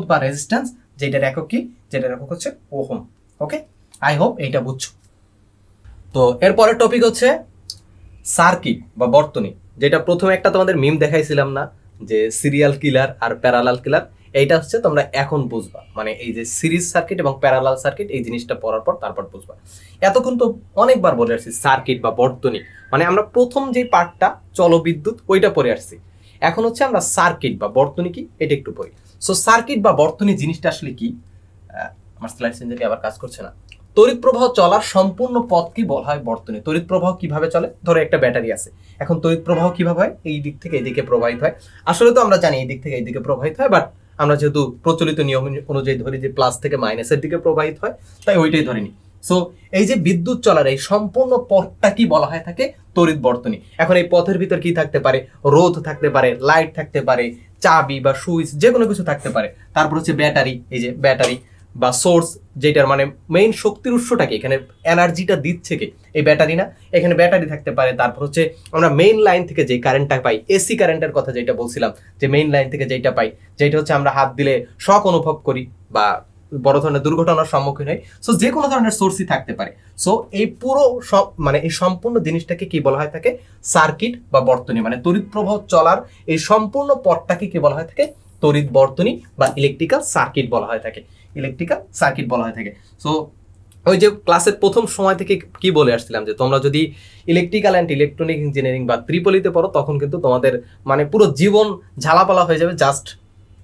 বা রেজিস্ট্যান্স, যেটার একক কি, যেটার একক হচ্ছে ওহম। ওকে, আই হোপ এইটা বুঝছো। তো এরপরের টপিক হচ্ছে সার্কিট বা বর্তনী, যেটা প্রথমে একটা তোমাদের মিম দেখাইছিলাম না, যে সিরিয়াল কিলার আর প্যারালাল কিলার। এইটা হচ্ছে তোমরা এখন বুঝবা, মানে এই যে সিরিজ সার্কিট এবং প্যারালাল সার্কিট, এই জিনিসটা পড়ার পর তারপর বুঝবা। এতক্ষণ তো অনেকবার বলে আসছি সার্কিট বা বর্তনী, মানে আমরা প্রথম যে পার্টটা চলবিদ্যুৎ ওইটা পড়ে আসছি। এখন হচ্ছে আমরা সার্কিট বা বর্তনী কি এটা একটু পড়ি। সো সার্কিট বা বর্তনী জিনিসটা আসলে কি, আমার স্লাইড চেঞ্জারটি আবার কাজ করছে না। তড়িৎ প্রবাহ চলার সম্পূর্ণ পথকে বলা হয় বর্তনী। তড়িৎ প্রবাহ কিভাবে চলে, ধরো একটা ব্যাটারি আছে, এখন তড়িৎ প্রবাহ কিভাবে হয়, এই দিক থেকে এই দিকে প্রবাহিত হয়। আসলে তো আমরা জানি এই দিক থেকে এই দিকে প্রবাহিত হয়, বাট আমরা যেহেতু প্রচলিত নিয়ম অনুযায়ী ধরি যে প্লাস থেকে মাইনাসের দিকে প্রবাহিত হয়, তাই ওইটাই ধরে নিই। সো এই যে বিদ্যুৎ চলার এই সম্পূর্ণ পথটা কি বলা হয় থাকে তড়িৎ বর্তনী। এখন এই পথের ভিতর কি থাকতে পারে, রোধ থাকতে পারে, লাইট থাকতে পারে, চাবি বা সুইচ, যে কোনো কিছু থাকতে পারে। তারপর হচ্ছে ব্যাটারি, এই যে ব্যাটারি বা সোর্স, যেটার মানে মেইন শক্তির উৎসটাকে, এখানে এনার্জিটা দিচ্ছে কি, এই ব্যাটারি না, এখানে ব্যাটারি থাকতে পারে। তারপর হচ্ছে আমরা মেইন লাইন থেকে যে কারেন্টটা পাই, এসি কারেন্টের কথা যেটা বলছিলাম, যে মেইন লাইন থেকে যেটা পাই, যেটা হচ্ছে আমরা হাত দিলে শক অনুভব করি বা বড় ধরনের দুর্ঘটনার সম্মুখীন হয়। সো যে কোনো ধরনের সোর্সই থাকতে পারে। সো এই পুরো সব মানে এই সম্পূর্ণ জিনিসটাকে কি বলা হয় থাকে সার্কিট বা বর্তনী, মানে তড়িৎ প্রবাহ চলার এই সম্পূর্ণ পথটাকে কি বলা হয় থাকে তড়িৎ বর্তনী বা ইলেকট্রিক্যাল সার্কিট বলা হয় থাকে, ইলেকট্রিক্যাল সার্কিট বলা হয় থাকে। সো ওই যে ক্লাসের প্রথম সময় থেকে কি বলে আসছিলাম, যে তোমরা যদি ইলেকট্রিক্যাল অ্যান্ড ইলেকট্রনিক ইঞ্জিনিয়ারিং বা ত্রিপলিতে পড়ো, তখন কিন্তু তোমাদের মানে পুরো জীবন ঝালাপালা হয়ে যাবে জাস্ট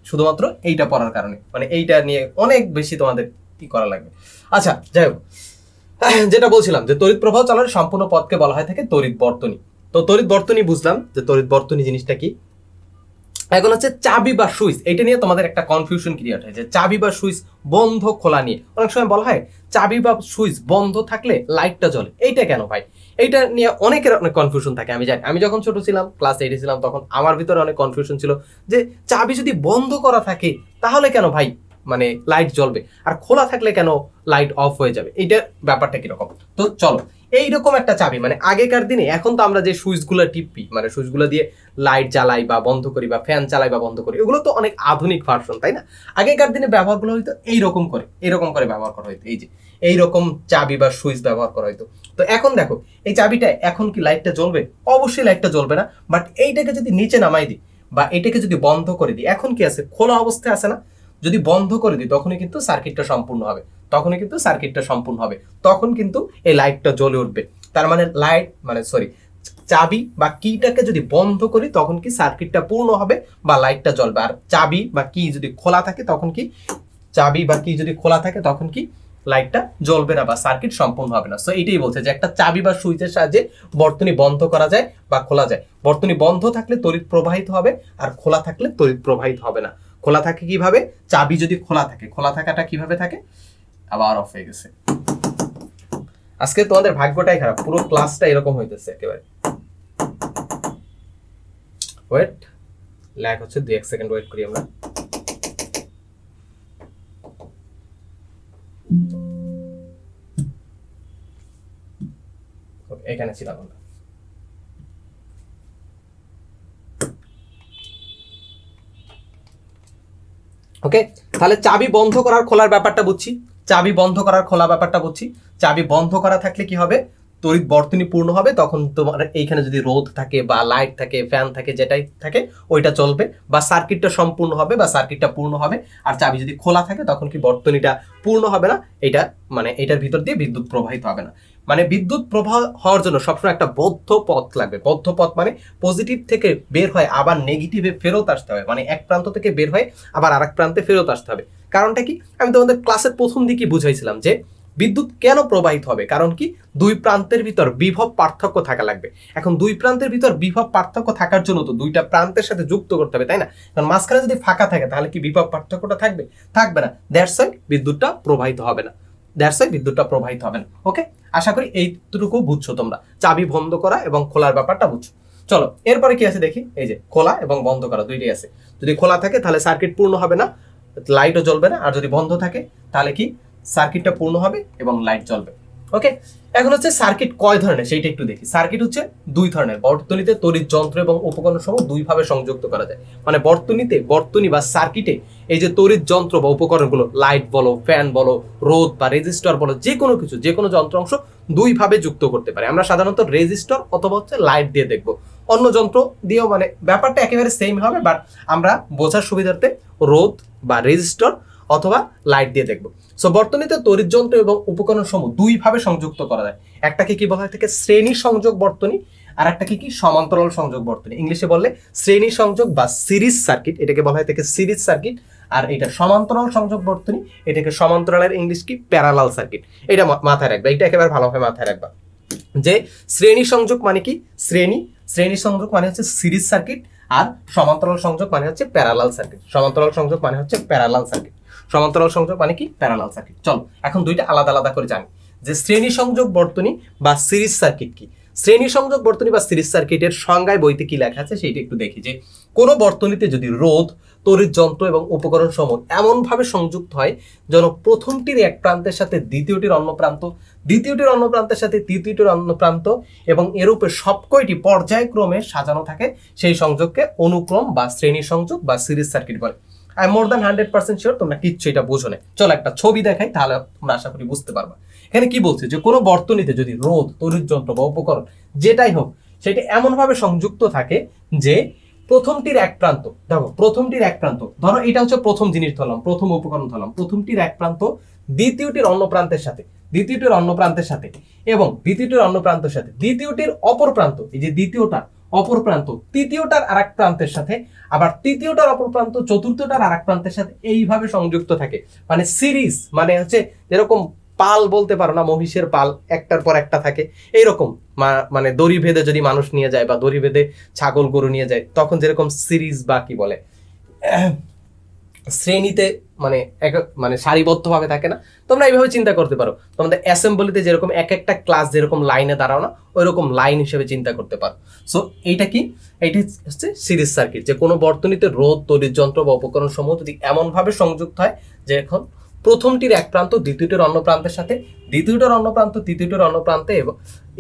শুধুমাত্র এইটা পড়ার কারণে, মানে এইটা নিয়ে অনেক বেশি তোমাদের কি করা লাগবে। আচ্ছা, যাই হোক, যেটা বলছিলাম যে তড়িৎ প্রবাহ চলার সম্পূর্ণ পথকে বলা হয় থাকে তড়িৎ বর্তনী। তো তড়িৎ বর্তনী বুঝলাম যে তড়িৎ বর্তনী জিনিসটা কি। এখন হচ্ছে চাবি বা সুইচ, এটা নিয়ে তোমাদের একটা কনফিউশন ক্রিয়েট হয় যে চাবি বা সুইচ বন্ধ খোলা নিয়ে অনেক সময় বলা হয় চাবি বা সুইচ বন্ধ থাকলে লাইটটা জ্বলে, এইটা কেন ভাই? এইটা নিয়ে অনেকের অনেক কনফিউশন থাকে। আমি জানি, আমি যখন ছোট ছিলাম, ক্লাস 8 ছিলাম, তখন আমার ভিতরে অনেক কনফিউশন ছিল যে চাবি যদি বন্ধ করা থাকে তাহলে কেন ভাই মানে লাইট জ্বলবে, আর খোলা থাকলে কেন লাইট অফ হয়ে যাবে, এইটার ব্যাপারটা কিরকম। তো চলো, এইরকম একটা চাবি মানে আগেকার দিনে, এখন তো আমরা যে সুইচগুলো টিপি মানে সুইচগুলো দিয়ে লাইট জ্বালাই বা বন্ধ করি বা ফ্যান চালাই বা বন্ধ করি, এগুলো তো অনেক আধুনিক ভার্সন, তাই না? আগেকার দিনে ব্যবহারগুলো হয়তো এইরকম করে ব্যবহার করা হইতো, এই যে এইরকম চাবি বা সুইচ ব্যবহার করা হইতো। তো এখন দেখো এই চাবিটা, এখন কি লাইটটা জ্বলবে? অবশ্যই লাইটটা জ্বলবে না। বাট এইটাকে যদি নিচে নামাই দিই বা এটাকে যদি বন্ধ করে দিই, এখন কি আছে? খোলা অবস্থায় আছে না? যদি বন্ধ করে দিই তখনই কিন্তু সার্কিটটা সম্পূর্ণ হবে, তখন কিন্তু এই লাইটটা জ্বলে উঠবে। তার মানে লাইট মানে সরি, চাবি বা কিটাকে যদি বন্ধ করি তখন কি সার্কিটটা পূর্ণ হবে বা লাইটটা জ্বলবে। আর চাবি বা কি যদি খোলা থাকে তখন কি লাইটটা জ্বলবে না বা সার্কিট সম্পূর্ণ হবে না। সো এইটাই বলছে যে একটা চাবি বা সুইচের সাহায্যে বর্তনী বন্ধ করা যায় বা খোলা যায়। বর্তনী বন্ধ থাকলে তড়িৎ প্রবাহিত হবে, আর খোলা থাকলে তড়িৎ প্রবাহিত হবে না। খোলা থাকে কিভাবে? চাবি যদি খোলা থাকে, খোলা থাকাটা কিভাবে থাকে? আবার অফ হয়ে গেছে। আজকে তোমাদের ভাগ্যটাই খারাপ, পুরো ক্লাসটা এরকম হইতেছে একেবারে। ওয়েট, ল্যাগ হচ্ছে, 2-1 সেকেন্ড ওয়েট করি আমরা। এখানে ছিলাম আমরা। ওকে, তাহলে চাবি বন্ধ করার খোলার ব্যাপারটা বুঝছি। চাবি বন্ধ করা থাকলে কি হবে? তড়িৎ বর্তনী পূর্ণ হবে, তখন তোমার এইখানে যদি রোধ থাকে বা লাইট থাকে, ফ্যান থাকে, যেটাই থাকে ওইটা চলবে বা সার্কিটটা সম্পূর্ণ হবে বা সার্কিটটা পূর্ণ হবে। আর চাবি যদি খোলা থাকে তখন কি বর্তনীটা পূর্ণ হবে না, এটা মানে এটার ভিতর দিয়ে বিদ্যুৎ প্রবাহিত হবে না। মানে বিদ্যুৎ প্রবাহ হওয়ার জন্য সবসময় একটা বদ্ধ পথ লাগবে। বদ্ধ পথ মানে পজিটিভ থেকে বের হয় আবার নেগেটিভে ফেরত আসতে হবে, মানে এক প্রান্ত থেকে বের হয় আবার আরেক প্রান্তে ফেরত আসতে হবে। কারণটা কি? আমি তোমাদের ক্লাসের প্রথম দিকে বুঝাইছিলাম যে বিদ্যুৎ কেন প্রবাহিত হবে, কারণ কি দুই প্রান্তের ভিতর বিভব পার্থক্য থাকা লাগবে। এখন দুই প্রান্তের ভিতর বিভব পার্থক্য থাকার জন্য তো দুইটা প্রান্তের সাথে যুক্ত করতে হবে, তাই না? কারণ মাঝখানে যদি ফাঁকা থাকে তাহলে কি বিভব পার্থক্যটা থাকবে? থাকবে না। দ্যাটস ওয়াই বিদ্যুৎটা প্রবাহিত হবে না। ওকে, আশা করি এইটুকু বুঝছো তোমরা, চাবি বন্ধ করা এবং খোলার ব্যাপারটা বুঝছো। চলো এরপরে কি আছে দেখি। এই যে খোলা এবং বন্ধ করা দুইটাই আছে। যদি খোলা থাকে তাহলে সার্কিট পূর্ণ হবে না, লাইটও জ্বলবে না। আর যদি বন্ধ থাকে তাহলে কি সার্কিটটা পূর্ণ হবে এবং লাইট জ্বলবে। ওকে, এখন হচ্ছে সার্কিট কয় ধরনের সেইটা একটু দেখি। সার্কিট হচ্ছে দুই ধরনের। বর্তনীতে তড়িৎ যন্ত্র এবং উপকরণ সমূহ দুইভাবে সংযুক্ত করা যায়। মানে বর্তনী বা সার্কিটে এই যে তড়িৎ যন্ত্র বা উপকরণগুলো, লাইট বলো, ফ্যান বলো, রোধ বা রেজিস্টর বলো, যে কোনো কিছু, যে কোনো যন্ত্রাংশ দুইভাবে যুক্ত করতে পারে। আমরা সাধারণত রেজিস্টর অথবা হচ্ছে লাইট দিয়ে দেখবো, অন্য যন্ত্র দিয়েও মানে ব্যাপারটা একেবারে সেম হবে, বাট আমরা বোঝার সুবিধার্থে রোধ বা রেজিস্টর অথবা লাইট দিয়ে দেখবো। সো বর্তনীতে তড়িৎ যন্ত্র এবং উপকরণ সমূহ দুইভাবে সংযুক্ত করা যায়। একটাকে কি বলা হয় থেকে শ্রেণী সংযোগ বর্তনী, আর একটাকে কি সমান্তরাল সংযোগ বর্তনী। ইংলিশে বললে শ্রেণী সংযোগ বা সিরিজ সার্কিট, এটাকে বলা হয় থেকে সিরিজ সার্কিট। আর এটা সমান্তরাল সংযোগ বর্তনী, এটাকে সমান্তরালের ইংলিশ কি প্যারালাল সার্কিট। এটা মাথায় রাখবে, এটা একেবারে ভালোভাবে মাথায় রাখবা যে শ্রেণী সংযোগ মানে কি শ্রেণী সংযোগ মানে হচ্ছে সিরিজ সার্কিট, আর সমান্তরাল সংযোগ মানে হচ্ছে প্যারালাল সার্কিট। সমান্তরাল সংযোগ মানে কি প্যারালাল সার্কিট। চলো এখন দুইটা আলাদা আলাদা করে জানি যে শ্রেণী সংযোগ বর্তনী বা সিরিজ সার্কিট কি। শ্রেণী সংযোগ বর্তনী বা সিরিজ সার্কিটের সংজ্ঞায় বইতে কি লেখা আছে সেইটা একটু দেখি। যে কোনো বর্তনীতে যদি রোধ, তড়িৎ যন্ত্র এবং উপকরণ সমূহ এমনভাবে সংযুক্ত হয় যেন প্রথমটির এক প্রান্তের সাথে দ্বিতীয়টির অন্য প্রান্ত, দ্বিতীয়টির অন্য প্রান্তের সাথে তৃতীয়টির অন্য প্রান্ত এবং এরূপে সবকয়টি পর্যায়ক্রমে সাজানো থাকে, সেই সংযোগকে অনুক্রম বা শ্রেণী সংযোগ বা সিরিজ সার্কিট বলে। আই মোর দ্যান 100% শিওর তোমরা কিচ্ছু এটা বুঝো না। চলো একটা ছবি দেখাই, তাহলে তোমরা আশা করি বুঝতে পারবা। এখানে কি বলছে যে কোনো বর্তনীতে যদি রোধ, তড়িৎ যন্ত্র বা উপকরণ যেটাই হোক সেটা এমন ভাবে সংযুক্ত থাকে যে প্রথমটির এক প্রান্ত, দেখো প্রথমটির এক প্রান্ত, ধরো এটা হচ্ছে প্রথম জিনিস ধরলাম, প্রথম উপকরণ ধরলাম, প্রথমটির এক প্রান্ত দ্বিতীয়টির অন্য প্রান্তের সাথে এবং দ্বিতীয়টির অন্য প্রান্তের সাথে দ্বিতীয়টির অপর প্রান্ত, এই যে দ্বিতীয়টা অপর প্রান্ত তৃতীয়টার আরেক প্রান্তের সাথে, আবার তৃতীয়টার অপর প্রান্ত চতুর্থটার আরেক প্রান্তের সাথে, এইভাবে সংযুক্ত থাকে। মানে সিরিজ মানে হচ্ছে যেরকম পাল বলতে পারো না, মহিষের পাল একটার পর একটা থাকে, এইরকম মানে দড়ি ভেদে যদি মানুষ নিয়ে যায় বা দড়ি ভেদে ছাগল গরু নিয়ে যায়, তখন যেরকম সিরিজ বা কি বলে শ্রেণীতে মানে মানে সারিবদ্ধভাবে থাকে না, তোমরা এইভাবে চিন্তা করতে পারো। তোমাদের অ্যাসেম্বলিতে যেরকম এক একটা ক্লাস যেরকম লাইনে দাঁড়াও না, ওই রকম লাইন হিসেবে চিন্তা করতে পারো। সো এইটা কি, এইটা হচ্ছে সিরিজ সার্কিট, যে কোনো বর্তনীতে রোধ, তড়িৎ যন্ত্র বা উপকরণ সমূহ যদি এমনভাবে সংযুক্ত হয় যে এখন প্রথমটির এক প্রান্ত দ্বিতীয়টির অন্য প্রান্তের সাথে, দ্বিতীয়টার অন্য প্রান্ত তৃতীয়টির অন্য প্রান্তে এবং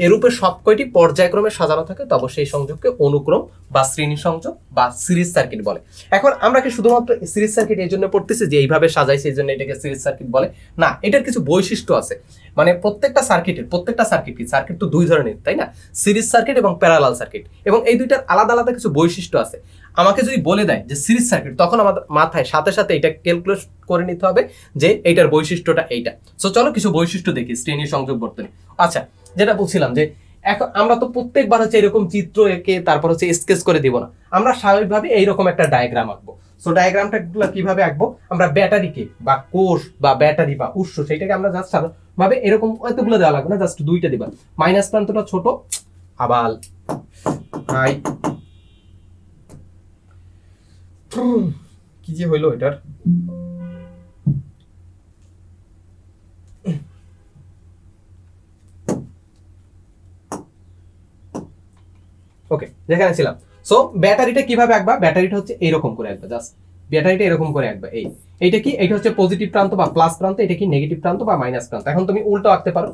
এরূপে সবকয়টি পর্যায়ক্রমে সাজানো থাকে, তবে সেই সংযোগকে অনুক্রম বা শ্রেণী সংযোগ বা সিরিজ সার্কিট বলে। এখন আমরা কি শুধুমাত্র সিরিজ সার্কিট এই জন্য পড়তেছি যে এইভাবে সাজাইছে এই জন্য এটাকে সিরিজ সার্কিট বলে? না, এটার কিছু বৈশিষ্ট্য আছে। মানে প্রত্যেকটা সার্কিট কি, সার্কিট তো দুই ধরনের, তাই না? সিরিজ সার্কিট এবং প্যারালাল সার্কিট, এবং এই দুইটার আলাদা আলাদা কিছু বৈশিষ্ট্য আছে। আমাকে যদি বলে দেয় যে সিরিজ সার্কিট, তখন আমাদের মাথায় সাথে সাথে এটা ক্যালকুলেট করে নিতে হবে যে এইটার বৈশিষ্ট্যটা এইটা। সো চলো কিছু বৈশিষ্ট্য দেখি শ্রেণী সংযোগ বর্তনী। আচ্ছা, যেটা বলছিলাম যে এখন আমরা তো প্রত্যেকবার হচ্ছে এরকম চিত্র এঁকে তারপর হচ্ছে স্কেচ করে দিব না, আমরা স্বাভাবিকভাবে এইরকম একটা ডায়াগ্রাম আঁকবো। সো ডায়াগ্রামটা কিভাবে আঁকবো, আমরা ব্যাটারিকে বা কোষ বা ব্যাটারি বা উৎস, সেইটাকে আমরা জাস্ট ভাবে এরকম এতগুলো দেওয়া লাগবে না, জাস্ট দুইটা দিবা। মাইনাস প্রান্তটা ছোট, আবার কি যে হইলো এটার, ওকে যেখানে ছিলাম। সো ব্যাটারিটা কিভাবে আঁকবা, ব্যাটারিটা হচ্ছে এরকম করে আঁকবা, জাস্ট ব্যাটারিটা এরকম করে আঁকবা। এইটা কি, এইটা হচ্ছে পজিটিভ প্রান্ত বা প্লাস প্রান্ত, এটা কি নেগেটিভ প্রান্ত বা মাইনাস প্রান্ত। এখন তুমি উল্টো আঁকতে পারো,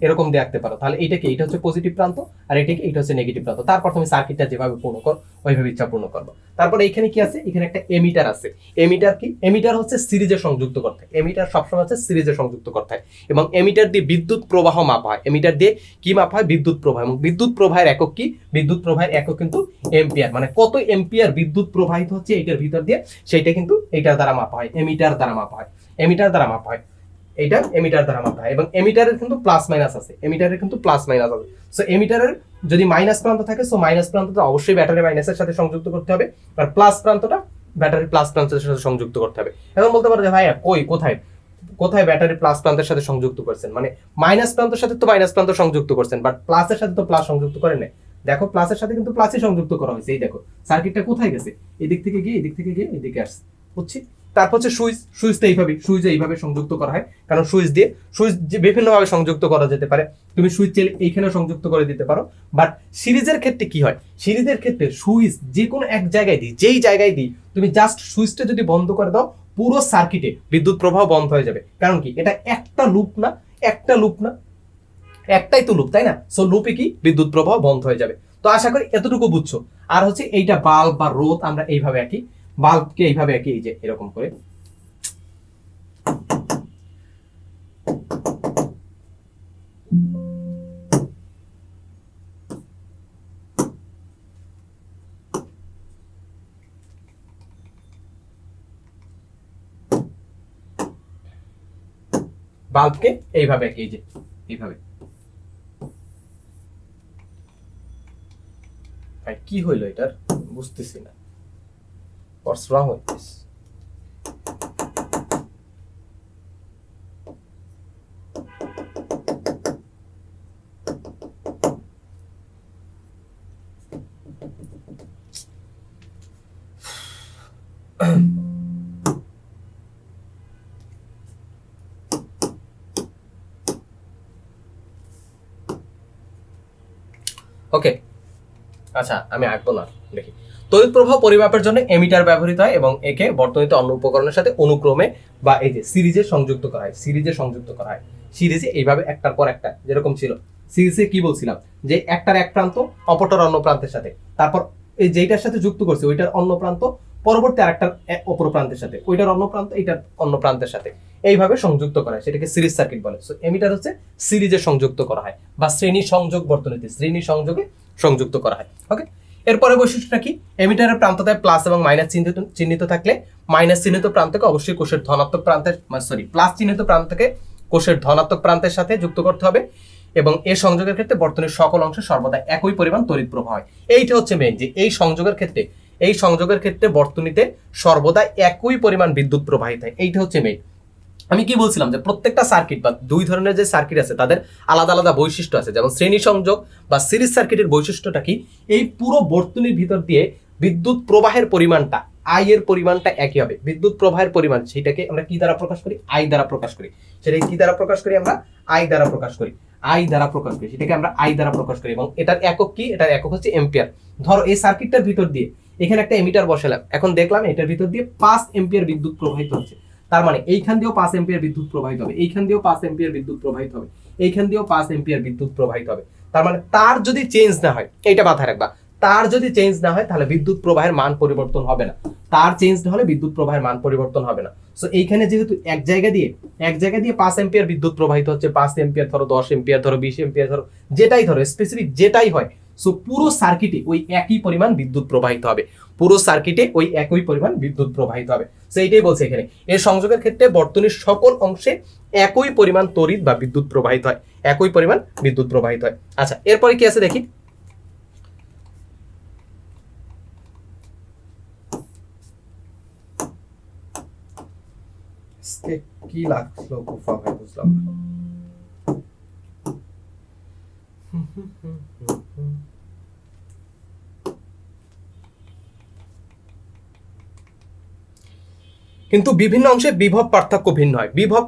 এরকম দিয়ে আঁকতে পারো। তাহলে এইটা কি, এটা হচ্ছে পজিটিভ প্রান্ত, আর এটা হচ্ছে নেগেটিভ প্রান্ত। তারপর তুমি সার্কিটটা যেভাবে পূর্ণ কর ওইভাবে ইচ্ছা পূর্ণ করবো। তারপর এইখানে কি আছে, এখানে একটা এমিটার আছে। এমিটার কি, এমিটার হচ্ছে সিরিজে সংযুক্ত করতে হয়। এমিটার সবসময় হচ্ছে সিরিজে সংযুক্ত করতে হয়, এবং এমিটার দিয়ে বিদ্যুৎ প্রবাহ মাপা হয়। এমিটার দিয়ে কি মাপা হয়, বিদ্যুৎ প্রবাহ। এবং বিদ্যুৎ প্রবাহের একক কি, বিদ্যুৎ প্রবাহের একক কিন্তু এম্পিয়ার, মানে কত এম্পিয়ার বিদ্যুৎ প্রবাহিত হচ্ছে এইটার ভিতর দিয়ে, সেইটা কিন্তু এইটার দ্বারা মাপা হয়, এমিটার দ্বারা মাপা হয়, এমিটার দ্বারা মাপা হয়, এইটা এমিটার দ্বারা মাপা হয়। এবং এমিটারের কিন্তু প্লাস মাইনাস আছে, এমিটারের কিন্তু প্লাস মাইনাস আছে। সো এমিটারের যদি মাইনাস প্রান্ত থাকে, সো মাইনাস প্রান্তটা অবশ্যই ব্যাটারি মাইনাসের সাথে সংযুক্ত করতে হবে, আর প্লাস প্রান্তটা ব্যাটারি প্লাস প্রান্তের সাথে সংযুক্ত করতে হবে। এখন বলতে পারো যে ভাইয়া কোথায় ব্যাটারি প্লাস প্রান্তের সাথে সংযুক্ত করছেন, মানে মাইনাস প্রান্তের সাথে তো মাইনাস প্রান্ত সংযুক্ত করছেন, বাট প্লাসের সাথে তো প্লাস সংযুক্ত করেন নাই। দেখো প্লাসের সাথে কিন্তু প্লাসই সংযুক্ত করা হয়েছে। এই দেখো সার্কিটটা কোথায় গেছে, এদিক থেকে গিয়ে এদিকে আসছে, বুঝছি। তারপর হচ্ছে সুইচটা এইভাবে সংযুক্ত করা হয়, কারণ সুইচ বিভিন্ন ভাবে সংযুক্ত করা যেতে পারে। তুমি সুইচ চাইলে এইখানে সংযুক্ত করে দিতে পারো, বাট সিরিজের ক্ষেত্রে কি হয়, সিরিজের ক্ষেত্রে সুইচ যে কোনো এক জায়গায় যেই জায়গায় দিই, তুমি জাস্ট সুইচটা যদি বন্ধ করে দাও, পুরো সার্কিটে বিদ্যুৎ প্রবাহ বন্ধ হয়ে যাবে। কারণ কি, এটা একটা লুপ না, একটাই তো লুপ, তাই না? সো লুপে কি বিদ্যুৎ প্রবাহ বন্ধ হয়ে যাবে। তো আশা করি এতটুকু বুঝছো। আর হচ্ছে এইটা বাল্ব বা রোধ, আমরা এইভাবে আঁকি, বাল্বকে এইভাবে আঁকি, এই যে এরকম করে। বাল্বকে এইভাবে আঁকি, এই যে এইভাবে। কি হইলো এটার, বুঝতেছি না। What's wrong with this? ওকে, আচ্ছা আমি আঁকবো না, দেখি। তড়িৎ প্রবাহ পরিমাপের জন্য এমিটার ব্যবহৃত হয়, এবং একে বর্তনীতে অন্য উপকরণের সাথে অনুক্রমে বা এই যে সিরিজে সংযুক্ত করা হয়, সিরিজে এইভাবে একটার পর একটা, যেরকম ছিল সিরিজে কি বলছিলাম, যে একটার এক প্রান্ত অপরটার অন্য প্রান্তের সাথে, তারপর এই যেটার সাথে যুক্ত করছে ওইটার অন্য প্রান্ত পরবর্তী আরেকটার অপর প্রান্তের সাথে, ওইটার অন্য প্রান্ত এইটার অন্য প্রান্তের সাথে, এইভাবে সংযুক্ত করা হয়, সেটাকে সিরিজ সার্কিট বলে। সো এমিটার হচ্ছে সিরিজে সংযুক্ত করা হয়, বা শ্রেণী সংযোগ বর্তনীতে শ্রেণী সংযোগে সংযুক্ত করা হয়। ওকে, এরপরে বৈশিষ্ট্যটা কি, এমিটারের প্রান্তটায় প্লাস এবং মাইনাস চিহ্নিত থাকলে মাইনাস চিহ্নিত প্রান্তকে অবশ্যই কোষের ধনাত্মক প্রান্তের প্লাস চিহ্নিত প্রান্তকে কোষের ধনাত্মক প্রান্তের সাথে যুক্ত করতে হবে, এবং এই সংযোগের ক্ষেত্রে বর্তনীর সকল অংশে সর্বদা একই পরিমাণ তড়িৎ প্রবাহ হয়। এইটা হচ্ছে মেইন, যে এই সংযোগের ক্ষেত্রে বর্তনীতে সর্বদা একই পরিমাণ বিদ্যুৎ প্রবাহিত হয়, এইটা হচ্ছে মেইন। আমি কি বলছিলাম যে প্রত্যেকটা সার্কিট বা দুই ধরনের যে সার্কিট আছে তাদের আলাদা আলাদা বৈশিষ্ট্য আছে। যেমন শ্রেণী সংযোগ বা সিরিজ সার্কিটের বৈশিষ্ট্যটা কি, এই পুরো বর্তনীর ভিতর দিয়ে বিদ্যুৎ প্রবাহের পরিমাণটা, আই এর পরিমাণটা একই হবে। বিদ্যুৎ প্রবাহের পরিমাণ সেটাকে আমরা কি দ্বারা প্রকাশ করি, আই দ্বারা প্রকাশ করি। সেটাকে কি দ্বারা প্রকাশ করি, আমরা আই দ্বারা প্রকাশ করি, আই দ্বারা প্রকাশ করি, সেটাকে আমরা আই দ্বারা প্রকাশ করি। এবং এটার একক কি, এটার একক হচ্ছে এম্পিয়ার। ধরো এই সার্কিটটার ভিতর দিয়ে এখানে একটা এমিটার বসালাম, এখন দেখলাম এটার ভিতর দিয়ে 5 এম্পিয়ার বিদ্যুৎ প্রবাহিত হচ্ছে। তার মানে এইখান দিয়েও 5 এম্পিয়ার বিদ্যুৎ প্রবাহিত হবে, এইখান দিয়েও 5 এম্পিয়ার বিদ্যুৎ প্রবাহিত হবে, এইখান দিয়েও 5 এম্পিয়ার বিদ্যুৎ প্রবাহিত হবে। তার মানে তার যদি চেঞ্জ না হয়, এইটা মাথায় রাখবা, তার যদি চেঞ্জ না হয় তাহলে বিদ্যুৎ প্রবাহের মান পরিবর্তন হবে না। তার চেঞ্জ না হলে বিদ্যুৎ প্রবাহের মান পরিবর্তন হবে না। সো এইখানে যেহেতু এক জায়গা দিয়ে 5 এম্পিয়ার বিদ্যুৎ প্রবাহিত হচ্ছে, 5 এম্পিয়ার ধরো, 10 এম্পিয়ার ধরো, 20 এম্পিয়ার ধরো, যেটাই ধরো, স্পেসিফিক যেটাই হয়, সো পুরো সার্কিটে ওই একই পরিমাণ বিদ্যুৎ প্রবাহিত হবে, পুরো সার্কিটে ওই একই পরিমাণ বিদ্যুৎ প্রবাহিত হবে। সো এইটাই বলছে এখানে, এর সংযোগের ক্ষেত্রে বর্তনীর সকল অংশে একই পরিমাণ তড়িৎ বা বিদ্যুৎ প্রবাহিত হয়, একই পরিমাণ বিদ্যুৎ প্রবাহিত হয়। আচ্ছা, এরপরে কি আছে দেখি। কি লাগলো কুফা ভাই, বুঝলাম না। কিন্তু বিভিন্ন অংশে বিভব পার্থক্য ভিন্ন হয়। বিভব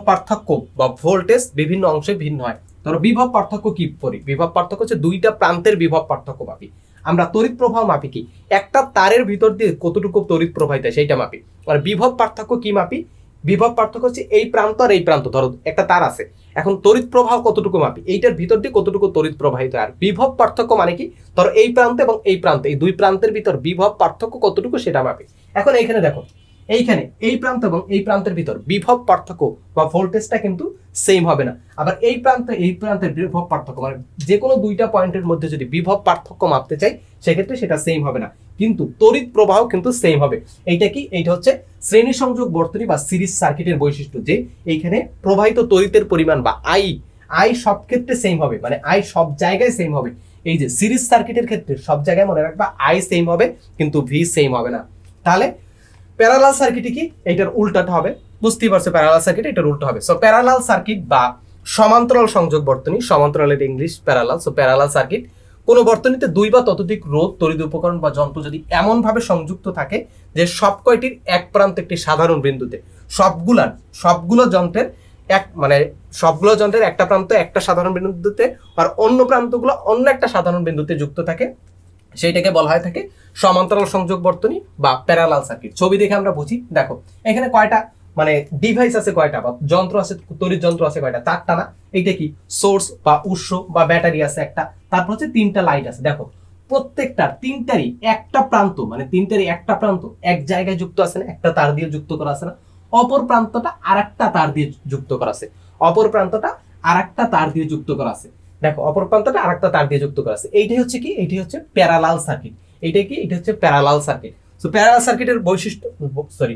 পার্থক্য বা ভোল্টেজ বিভিন্ন অংশে ভিন্ন হয়। ধরো বিভব পার্থক্য কি করি, বিভব পার্থক্য হচ্ছে দুইটা প্রান্তের বিভব পার্থক্য মাপি। আমরা তড়িৎ প্রবাহ মাপি কি, একটা তারের ভিতর দিয়ে কতটুকু তড়িৎ প্রবাহিত হয় সেইটা মাপি। আর বিভব পার্থক্য কি মাপি, বিভব পার্থক্য হচ্ছে এই প্রান্ত আর এই প্রান্ত, ধরো একটা তার আছে, এখন তড়িৎ প্রবাহ কতটুকু মাপি, এইটার ভিতর দিয়ে কতটুকু তড়িৎ প্রবাহিত হয়। আর বিভব পার্থক্য মানে কি, ধরো এই প্রান্ত এবং এই প্রান্ত, এই দুই প্রান্তের ভিতর বিভব পার্থক্য কতটুকু সেটা মাপি। এখন এইখানে দেখো, এইখানে এই প্রান্ত এবং এই প্রান্তের ভিতর বিভব পার্থক্য বা ভোল্টেজটা কিন্তু সেম হবে না। আবার এই প্রান্তের বিভব পার্থক্য, মানে যে কোনো দুইটা পয়েন্টের মধ্যে যদি বিভব পার্থক্য মাপতে চাই সেক্ষেত্রে সেটা সেম হবে না, কিন্তু তড়িৎ প্রবাহ কিন্তু সেম হবে। এইটা কি, এইটা হচ্ছে শ্রেণী সংযোগ বর্তনী বা সিরিজ সার্কিটের বৈশিষ্ট্য, যে এইখানে প্রবাহিত তড়িতের পরিমাণ বা আই সব ক্ষেত্রে সেম হবে, মানে আই সব জায়গায় সেম হবে। এই যে সিরিজ সার্কিটের ক্ষেত্রে সব জায়গায় মনে রাখবা আই সেম হবে কিন্তু ভি সেম হবে না। তাহলে প্যারালাল সার্কিটে কি, এটার উল্টাটা হবে, বুঝতেই পারছো, প্যারালাল সার্কিট এটার উল্টো হবে। সো প্যারালাল সার্কিট বা সমান্তরাল সংযোগ বর্তনী, সমান্তরালের English parallel. So parallel circuit, কোনো বর্তনীতে দুই বা ততোধিক রোধ, তড়িৎ উপকরণ বা যন্ত্র যদি এমন ভাবে সংযুক্ত থাকে যে সব কয়টির এক প্রান্ত একটি সাধারণ বিন্দুতে, সবগুলো যন্ত্রের একটা প্রান্ত একটা সাধারণ বিন্দুতে আর অন্য প্রান্তগুলো অন্য একটা সাধারণ বিন্দুতে যুক্ত থাকে, সেইটাকে বলা হয় থাকে সমান্তরাল সংযোগ বর্তনী বা প্যারালাল সার্কিট। ছবি দেখে আমরা বুঝি, দেখো এখানে কয়টা মানে ডিভাইস আছে, কয়টা বা যন্ত্র আছে, তড়িৎ যন্ত্র আছে কয়টা, তারটা না, এইটা কি সোর্স বা উৎস বা ব্যাটারি আছে একটা, তারপর হচ্ছে 3টা লাইট আছে। দেখো প্রত্যেকটা তিনটারই একটা প্রান্ত, মানে তিনটারই একটা প্রান্ত এক জায়গায় যুক্ত আছে না, একটা তার দিয়ে যুক্ত করা আছে না, অপর প্রান্তটা আরেকটা তার দিয়ে যুক্ত করা আছে, অপর প্রান্তটা আরেকটা তার দিয়ে যুক্ত করা আছে। দেখো অপর প্রান্তটা আরেকটা তার দিয়ে যুক্ত করা আছে। এইটাই হচ্ছে কি, এইটাই হচ্ছে প্যারালাল সার্কিট। এইটা কি, এটা হচ্ছে প্যারালাল সার্কিট। সো প্যারালাল সার্কিটের বৈশিষ্ট্য,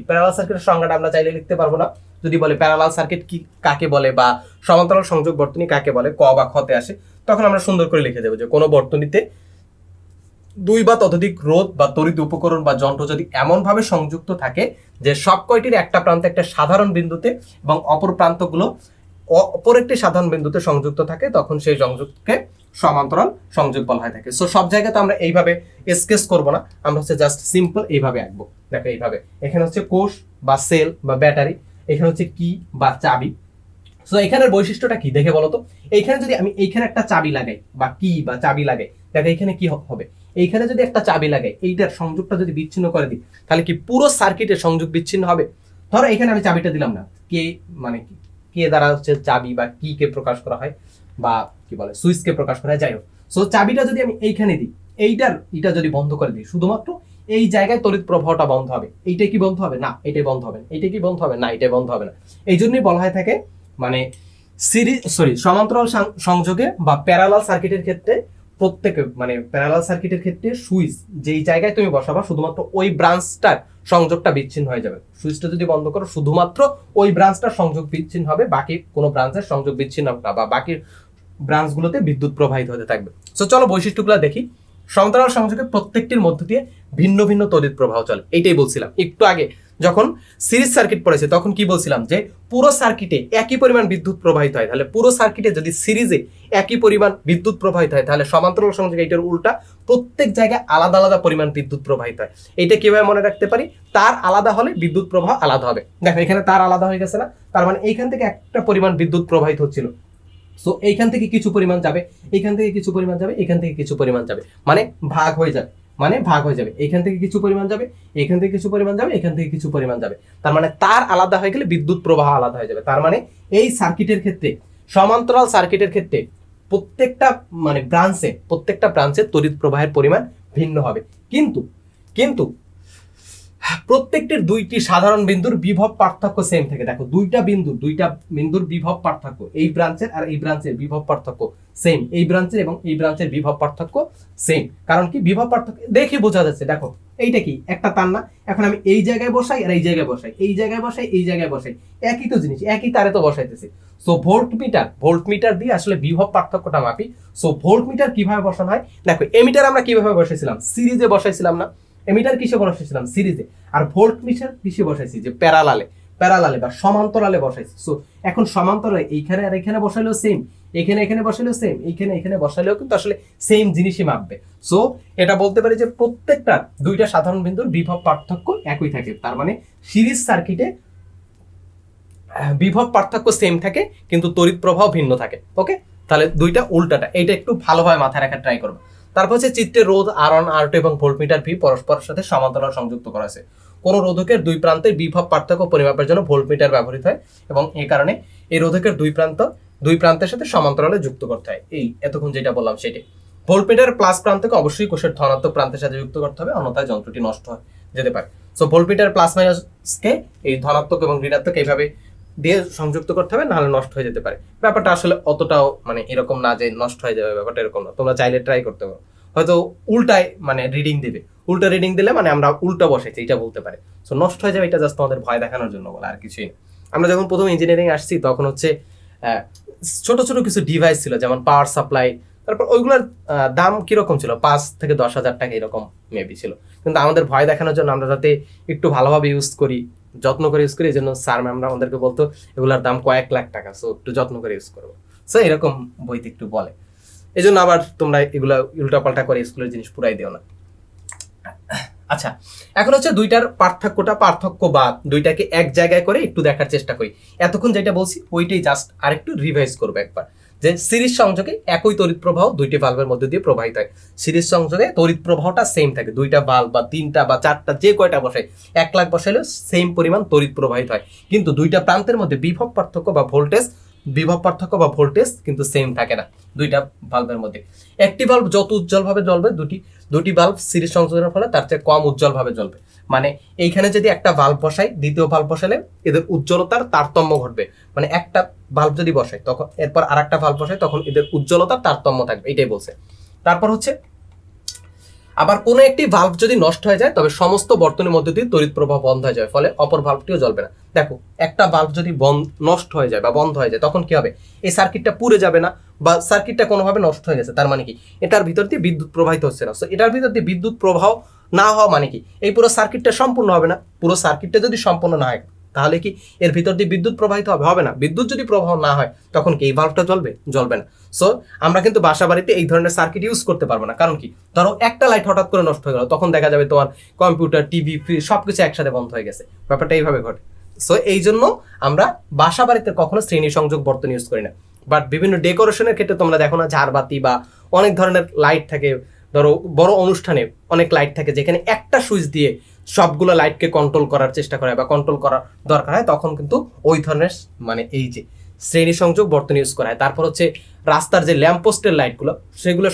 প্যারালাল সার্কিটের সংজ্ঞাটা আমরা চাইলে লিখতে পারবো না। যদি বলে প্যারালাল সার্কিট কি কাকে বলে বা সমান্তরাল সংযোগ বর্তনী কাকে বলে, ক বা খতে আসে, তখন আমরা সুন্দর করে লিখে দেবো যে কোনো বর্তনীতে দুই বা ততোধিক রোধ বা তড়িৎ উপকরণ বা যন্ত্র যদি এমন ভাবে সংযুক্ত থাকে যে সব কয়টির একটা প্রান্ত একটা সাধারণ বিন্দুতে এবং অপর প্রান্তগুলো অপর একটি সাধারণ বিন্দুতে সংযুক্ত থাকে, তখন সেই সংযোগকে সমান্তরাল সংযোগ বলা হয় থাকে। সো সব জায়গায় তো আমরা এইভাবে স্কেচ করব না, আমরা হচ্ছে জাস্ট সিম্পল এইভাবে আঁকবো। দেখো এইভাবে, এখানে হচ্ছে কোষ বা সেল বা ব্যাটারি, এখানে হচ্ছে কি বা চাবি। সো এখানের বৈশিষ্ট্যটা কি দেখে বলো তো, এইখানে যদি আমি এইখানে একটা চাবি লাগাই বা কি বা চাবি লাগাই, দেখো এখানে কি হবে, এইখানে যদি একটা চাবি লাগাই, এইটার সংযোগটা যদি বিচ্ছিন্ন করে দিই তাহলে কি পুরো সার্কিটের সংযোগ বিচ্ছিন্ন হবে। ধরো এখানে আমি চাবিটা দিলাম না, কে মানে কে দ্বারা হচ্ছে চাবি বা কি কে প্রকাশ করা হয় বা কি বলে সুইচকে প্রকাশ করা হয়, যাই হোক। সো চাবিটা যদি আমি এইখানে দিই, এটা যদি বন্ধ করে দিই, শুধুমাত্র এই জায়গায় তড়িৎ প্রবাহটা বন্ধ হবে। এইটাই কি বন্ধ হবে না, এটাই বন্ধ হবে না, এইটা কি বন্ধ হবে না, এটাই বন্ধ হবে না। এই জন্যই বলা হয় থাকে মানে সমান্তরাল সংযোগে বা প্যারালাল সার্কিটের ক্ষেত্রে প্রত্যেকে মানে প্যারালাল সার্কিটের ক্ষেত্রে সুইচ যেই জায়গায় তুমি বসাবা শুধুমাত্র ওই ব্রাঞ্চটার সংযোগটা বিচ্ছিন্ন হয়ে যাবে। সুইচটা যদি বন্ধ করো শুধুমাত্র ওই ব্রাঞ্চটার সংযোগ বিচ্ছিন্ন হবে, বাকি কোনো ব্রাঞ্চের সংযোগ বিচ্ছিন্ন হবে না বা বাকি ব্রাঞ্চগুলোতে বিদ্যুৎ প্রবাহিত হতে থাকবে। সো চলো বৈশিষ্ট্যগুলো দেখি। সমান্তরাল সংযোগে প্রত্যেকটির মধ্য দিয়ে ভিন্ন ভিন্ন তড়িৎ প্রবাহ চলে, এইটাই বলছিলাম একটু আগে যখন সিরিজ সার্কিট পড়েছে তখন কি বলছিলাম যে পুরো সার্কিটে একই পরিমাণ বিদ্যুৎ প্রবাহিত হয়, তাহলে পুরো সার্কিটে যদি সিরিজে একই পরিমাণ বিদ্যুৎ প্রবাহিত হয় তাহলে সমান্তরাল সংযোগে এটার উল্টা প্রত্যেক জায়গায় আলাদা আলাদা পরিমাণ বিদ্যুৎ প্রবাহিত হয়। এটা কিভাবে মনে রাখতে পারি, তার আলাদা হলে বিদ্যুৎ প্রবাহ আলাদা হবে। দেখো এখানে তার আলাদা হয়ে গেছে না, তার মানে এইখান থেকে একটা পরিমাণ বিদ্যুৎ প্রবাহিত হচ্ছিল, সো এইখান থেকে কিছু পরিমাণ যাবে, এইখান থেকে কিছু পরিমাণ যাবে, এখান থেকে কিছু পরিমাণ যাবে, মানে ভাগ হয়ে যাবে, এইখান থেকে কিছু পরিমাণ যাবে, এখান থেকে কিছু পরিমাণ যাবে, এখান থেকে কিছু পরিমাণ যাবে, তার মানে তার আলাদা হয়ে গেলে বিদ্যুৎ প্রবাহ আলাদা হয়ে যাবে। তার মানে এই সার্কিটের ক্ষেত্রে, সমান্তরাল সার্কিটের ক্ষেত্রে প্রত্যেকটা ব্রাঞ্চে তড়িৎ প্রবাহের পরিমাণ ভিন্ন হবে, কিন্তু প্রত্যেকটির দুইটি সাধারণ বিন্দুর বিভব পার্থক্য সেম থাকে। দেখো দুইটা বিন্দুর বিভব পার্থক্য, এই ব্রাঞ্চের আর এই ব্রাঞ্চের বিভব পার্থক্য সেম, এই ব্রাঞ্চের এবং এই ব্রাঞ্চের বিভব পার্থক্য সেম। কারণ কি বিভব পার্থক্য দেখে বোঝা যাচ্ছে। দেখো এইটা কি একটা তার না, এখন আমি এই জায়গায় বসাই আর এই জায়গায় বসাই, এই জায়গায় বসাই, এই জায়গায় বসাই, একই তো জিনিস, একই তারে তো বসাইতেছি। সো ভোল্টমিটার দিয়ে আসলে বিভব পার্থক্যটা মাপি। সো ভোল্টমিটার কিভাবে বসানো হয়, দেখো এমিটার আমরা কিভাবে বসাইছিলাম, সিরিজে বসাইছিলাম না, এমিটার কিসে বসাইছিলাম, সিরিজে, আর ভোল্টমিটার কিসে বসাইছি, যে প্যারালালে বা সমান্তরালে বসাইছি। সো এখন সমান্তরালে এইখানে আর এখানে বসাইলেও সেম, এখানে বসাইলেও সেম, এখানে বসাইলেও কিন্তু আসলে সেম জিনিসই মাপবে। সো এটা বলতে পারি যে প্রত্যেকটা দুইটা সাধারণ বিন্দুর বিভব পার্থক্য একই থাকে, তার মানে সিরিজ সার্কিটে বিভব পার্থক্য সেম থাকে কিন্তু তড়িৎ প্রবাহ ভিন্ন থাকে। ওকে, তাহলে দুইটা উল্টাটা, এটা একটু ভালোভাবে মাথায় রাখার ট্রাই করবো। তারপর হচ্ছে চিত্রে রোধ R1 R2 এবং ভোল্টমিটার ভি পরস্পরের সাথে সমান্তরাল সংযুক্ত করা আছে। কোন রোধকের দুই প্রান্তের বিভব পার্থক্য পরিমাপের জন্য ভোল্টমিটার ব্যবহৃত হয় এবং এই কারণে এই রোধকের দুই প্রান্তের সাথে সমান্তরালে যুক্ত করতে হয়। এই এতক্ষণ যেটা বললাম সেটাই। ভোল্টমিটারের প্লাস প্রান্তকে অবশ্যই কোষের ধনাত্মক প্রান্তের সাথে যুক্ত করতে হবে, অন্যথায় যন্ত্রটি নষ্ট হয়ে যেতে পারে। সো ভোল্টমিটার প্লাস মাইনাসকে এই ধনাত্মক এবং ঋণাত্মক এইভাবে দিয়ে সংযুক্ত করতে হবে, নাহলে নষ্ট হয়ে যেতে পারে। ব্যাপারটা আসলে অতটাও মানে এরকম না যে নষ্ট হয়ে যাবে, ব্যাপারটা এরকম না, তোমরা চাইলে ট্রাই করতে পারো। হয়তো উল্টায় মানে রিডিং দিবে, উল্টা রিডিং দিলে মানে আমরা উল্টা বসাইছি এটা বলতে পারে। সো নষ্ট হয়ে যাবে, এটা জাস্ট তোমাদের ভয় দেখানোর জন্য বলা, আর কিছুই না। আমরা যখন প্রথম ইঞ্জিনিয়ারিং আসছি তখন হচ্ছে ছোট ছোট কিছু ডিভাইস ছিল, যেমন পাওয়ার সাপ্লাই, তারপর ওইগুলোর দাম কিরকম ছিল, 5 থেকে 10,000 টাকা এরকম মেবি ছিল। কিন্তু আমাদের ভয় দেখানোর জন্য আমরা যাতে একটু ভালোভাবে ইউজ করি, যত্ন করে ইউজ করি, এই জন্য স্যার ম্যামরা আমাদেরকে বলতো এগুলোর দাম কয়েক লাখ টাকা, সো একটু যত্ন করে ইউজ করবো। সো এরকম বইতে একটু বলে, এই জন্য আবার তোমরা এগুলো উল্টাপাল্টা করে স্কুলের জিনিস পুরাই দিও না। আচ্ছা, এখন হচ্ছে দুইটার পার্থক্য বা দুইটাকে এক জায়গায় করে একটু দেখার চেষ্টা করি। এতক্ষণ যেটা বলছি ওইটাই জাস্ট আরেকটু রিভাইজ করবো একবার, যে সিরিজ সংযোগে একই তড়িৎ প্রবাহ দুইটি ভালভের মধ্যে দিয়ে প্রবাহিত হয়। সিরিজ সংযোগে তড়িৎ প্রবাহটা সেম থাকে, দুইটা ভালভ বা 3টা বা 4টা যে কয়টা বসাই, 1 লাখ বসাইলেও সেম পরিমাণ তড়িৎ প্রবাহিত হয়। কিন্তু দুইটা প্রান্তের মধ্যে বিভব পার্থক্য বা ভোল্টেজ কিন্তু সেম থাকে না দুইটা ভালভের মধ্যে। একটি ভালভ যত উজ্জ্বলভাবে জ্বলবে, দুটি ভালভ সিরিজ সংযোগের ফলে তার চেয়ে কম উজ্জ্বলভাবে জ্বলবে। মানে এইখানে যদি একটা ভালভ বসাই, দ্বিতীয় ভালভ বসালে এদের উজ্জ্বলতার তারতম্য ঘটবে। মানে একটা ভালভ যদি বসাই তখন এরপর আর একটা ভালভ বসাই, তখন এদের উজ্জ্বলতার তারতম্য থাকবে, এটাই বলছে। তারপর হচ্ছে আবার কোনো একটি ভালভ যদি নষ্ট হয়ে যায় তবে সমস্ত বর্তনীর মধ্যে দিয়ে তড়িৎ প্রবাহ বন্ধ হয়ে যাবে, ফলে অপর ভালভটিও জ্বলবে না। দেখো একটা ভালভ যদি নষ্ট হয়ে যায় বা বন্ধ হয়ে যায় তখন কি হবে, এই সার্কিটটা পুড়ে যাবে না, বা সার্কিটটা কোনোভাবে নষ্ট হয়ে গেছে, তার মানে কি এটার ভিতর দিয়ে বিদ্যুৎ প্রবাহিত হচ্ছে না। সো এটার ভিতর দিয়ে বিদ্যুৎ প্রবাহ না হওয়া মানে কি এই পুরো সার্কিটটা সম্পূর্ণ হবে না। পুরো সার্কিটটা যদি সম্পূর্ণ না হয় তাহলে কি এর ভিতর দিয়ে বিদ্যুৎ প্রবাহিত হবে না। বিদ্যুৎ যদি প্রবাহ না হয় তখন কি এই ভালভটা জ্বলবে না। সো আমরা কিন্তু বাসা বাড়িতে এই ধরনের সার্কিট ইউজ করতে পারবো না। কারণ কি, ধরো একটা লাইট হঠাৎ করে নষ্ট হয়ে গেল, তখন দেখা যাবে তোমার কম্পিউটার, টিভি, ফ্রিজ সবকিছু একসাথে বন্ধ হয়ে গেছে, ব্যাপারটা এইভাবে ঘটে। সো এই জন্য আমরা বাসা বাড়িতে কখনো শ্রেণী সংযোগ বর্তনী ইউজ করি না। বাট বিভিন্ন ডেকোরেশনের ক্ষেত্রে তোমরা দেখো না, ঝাড়বাতি বা অনেক ধরনের লাইট থাকে, ধরো বড় অনুষ্ঠানে অনেক লাইট থাকে যেখানে একটা সুইচ দিয়ে সবগুলো লাইটকে কন্ট্রোল করার চেষ্টা করা বা কন্ট্রোল করার দরকার হয়, তখন কিন্তু ওই ধরনের মানে এই যে শ্রেণী সংযোগ বর্তনী ইউজ করা হয়। তারপর হচ্ছে রাস্তার যে ল্যাম্পপোস্টের লাইটগুলো, সেগুলো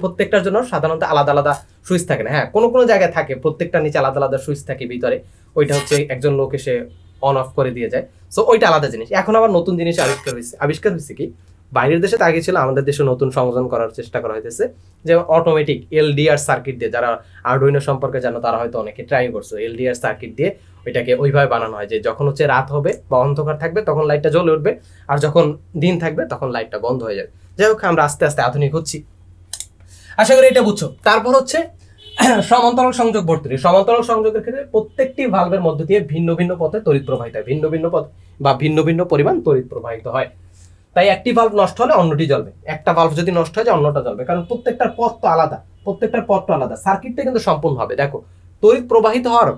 প্রত্যেকটার জন্য সাধারণত আলাদা আলাদা সুইচ থাকে না। হ্যাঁ, কোনো কোনো জায়গায় থাকে, প্রত্যেকটা নিচে আলাদা আলাদা সুইচ থাকে ভিতরে, ওইটা হচ্ছে একজন লোক এসে অন অফ করে দিয়ে যায়। সো ওইটা আলাদা জিনিস। এখন আবার নতুন জিনিস আবিষ্কার হয়েছে কি, বাইরের দেশে তো আগে ছিল, আমাদের দেশে নতুন সংযোজন করার চেষ্টা করা হইতেছে, যে অটোমেটিক এলডিআর সার্কিট দিয়ে, যারা আরডুইনো সম্পর্কে জানো তারা হয়তো অনেকে ট্রাই করছো, এলডিআর সার্কিট দিয়ে ওইটাকে ওইভাবে বানানো হয় যে যখন হচ্ছে রাত হবে বা অন্ধকার থাকবে তখন লাইটটা জ্বলে উঠবে, আর যখন দিন থাকবে তখন লাইটটা বন্ধ হয়ে যাবে। যাই হোক, আমরা আস্তে আস্তে আধুনিক হচ্ছি, আশা করি এটা বুঝছো। তারপর হচ্ছে সমান্তরাল সংযোগ বর্তনী, সমান্তরাল সংযোগের ক্ষেত্রে প্রত্যেকটি ভালভের মধ্য দিয়ে ভিন্ন ভিন্ন পথে তড়িৎ প্রবাহিত হয়, ভিন্ন ভিন্ন পথ বা ভিন্ন ভিন্ন পরিমাণ তড়িৎ প্রবাহিত হয়। তাই একটি ভালভ নষ্ট হলে অন্যটি জ্বলবে, একটা ভালভ যদি নষ্ট হয় যায় অন্যটা জ্বলবে, কারণ প্রত্যেকটার পথ তো আলাদা, প্রত্যেকটার পথ তো আলাদা। সার্কিটটা কিন্তু সম্পূর্ণ হবে, দেখো তড়িৎ প্রবাহিত হওয়ার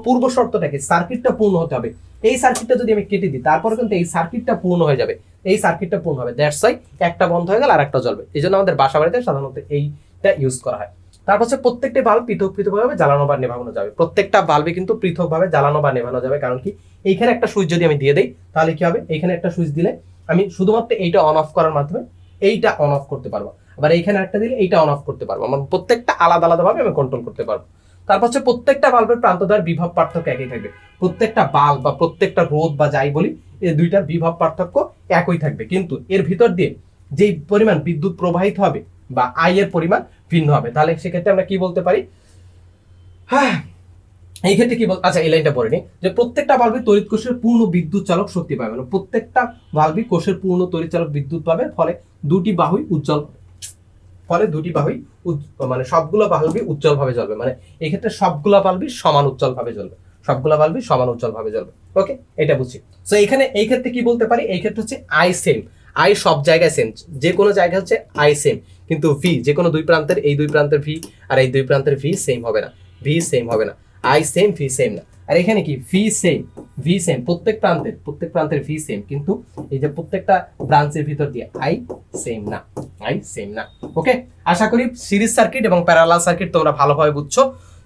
পূর্ব শর্তটা কি, সার্কিটটা পূর্ণ হতে হবে। এই সার্কিটটা যদি আমি কেটে দিই তারপরে কিন্তু এই সার্কিটটা পূর্ণ হয়ে যাবে, এই সার্কিটটা পূর্ণ হবে, দ্যাটস ওয়াই একটা বন্ধ হয়ে গেল আর একটা জ্বলবে। এই জন্য আমাদের বাসা বাড়িতে সাধারণত এইটা ইউজ করা হয়। তারপর হচ্ছে প্রত্যেকটি ভালভ পৃথক পৃথকভাবে জ্বালানো বা নেভানো যাবে, প্রত্যেকটা ভালভে কিন্তু পৃথকভাবে জ্বালানো বা নেভানো যাবে। কারণ কি, এইখানে একটা সুইচ যদি আমি দিয়ে দেই তাহলে কি হবে, এইখানে একটা সুইচ দিলে আমি শুধুমাত্র এইটা অন অফ করার মাধ্যমে এইটা অন অফ করতে পারবো, আবার এইখানে একটা দিলে এইটা অন অফ করতে পারবো, মানে প্রত্যেকটা আলাদা আলাদা ভাবে আমি কন্ট্রোল করতে পারবো। তারপর হচ্ছে প্রত্যেকটা ভালভের প্রান্তদ্বয়ের বিভব পার্থক্য একই থাকবে, প্রত্যেকটা বাল্ব বা প্রত্যেকটা রোধ বা যাই বলি এই দুইটার বিভব পার্থক্য একই থাকবে, কিন্তু এর ভিতর দিয়ে যেই পরিমাণ বিদ্যুৎ প্রবাহিত হবে বা আই এর পরিমাণ ভিন্ন হবে। তাহলে সেক্ষেত্রে আমরা কি বলতে পারি, হ্যাঁ এই ক্ষেত্রে কি বল, আচ্ছা এই লাইনটা পড়ে নি, যে প্রত্যেকটা ভালভই তড়িৎ কোষের পূর্ণ বিদ্যুৎ চালক শক্তি পাবে, মানে প্রত্যেকটা ভালভই কোষের পূর্ণ তড়িৎ চালক বিদ্যুৎ পাবে, ফলে দুটি বাহুই উজ্জ্বল, ফলে দুটি বাহুই মানে সবগুলো ভালভই উজ্জ্বল ভাবে জ্বলবে, মানে এই ক্ষেত্রে সবগুলো ভালভই সমান উজ্জ্বল ভাবে জ্বলবে, সবগুলো ভালভই সমান উজ্জ্বল ভাবে জ্বলবে। ওকে, এটা বুঝছি। সো এখানে এই ক্ষেত্রে কি বলতে পারি, এই ক্ষেত্রে হচ্ছে আই সেম, আই সব জায়গায় সেম, যে কোনো জায়গায় হচ্ছে আই সেম, কিন্তু ভি যে কোনো দুই প্রান্তের, এই দুই প্রান্তের ভি আর এই দুই প্রান্তের ভি সেম হবে না, ভি সেম হবে না, আই সেম ভি সেম না। আর এখানে কি ভি সেম, ভি সেম প্রত্যেক প্রান্তের ভি সেম, কিন্তু এই যে প্রত্যেকটা ব্রাঞ্চের ভিতর দিয়ে আই সেম না, আই সেম না। ওকে, আশা করি সিরিজ সার্কিট এবং প্যারালাল সার্কিট তোমরা ভালোভাবে বুঝছো।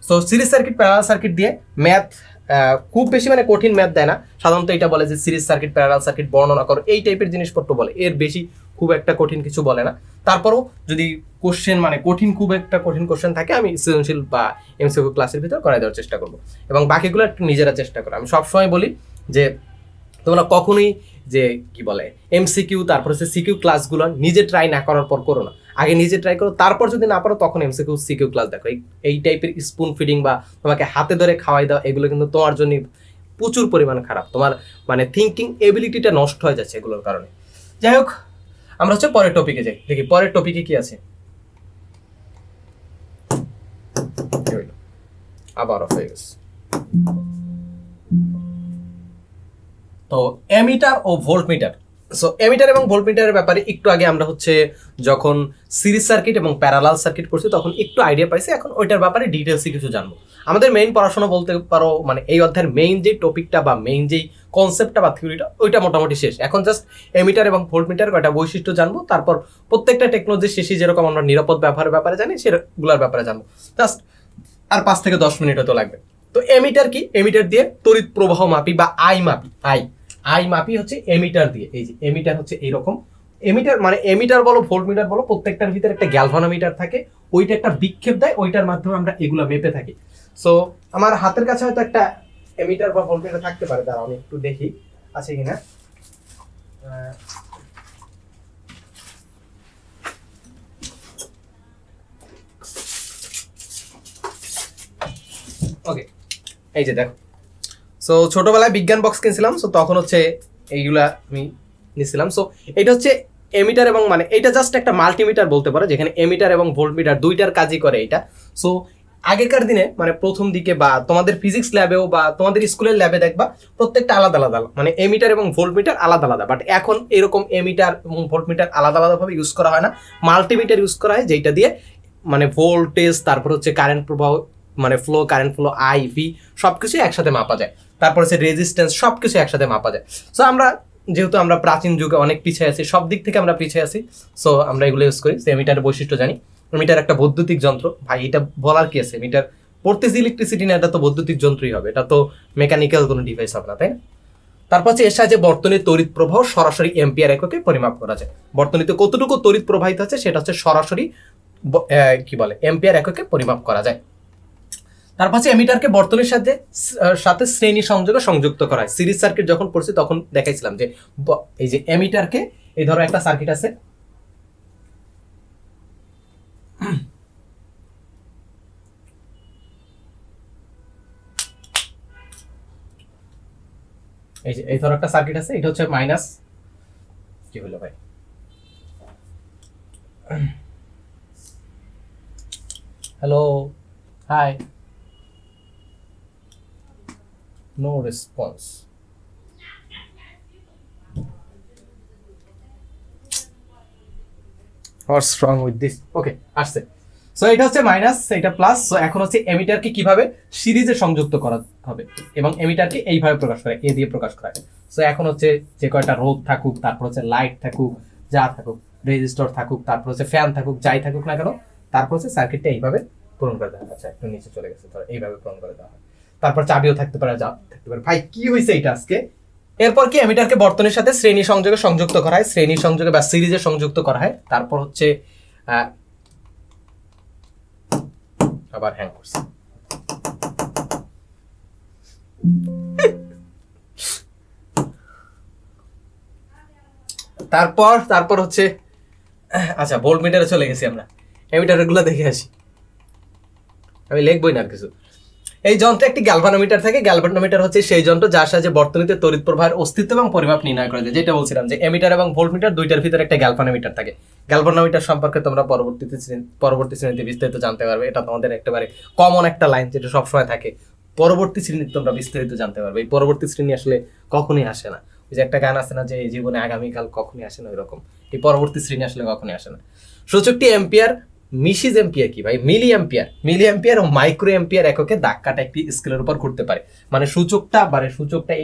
So series circuit parallel circuit দিয়ে ম্যাথ খুব বেশি মানে কঠিন ম্যাথ দেয় না, সাধারণত এটা বলে যে সিরিজ সার্কিট প্যারালাল সার্কিট বর্ণনা করো, এই টাইপের জিনিসপত্র বলে, এর বেশি খুব একটা কঠিন কিছু বলে না। তারপরও যদি কোশ্চেন মানে কঠিন খুব একটা কঠিন কোশ্চেন থাকে আমি সৃজনশীল বা এমসিকিউ ক্লাসের ভিতর করাই দেওয়ার চেষ্টা করবো, এবং বাকিগুলো একটু নিজেরা চেষ্টা করো। আমি সবসময় বলি যে তোমরা কখনোই যে কি বলে এমসিকিউ তারপর হচ্ছে সিকিউ ক্লাসগুলো নিজে ট্রাই না করার পর করো না, আগে নিজে ট্রাই করো, তারপর যদি না পারো তখন এমসিকিউ সিকিউ ক্লাস দেখো। এই টাইপের স্পুন ফিডিং বা তোমাকে হাতে ধরে খাওয়াই দাও, এগুলো কিন্তু তোমার জন্য প্রচুর পরিমাণ খারাপ, তোমার মানে থিঙ্কিং এবিলিটিটা নষ্ট হয়ে যাচ্ছে এগুলোর কারণে। যাই হোক, আমরা হচ্ছে পরের টপিকে যাই, দেখি পরের টপিকে কি আছে। আবার অফ হয়ে গেছে। তো এমিটার ও ভোল্টমিটার, সো এমিটার এবং ভোল্টমিটারের ব্যাপারে একটু আগে আমরা হচ্ছে যখন সিরিজ সার্কিট এবং প্যারালাল সার্কিট করছি তখন একটু আইডিয়া পাইছি, এখন ওইটার ব্যাপারে ডিটেলসে কিছু জানবো। আমাদের মেইন পড়াশোনা বলতে পারো মানে এই অধ্যায়ের মেইন যে টপিকটা বা মেইন যেই কনসেপ্টটা বা থিওরিটা ওইটা মোটামুটি শেষ, এখন জাস্ট এমিটার এবং ভোল্টমিটার কয়টা বৈশিষ্ট্য জানবো, তারপর প্রত্যেকটা টেকনোলজি শেষে যেরকম আমরা নিরাপদ ব্যবহারের ব্যাপারে জানি সেগুলোর ব্যাপারে জানবো, জাস্ট আর 5 থেকে 10 মিনিট হয়তো লাগবে। তো এমিটার কি, এমিটার দিয়ে তড়িৎ প্রবাহ মাপি বা আই মাপি, আই মাপি হচ্ছে এমিটার দিয়ে। এই যে এমিটার হচ্ছে এইরকম, এমিটার মানে এমিটার বলো ভোল্টমিটার বলো প্রত্যেকটার ভিতরে একটা গ্যালভানোমিটার থাকে, ওইটা একটা বিক্ষেপ দেয়, ওইটার মাধ্যমে আমরা এগুলো মেপে থাকি। সো আমার হাতের কাছে হয়তো একটা এমিটার বা ভোল্টমিটার থাকতে পারে, দাঁড়াও আমি একটু দেখি আছে কিনা। ওকে, এই যে দেখো, সো ছোটবেলায় বিজ্ঞান বক্স কিনছিলাম, সো তখন হচ্ছে এইগুলা আমি নিছিলাম। সো এটা হচ্ছে এমিটার এবং মানে এটা জাস্ট একটা মাল্টিমিটার বলতে পারো, যেখানে এমিটার এবং ভোল্টমিটার দুইটার কাজই করে এটা। সো আগেকার দিনে মানে প্রথম দিকে বা তোমাদের ফিজিক্স ল্যাবেও বা তোমাদের স্কুলের ল্যাবে দেখবা প্রত্যেকটা আলাদা আলাদা, মানে এমিটার এবং ভোল্টমিটার আলাদা আলাদা, বাট এখন এরকম এমিটার এবং ভোল্টমিটার আলাদা আলাদাভাবে ইউজ করা হয় না, মাল্টিমিটার ইউজ করা হয়, যেটা দিয়ে মানে ভোল্টেজ তারপর হচ্ছে কারেন্ট প্রবাহ মানে flow, current flow, I V সবকিছু একসাথে মাপা যায়, তারপর হচ্ছে রেজিস্ট্যান্স সবকিছু একসাথে মাপা যায়। সো আমরা যেহেতু আমরা প্রাচীন যুগে অনেক পিছিয়ে আছি, সব দিক থেকে আমরা পিছিয়ে আছি, সো আমরা এগুলো ইউজ করি। এমিটারের বৈশিষ্ট্য জানি, মিটার একটা বৈদ্যুতিক যন্ত্র, ভাই এটা বলার কি আছে, মিটার পড়তেছি ইলেকট্রিসিটি না, এটা তো বৈদ্যুতিক যন্ত্রই হবে, এটা তো মেকানিক্যাল কোনো ডিভাইস হবে না, তাই না? তারপর হচ্ছে এর সাহায্যে বর্তনীর তড়িৎ প্রবাহ সরাসরি এম্পিয়ার এককে পরিমাপ করা যায়, বর্তনীতে কতটুকু তড়িৎ প্রবাহিত আছে সেটা হচ্ছে সরাসরি কি বলে এম্পিয়ার এককে পরিমাপ করা যায়। তারপর হচ্ছে এমিটারকে বর্তনীর সাথে শ্রেণী সংযোগে সংযুক্ত করা হয়। সিরিজ সার্কিট যখন পড়ছি তখন দেখাইছিলাম যে এই যে এমিটারকে, এই ধরো একটা সার্কিট আছে, এই যে এই ধরো একটা সার্কিট আছে, এটা হচ্ছে মাইনাস, কি হলো ভাই, hello hi, no response. What's wrong with this? Okay, আসছে। সো এটা হচ্ছে মাইনাস, এটা প্লাস। সো এখন হচ্ছে এমিটারকে কিভাবে সিরিজে সংযুক্ত করা হবে এবং এমিটারকে এইভাবে প্রকাশ করে, এ দিয়ে প্রকাশ করা হয়। সো এখন হচ্ছে যে কয়টা রোধ থাকুক, তারপর হচ্ছে লাইট থাকুক, যা থাকুক, রেজিস্টর থাকুক, তারপর হচ্ছে ফ্যান থাকুক, যাই থাকুক না কেন, তারপর হচ্ছে সার্কিটটা এইভাবে পূরণ করে দেওয়া হয়। আচ্ছা, একটু নিচে চলে গেছে, ধরো এইভাবে পূরণ করে দেওয়া হয়। তারপর চাবিও থাকতে পারে, যা থাকতে পারে। ভাই কি হয়েছে এটা আজকে? এরপর কি এমিটারকে বর্তনীর সাথে শ্রেণী সংযোগে সংযুক্ত করা হয়, শ্রেণী সংযোগে বা সিরিজে সংযুক্ত করা হয়। তারপর হচ্ছে আবার হ্যাং করছে। তারপর হচ্ছে আচ্ছা, ভোল্টমিটারে চলে গেছি আমরা। এমিটার গুলো দেখে আসি, আমি লিখবই না কিছু। এই যন্ত্রে একটি গ্যালভানোমিটার থাকে। গ্যালভানোমিটার হচ্ছে সেই যন্ত্র যার সাহায্যে বর্তনীতে তড়িৎ প্রবাহের অস্তিত্ব এবং পরিমাপ নির্ণয় করা যায়। যেটা বলছিলাম যে এমিটার এবং ভোল্টমিটার দুইটার ভিতরে একটা গ্যালভানোমিটার থাকে। গ্যালভানোমিটার সম্পর্কে তোমরা পরবর্তী শ্রেণীতে বিস্তারিত জানতে পারবে। এটা তোমাদের একেবারে কমন একটা লাইন, যেটা সবসময় থাকে। পরবর্তী শ্রেণীতে তোমরা বিস্তারিত জানতে পারবে। এই পরবর্তী শ্রেণী আসলে কখনোই আসে না। ওই যে একটা গান আছে না, যে এই জীবনে আগামীকাল কখনই আসে না, ওই রকম এই পরবর্তী শ্রেণী আসলে কখনই আসে না। সূচকটি এম্পিয়ার, মিসিজ এম্পিয়ার কি ভাই? মিলি এম্পিয়ার ও মাইক্রো এম্পিয়ার এককে দাগ কাটা একটি স্কেলের উপর ঘুরতে পারে। মানে সূচকটা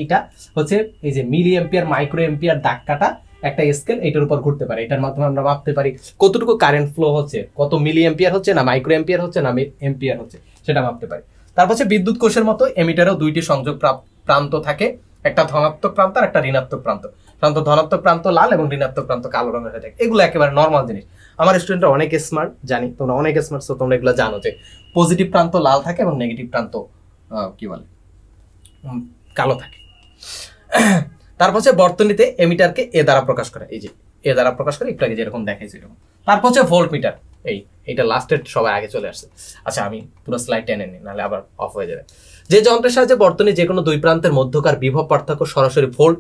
এইটা হচ্ছে এই যে মিলি এম্পিয়ার, মাইক্রো এম্পিয়ার দাগ কাটা একটা স্কেল, এটার উপর ঘুরতে পারে। এটার মাধ্যমে আমরা মাপতে পারি কতটুকু কারেন্ট ফ্লো হচ্ছে, কত মিলি এম্পিয়ার হচ্ছে, না মাইক্রো এম্পিয়ার হচ্ছে, না এম্পিয়ার হচ্ছে, সেটা মাপতে পারি। তারপর হচ্ছে বিদ্যুৎ কোষের মতো এমিটারেও দুইটি সংযোগ প্রান্ত থাকে, একটা ধনাত্মক প্রান্ত আর একটা ঋণাত্মক প্রান্ত। ধনাত্মক প্রান্ত লাল এবং ঋণাত্মক প্রান্ত কালো রঙের হয়ে থাকে। এগুলো একেবারে নর্মাল জিনিস। আমার স্টুডেন্টরা অনেক স্মার্ট, জানি তোমরা অনেক স্মার্ট, সো তোমরা এগুলো জানো যে পজিটিভ প্রান্ত লাল থাকে এবং নেগেটিভ প্রান্ত কি বলে কালো থাকে। তারপর হচ্ছে বর্তনীতে এমিটারকে এ দ্বারা প্রকাশ করে, এই যে এ দ্বারা প্রকাশ করে, একটু আগে যেরকম দেখাইছি এরকম। তারপর হচ্ছে ভোল্টমিটার, এইটা লাস্টের সবাই আগে চলে আসছে। আচ্ছা, আমি পুরো স্লাইড টেনে নিই, নাহলে আবার অফ হয়ে যাবে। যে যন্ত্রের সাহায্যে বর্তনী যে কোনো দুই প্রান্তের মধ্যকার বিভব পার্থক্য সরাসরি ভোল্ট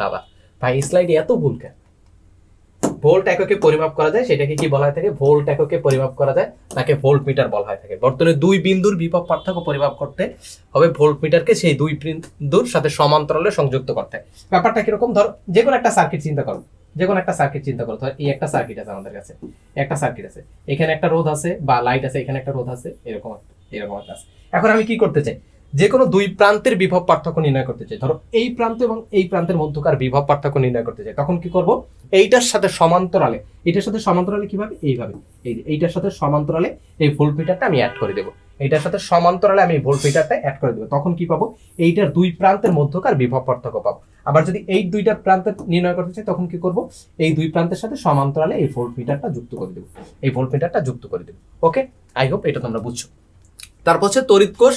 আবার ভাই স্লাইডে এত ভুল কেন? ভোল্ট এককে পরিমাপ করা যায়, সেটাকে কি বলা হয় থাকে? ভোল্ট এককে পরিমাপ করা যায়, তাকে ভোল্টমিটার বলা হয় থাকে। বর্তনীর দুই বিন্দুর বিভব পার্থক্য পরিমাপ করতে হবে ভোল্টমিটারকে সেই দুই বিন্দুর সাথে সমান্তরালে সংযুক্ত করতে হয়। ব্যাপারটা কিরকম? ধরো যে কোনো একটা সার্কিট চিন্তা করো, ধর এই একটা সার্কিট আছে আমাদের কাছে, একটা সার্কিট আছে, এখানে একটা রোধ আছে বা লাইট আছে, এখানে একটা রোধ আছে, এরকম একটা আছে। এখন আমি কি করতে চাই? যে কোনো দুই প্রান্তের বিভব পার্থক্য নির্ণয় করতে চাই। ধরো এই প্রান্ত এবং এই প্রান্তের মধ্যকার বিভব পার্থক্য নির্ণয় করতে চাই, তখন কি করব? এইটার সাথে সমান্তরালে কিভাবে? এইভাবে, এইটার সাথে সমান্তরালে এই ভোল্টমিটারটা আমি অ্যাড করে দেবো। এইটার সাথে সমান্তরালে আমি ভোল্টমিটারটা অ্যাড করে দেবো। তখন কি পাবো? এইটার দুই প্রান্তের মধ্যকার বিভব পার্থক্য পাবো। আবার যদি এই দুইটা প্রান্ত নির্ণয় করতে চাই, তখন কি করব? এই দুই প্রান্তের সাথে সমান্তরালে এই ভোল্টমিটারটা যুক্ত করে দেবো। ওকে, আই হোপ এটা তোমরা বুঝছো। তারপর হচ্ছে তড়িৎ কোষ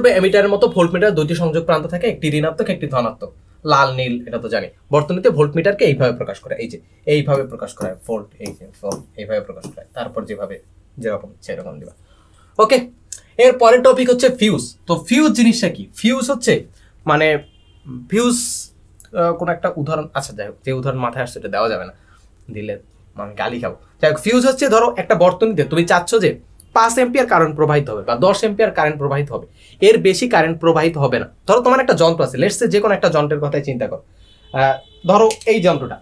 বা এমিটারের মতো ভোল্টমিটার দুইটি সংযোগ প্রান্ত থাকে, একটি ঋণাত্মক, একটি ধনাত্মক, লাল নীল, এটা তো জানি। বর্তনীতে ভোল্টমিটারকে এইভাবে প্রকাশ করে, এই যে এইভাবে প্রকাশ করা হয়, ভোল্ট, এই যে ভোল্ট, এইভাবে প্রকাশ করা হয়। তারপর যেরকম সেরকম দিবা। ওকে, এর পরের টপিক হচ্ছে ফিউজ। তো ফিউজ জিনিসটা কি? ফিউজ হচ্ছে মানে কোন একটা উদাহরণ, আচ্ছা যাই হোক, যে উদাহরণ মাথায় আসছে এটা দেওয়া যাবে না, দিলে আমি গালি খাবো। যাই হোক, ফিউজ হচ্ছে ধরো একটা বর্তনীতে তুমি চাচ্ছ যে 5 এম্পিয়ার কারেন্ট প্রবাহিত হবে বা 10 এম্পিয়ার কারেন্ট প্রবাহিত হবে, এর বেশি কারেন্ট প্রবাহিত হবে না। ধরো তোমার একটা যন্ত্র আছে, লেটস সে যে কোনো একটা যন্ত্রের কথাই চিন্তা করো। ধরো এই যন্ত্রটা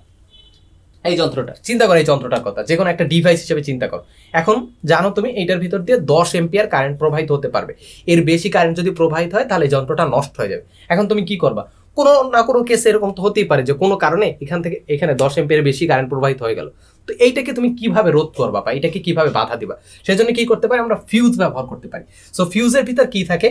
চিন্তা করো, এই যন্ত্রটার কথা যে কোনো একটা ডিভাইস হিসেবে চিন্তা করো। এখন জানো তুমি এইটার ভিতর দিয়ে 10 এম্পিয়ার কারেন্ট প্রবাহিত হতে পারবে। এর বেশি কারেন্ট যদি প্রবাহিত হয় তাহলে যন্ত্রটা নষ্ট হয়ে যাবে। এখন তুমি কি করবা? কোনো না কোনো কেসে এরকম তো হতেই পারে যে কোনো কারণে এখান থেকে এখানে 10 এম্পিয়ার বেশি কারেন্ট প্রবাহিত হয়ে গেল। তো এইটাকে তুমি কিভাবে রোধ করবা বা এটাকে কিভাবে বাধা দিবা? সেজন্য কি করতে পারি? আমরা ফিউজ ব্যবহার করতে পারি। সো ফিউজের ভিতর কি থাকে?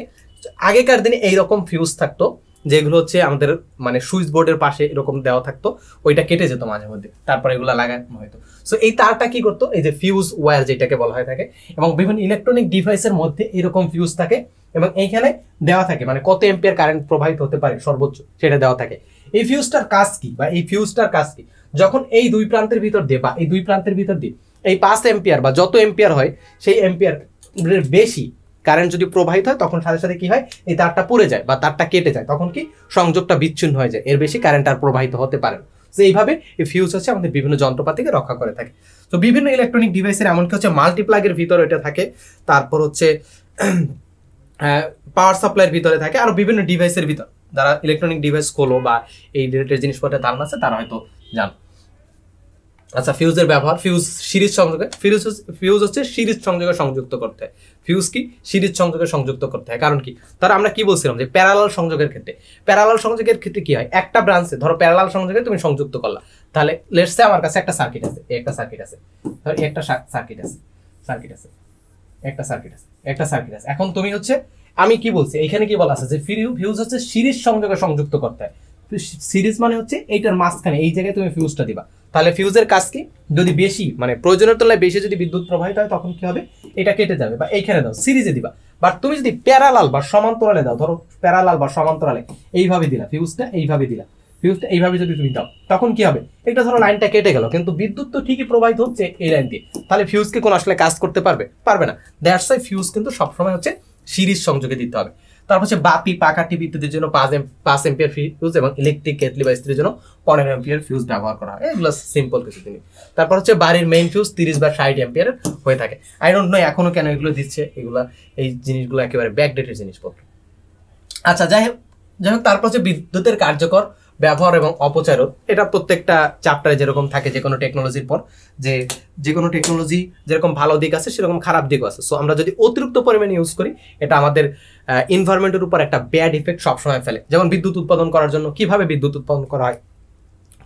আগেকার দিনে এইরকম ফিউজ থাকতো, যেগুলো হচ্ছে আমাদের মানে সুইচ বোর্ডের পাশে এরকম দেওয়া থাকতো, ওইটা কেটে যেত মাঝে মধ্যে, তারপরে এগুলো লাগানো হয়তো। সো এই তারটা কি করতো? এই যে ফিউজ ওয়্যার যেটাকে বলা হয়ে থাকে, এবং বিভিন্ন ইলেকট্রনিক ডিভাইসের মধ্যে এরকম ফিউজ থাকে এবং এইখানে দেওয়া থাকে মানে কত এম্পিয়ার কারেন্ট প্রবাহিত হতে পারে সর্বোচ্চ, সেটা দেওয়া থাকে। এই ফিউজটার কাজ কি? যখন এই দুই প্রান্তের ভিতর দিয়ে এই 5 এম্পিয়ার বা যত এম্পিয়ার হয়, সেই এম্পিয়ার বেশি কারেন্ট যদি প্রবাহিত হয়, তখন সাথে সাথে কি হয়? এই তারটা পুড়ে যায় বা তারটা কেটে যায়, তখন কি সংযোগটা বিচ্ছিন্ন হয়ে যায়, এর বেশি কারেন্ট আর প্রবাহিত হতে পারে না। তো এইভাবে এই ফিউজ হচ্ছে আমাদের বিভিন্ন যন্ত্রপাতিকে রক্ষা করে থাকে। তো বিভিন্ন ইলেকট্রনিক ডিভাইসের এমনকি হচ্ছে মাল্টিপ্লাগের ভিতরে এটা থাকে, তারপর হচ্ছে পাওয়ার সাপ্লাইয়ের ভিতরে থাকে, আর বিভিন্ন ডিভাইসের ভিতর যারা ইলেকট্রনিক ডিভাইস খোলো বা এই রিলেটেড জিনিসপত্রের ধারণা আছে তারা হয়তো জানো। আচ্ছা, ফিউজের ব্যবহার, ফিউজ সিরিজ সংযোগে, ফিউজ হচ্ছে সিরিজ সংযোগে সংযুক্ত করতে হয়। ফিউজ কি সিরিজ সংযোগে সংযুক্ত করতে হয়, কারণ কি তারা আমরা কি বলছিলাম যে প্যারালাল সংযোগের ক্ষেত্রে, প্যারালাল সংযোগের ক্ষেত্রে কি হয়, একটা ব্রাঞ্চে ধরো প্যারালাল সংযোগে তুমি সংযুক্ত করলা, তাহলে লেটস সে আমার কাছে একটা সার্কিট আছে, একটা সার্কিট আছে, ধরো একটা সার্কিট আছে, একটা সার্কিট আছে। এখন তুমি হচ্ছে আমি কি বলছি এখানে কি বলা আছে যে ফিউজ হচ্ছে সিরিজ সংযোগে সংযুক্ত করতে হয়। সিরিজ মানে হচ্ছে এইটার মাঝখানে এই জায়গায় তুমি ফিউজটা দিবা, তাহলে ফিউজের কাজ কি, যদি বেশি মানে প্রয়োজনের তুলনায় বেশি যদি বিদ্যুৎ প্রবাহিত হয় তখন কি হবে, এটা কেটে যাবে, বা এইখানে দাও সিরিজে দিবা। বাট তুমি যদি প্যারালাল বা সমান্তরালে দাও, ধরো প্যারালাল বা সমান্তরালে এইভাবে দিলা ফিউজটা, এইভাবে দিলা ফিউজটা, এইভাবে যদি তুমি দাও তখন কি হবে, এটা ধরো লাইনটা কেটে গেল কিন্তু বিদ্যুৎ তো ঠিকই প্রবাহিত হচ্ছে এই লাইন দিয়ে, তাহলে ফিউজকে কোন আসলে কাজ করতে পারবে না। দ্যাটস ওয়াই ফিউজ কিন্তু সবসময় হচ্ছে সিরিজ সংযোগে দিতে হবে। তারপর হচ্ছে বাতি, পাখা, টিভি ইত্যাদির জন্য 5 এম্পিয়ার ফিউজ এবং ইলেকট্রিক কেটলি বা ইস্ত্রির জন্য 15 এম্পিয়ার ফিউজ ব্যবহার করা হয়। এগুলো সিম্পল কিছু জিনিস। তারপর হচ্ছে বাড়ির মেইন ফিউজ 30 বা 60 এম্পিয়ার হয়ে থাকে। আই ডোন্ট নো এখনো কেন এগুলো দিচ্ছে, এগুলা এই জিনিসগুলো একেবারে ব্যাকডেটেড জিনিসপত্র। আচ্ছা, যাই হোক তারপর হচ্ছে বিদ্যুতের কার্যকর ব্যবহার এবং অপচয় রোধ। এটা প্রত্যেকটা চ্যাপ্টারে যেরকম থাকে যে কোনো টেকনোলজির পর, যে কোনো টেকনোলজি যেরকম ভালো দিক আছে সেরকম খারাপ দিকও আছে। সো আমরা যদি অতিরিক্ত পরিমাণে ইউজ করি এটা আমাদের এনভায়রনমেন্টের উপর একটা ব্যাড ইফেক্ট সবসময় ফেলে। যেমন বিদ্যুৎ উৎপাদন করার জন্য কিভাবে বিদ্যুৎ উৎপাদন করা হয়,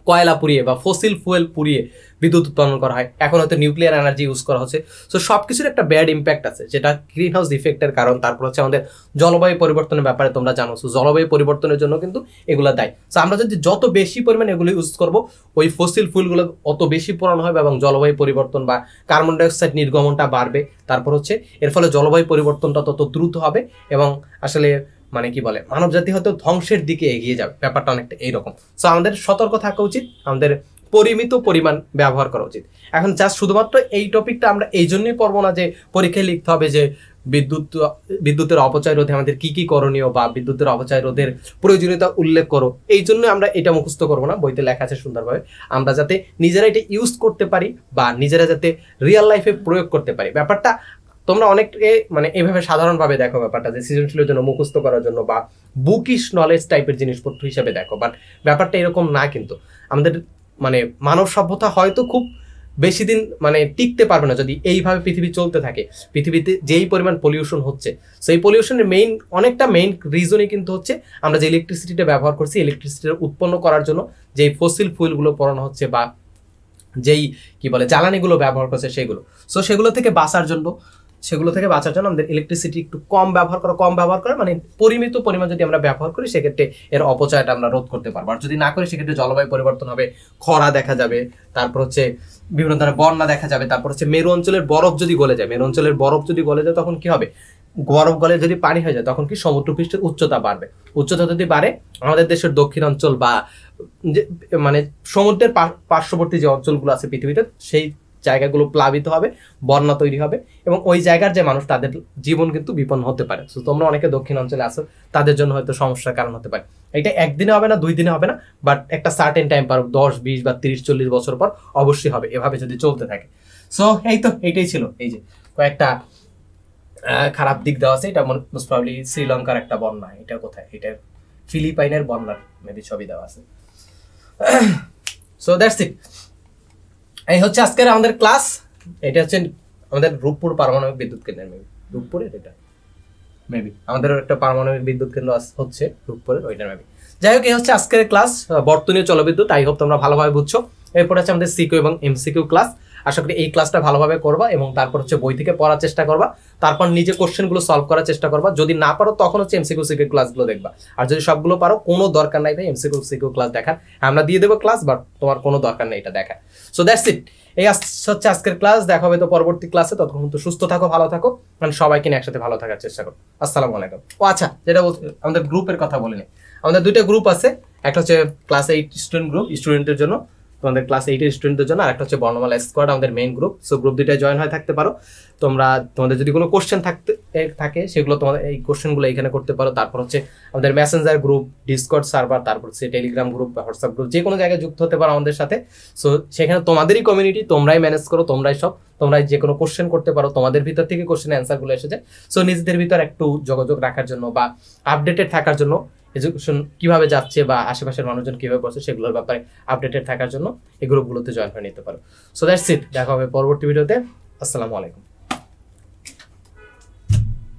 কয়লা পুড়িয়ে বা ফসিল ফুয়েল পুড়িয়ে বিদ্যুৎ উৎপাদন করা হয়, এখন হয়তো নিউক্লিয়ার এনার্জি ইউজ করা হচ্ছে। সো সব কিছুর একটা ব্যাড ইম্প্যাক্ট আছে যেটা গ্রিন হাউস ইফেক্টের কারণ। তারপর হচ্ছে আমাদের জলবায়ু পরিবর্তনের ব্যাপারে তোমরা জানো, সো জলবায়ু পরিবর্তনের জন্য কিন্তু এগুলো দায়ী। সো আমরা যদি যত বেশি পরিমাণে এগুলো ইউজ করবো ওই ফসিল ফুয়েলগুলো অত বেশি পোড়ানো হবে এবং জলবায়ু পরিবর্তন বা কার্বন ডাইঅক্সাইড নির্গমনটা বাড়বে। তারপর হচ্ছে এর ফলে জলবায়ু পরিবর্তনটা তত দ্রুত হবে এবং আসলে মানে কি বলে মানব জাতি হয়তো ধ্বংসের দিকে এগিয়ে যাবে। ব্যাপারটা অনেকটা এইরকম। সো আমাদের সতর্ক থাকা উচিত, আমাদের পরিমিত পরিমাণ ব্যবহার করা উচিত। এখন জাস্ট শুধুমাত্র এই টপিকটা আমরা এই জন্যই পড়বো না যে পরীক্ষায় লিখতে হবে যে বিদ্যুতের অপচয় রোধে আমাদের কি কি করণীয় বা বিদ্যুতের অপচয় রোধের প্রয়োজনীয়তা উল্লেখ করো, এই জন্য আমরা এটা মুখস্থ করবো না, বইতে লেখা আছে সুন্দরভাবে। আমরা যাতে নিজেরা এটা ইউজ করতে পারি বা নিজেরা যাতে রিয়েল লাইফে প্রয়োগ করতে পারি। ব্যাপারটা তোমরা অনেকে মানে এইভাবে সাধারণভাবে দেখো ব্যাপারটা যে সৃজনশীলের জন্য মুখস্থ করার জন্য বা বুকিশ নলেজ টাইপের জিনিসপত্র হিসেবে দেখো, বাট ব্যাপারটা এরকম না। কিন্তু আমাদের মানে মানব সভ্যতা হয়তো খুব বেশি দিন মানে টিকতে পারবে না যদি এইভাবে পৃথিবী চলতে থাকে। পৃথিবীতে যেই পরিমাণ পলিউশন হচ্ছে, সেই পলিউশনের অনেকটা মেইন রিজনই কিন্তু হচ্ছে আমরা যে ইলেকট্রিসিটিটা ব্যবহার করছি, ইলেকট্রিসিটি উৎপন্ন করার জন্য যেই ফসিল ফুয়েলগুলো পোড়ানো হচ্ছে বা যেই কি বলে জ্বালানিগুলো ব্যবহার করছে সেগুলো। সো সেগুলো থেকে বাঁচার জন্য আমাদের ইলেকট্রিসিটি একটু কম ব্যবহার করা মানে পরিমিত পরিমাণ যদি আমরা ব্যবহার করি সেক্ষেত্রে এর অপচয়টা আমরা রোধ করতে পারবো। আর যদি না করি সেক্ষেত্রে জলবায়ু পরিবর্তন হবে, খরা দেখা যাবে, তারপর হচ্ছে বিভিন্ন ধরনের বন্যা দেখা যাবে। তারপর হচ্ছে মেরু অঞ্চলের বরফ যদি গলে যায় তখন কি হবে, বরফ গলে যদি পানি হয়ে যায় তখন কি সমুদ্রপৃষ্ঠের উচ্চতা বাড়বে। উচ্চতা যদি বাড়ে আমাদের দেশের দক্ষিণ অঞ্চল বা মানে সমুদ্রের পার্শ্ববর্তী যে অঞ্চলগুলো আছে পৃথিবীতে সেই জায়গাগুলো প্লাবিত হবে, বন্যা তৈরি হবে এবং ওই জায়গার যে মানুষ তাদের জীবন কিন্তু বিপন্ন হতে পারে। তো তোমরা অনেকে দক্ষিণ অঞ্চলে আসো, তাদের জন্য হয়তো সমস্যার কারণ হতে পারে। এটা একদিনে হবে না, 2 দিনে হবে না, বাট একটা সার্টেন টাইম পর 10, 20 বা 30, 40 বছর পর অবশ্যই হবে, এভাবে যদি চলতে থাকে। সো এইটাই ছিল, এই যে কয়েকটা খারাপ দিক দেওয়া আছে। এটা মোস্ট প্রবাবলি শ্রীলঙ্কার একটা বন্যা, এটা কোথায়, এটা ফিলিপাইনের বন্যার মেবি ছবি দেওয়া আছে। সো দ্যাটস ইট, এই হচ্ছে আজকের আমাদের ক্লাস। এটা হচ্ছে আমাদের রূপপুর পারমাণবিক বিদ্যুৎ কেন্দ্রের রূপপুরের এটা মেবি আমাদের একটা পারমাণবিক বিদ্যুৎ কেন্দ্র হচ্ছে রূপপুরের, ওইটার মেবি। যাই হোক, এই হচ্ছে আজকের ক্লাস বর্তনীয় জলবিদ্যুৎ। আই হোপ তোমরা ভালোভাবে বুঝছো। এরপর আছে আমাদের সিকিউ এবং এমসিকিউ ক্লাস। আশা করি এই ক্লাসটা ভালোভাবে করবা এবং তারপর হচ্ছে বই থেকে পড়ার চেষ্টা করবা, তারপর নিজে কোশ্চেনগুলো সলভ করার চেষ্টা করবা। যদি না পারো তখন হচ্ছে এমসিকিউ সিকিউ ক্লাসগুলো দেখবা। আর যদি সবগুলো পারো কোনো দরকার নাই ভাই এমসিকিউ সিকিউ ক্লাস দেখার, আমরা দিয়ে দেবো ক্লাস, বাট তোমার কোনো দরকার নেই এটা দেখার। সো দ্যাটস ইট, এই হচ্ছে আজকের ক্লাস। দেখা হবে তো পরবর্তী ক্লাসে। ততক্ষণ তো সুস্থ থাকো, ভালো থাকো, মানে সবাইকে নিয়ে একসাথে ভালো থাকার চেষ্টা করো। আসসালামু আলাইকুম। ও আচ্ছা, যেটা আমাদের গ্রুপের কথা বলিনি, আমাদের 2টা গ্রুপ আছে। একটা হচ্ছে ক্লাস 8 স্টুডেন্ট গ্রুপ, স্টুডেন্টের জন্য তোমাদের ক্লাস 8-এর স্টুডেন্টদের জন্য, আর একটা হচ্ছে বর্ণমালা স্কোয়াড আমাদের মেইন গ্রুপ। সো গ্রুপ দুইটায় জয়েন হয়ে থাকতে পারো। তোমাদের যদি কোনো কোশ্চেন থাকে সেগুলো তোমাদের এই কোশ্চেনগুলো এখানে করতে পারো। তারপর হচ্ছে আমাদের মেসেঞ্জার গ্রুপ, ডিসকর্ড সার্ভার, তারপর হচ্ছে টেলিগ্রাম গ্রুপ বা হোয়াটসঅ্যাপ গ্রুপ, যে কোনো জায়গায় যুক্ত হতে পারো আমাদের সাথে। সো সেখানে তোমাদেরই কমিউনিটি, তোমরাই ম্যানেজ করো, তোমরাই যে কোনো কোশ্চেন করতে পারো, তোমাদের ভিতর থেকে কোশ্চেন অ্যান্সারগুলো এসে যায়। সো নিজেদের ভিতর একটু যোগাযোগ রাখার জন্য বা আপডেটেড থাকার জন্য, এডুকেশন কিভাবে যাচ্ছে বা আশেপাশের মানুষজন কিভাবে করছে সেগুলোর ব্যাপারে আপডেটেড থাকার জন্য এই গ্রুপগুলোতে জয়েন হয়ে নিতে পারো। সো দ্যাটস ইট, দেখা হবে পরবর্তী ভিডিওতে। আসসালামু আলাইকুম।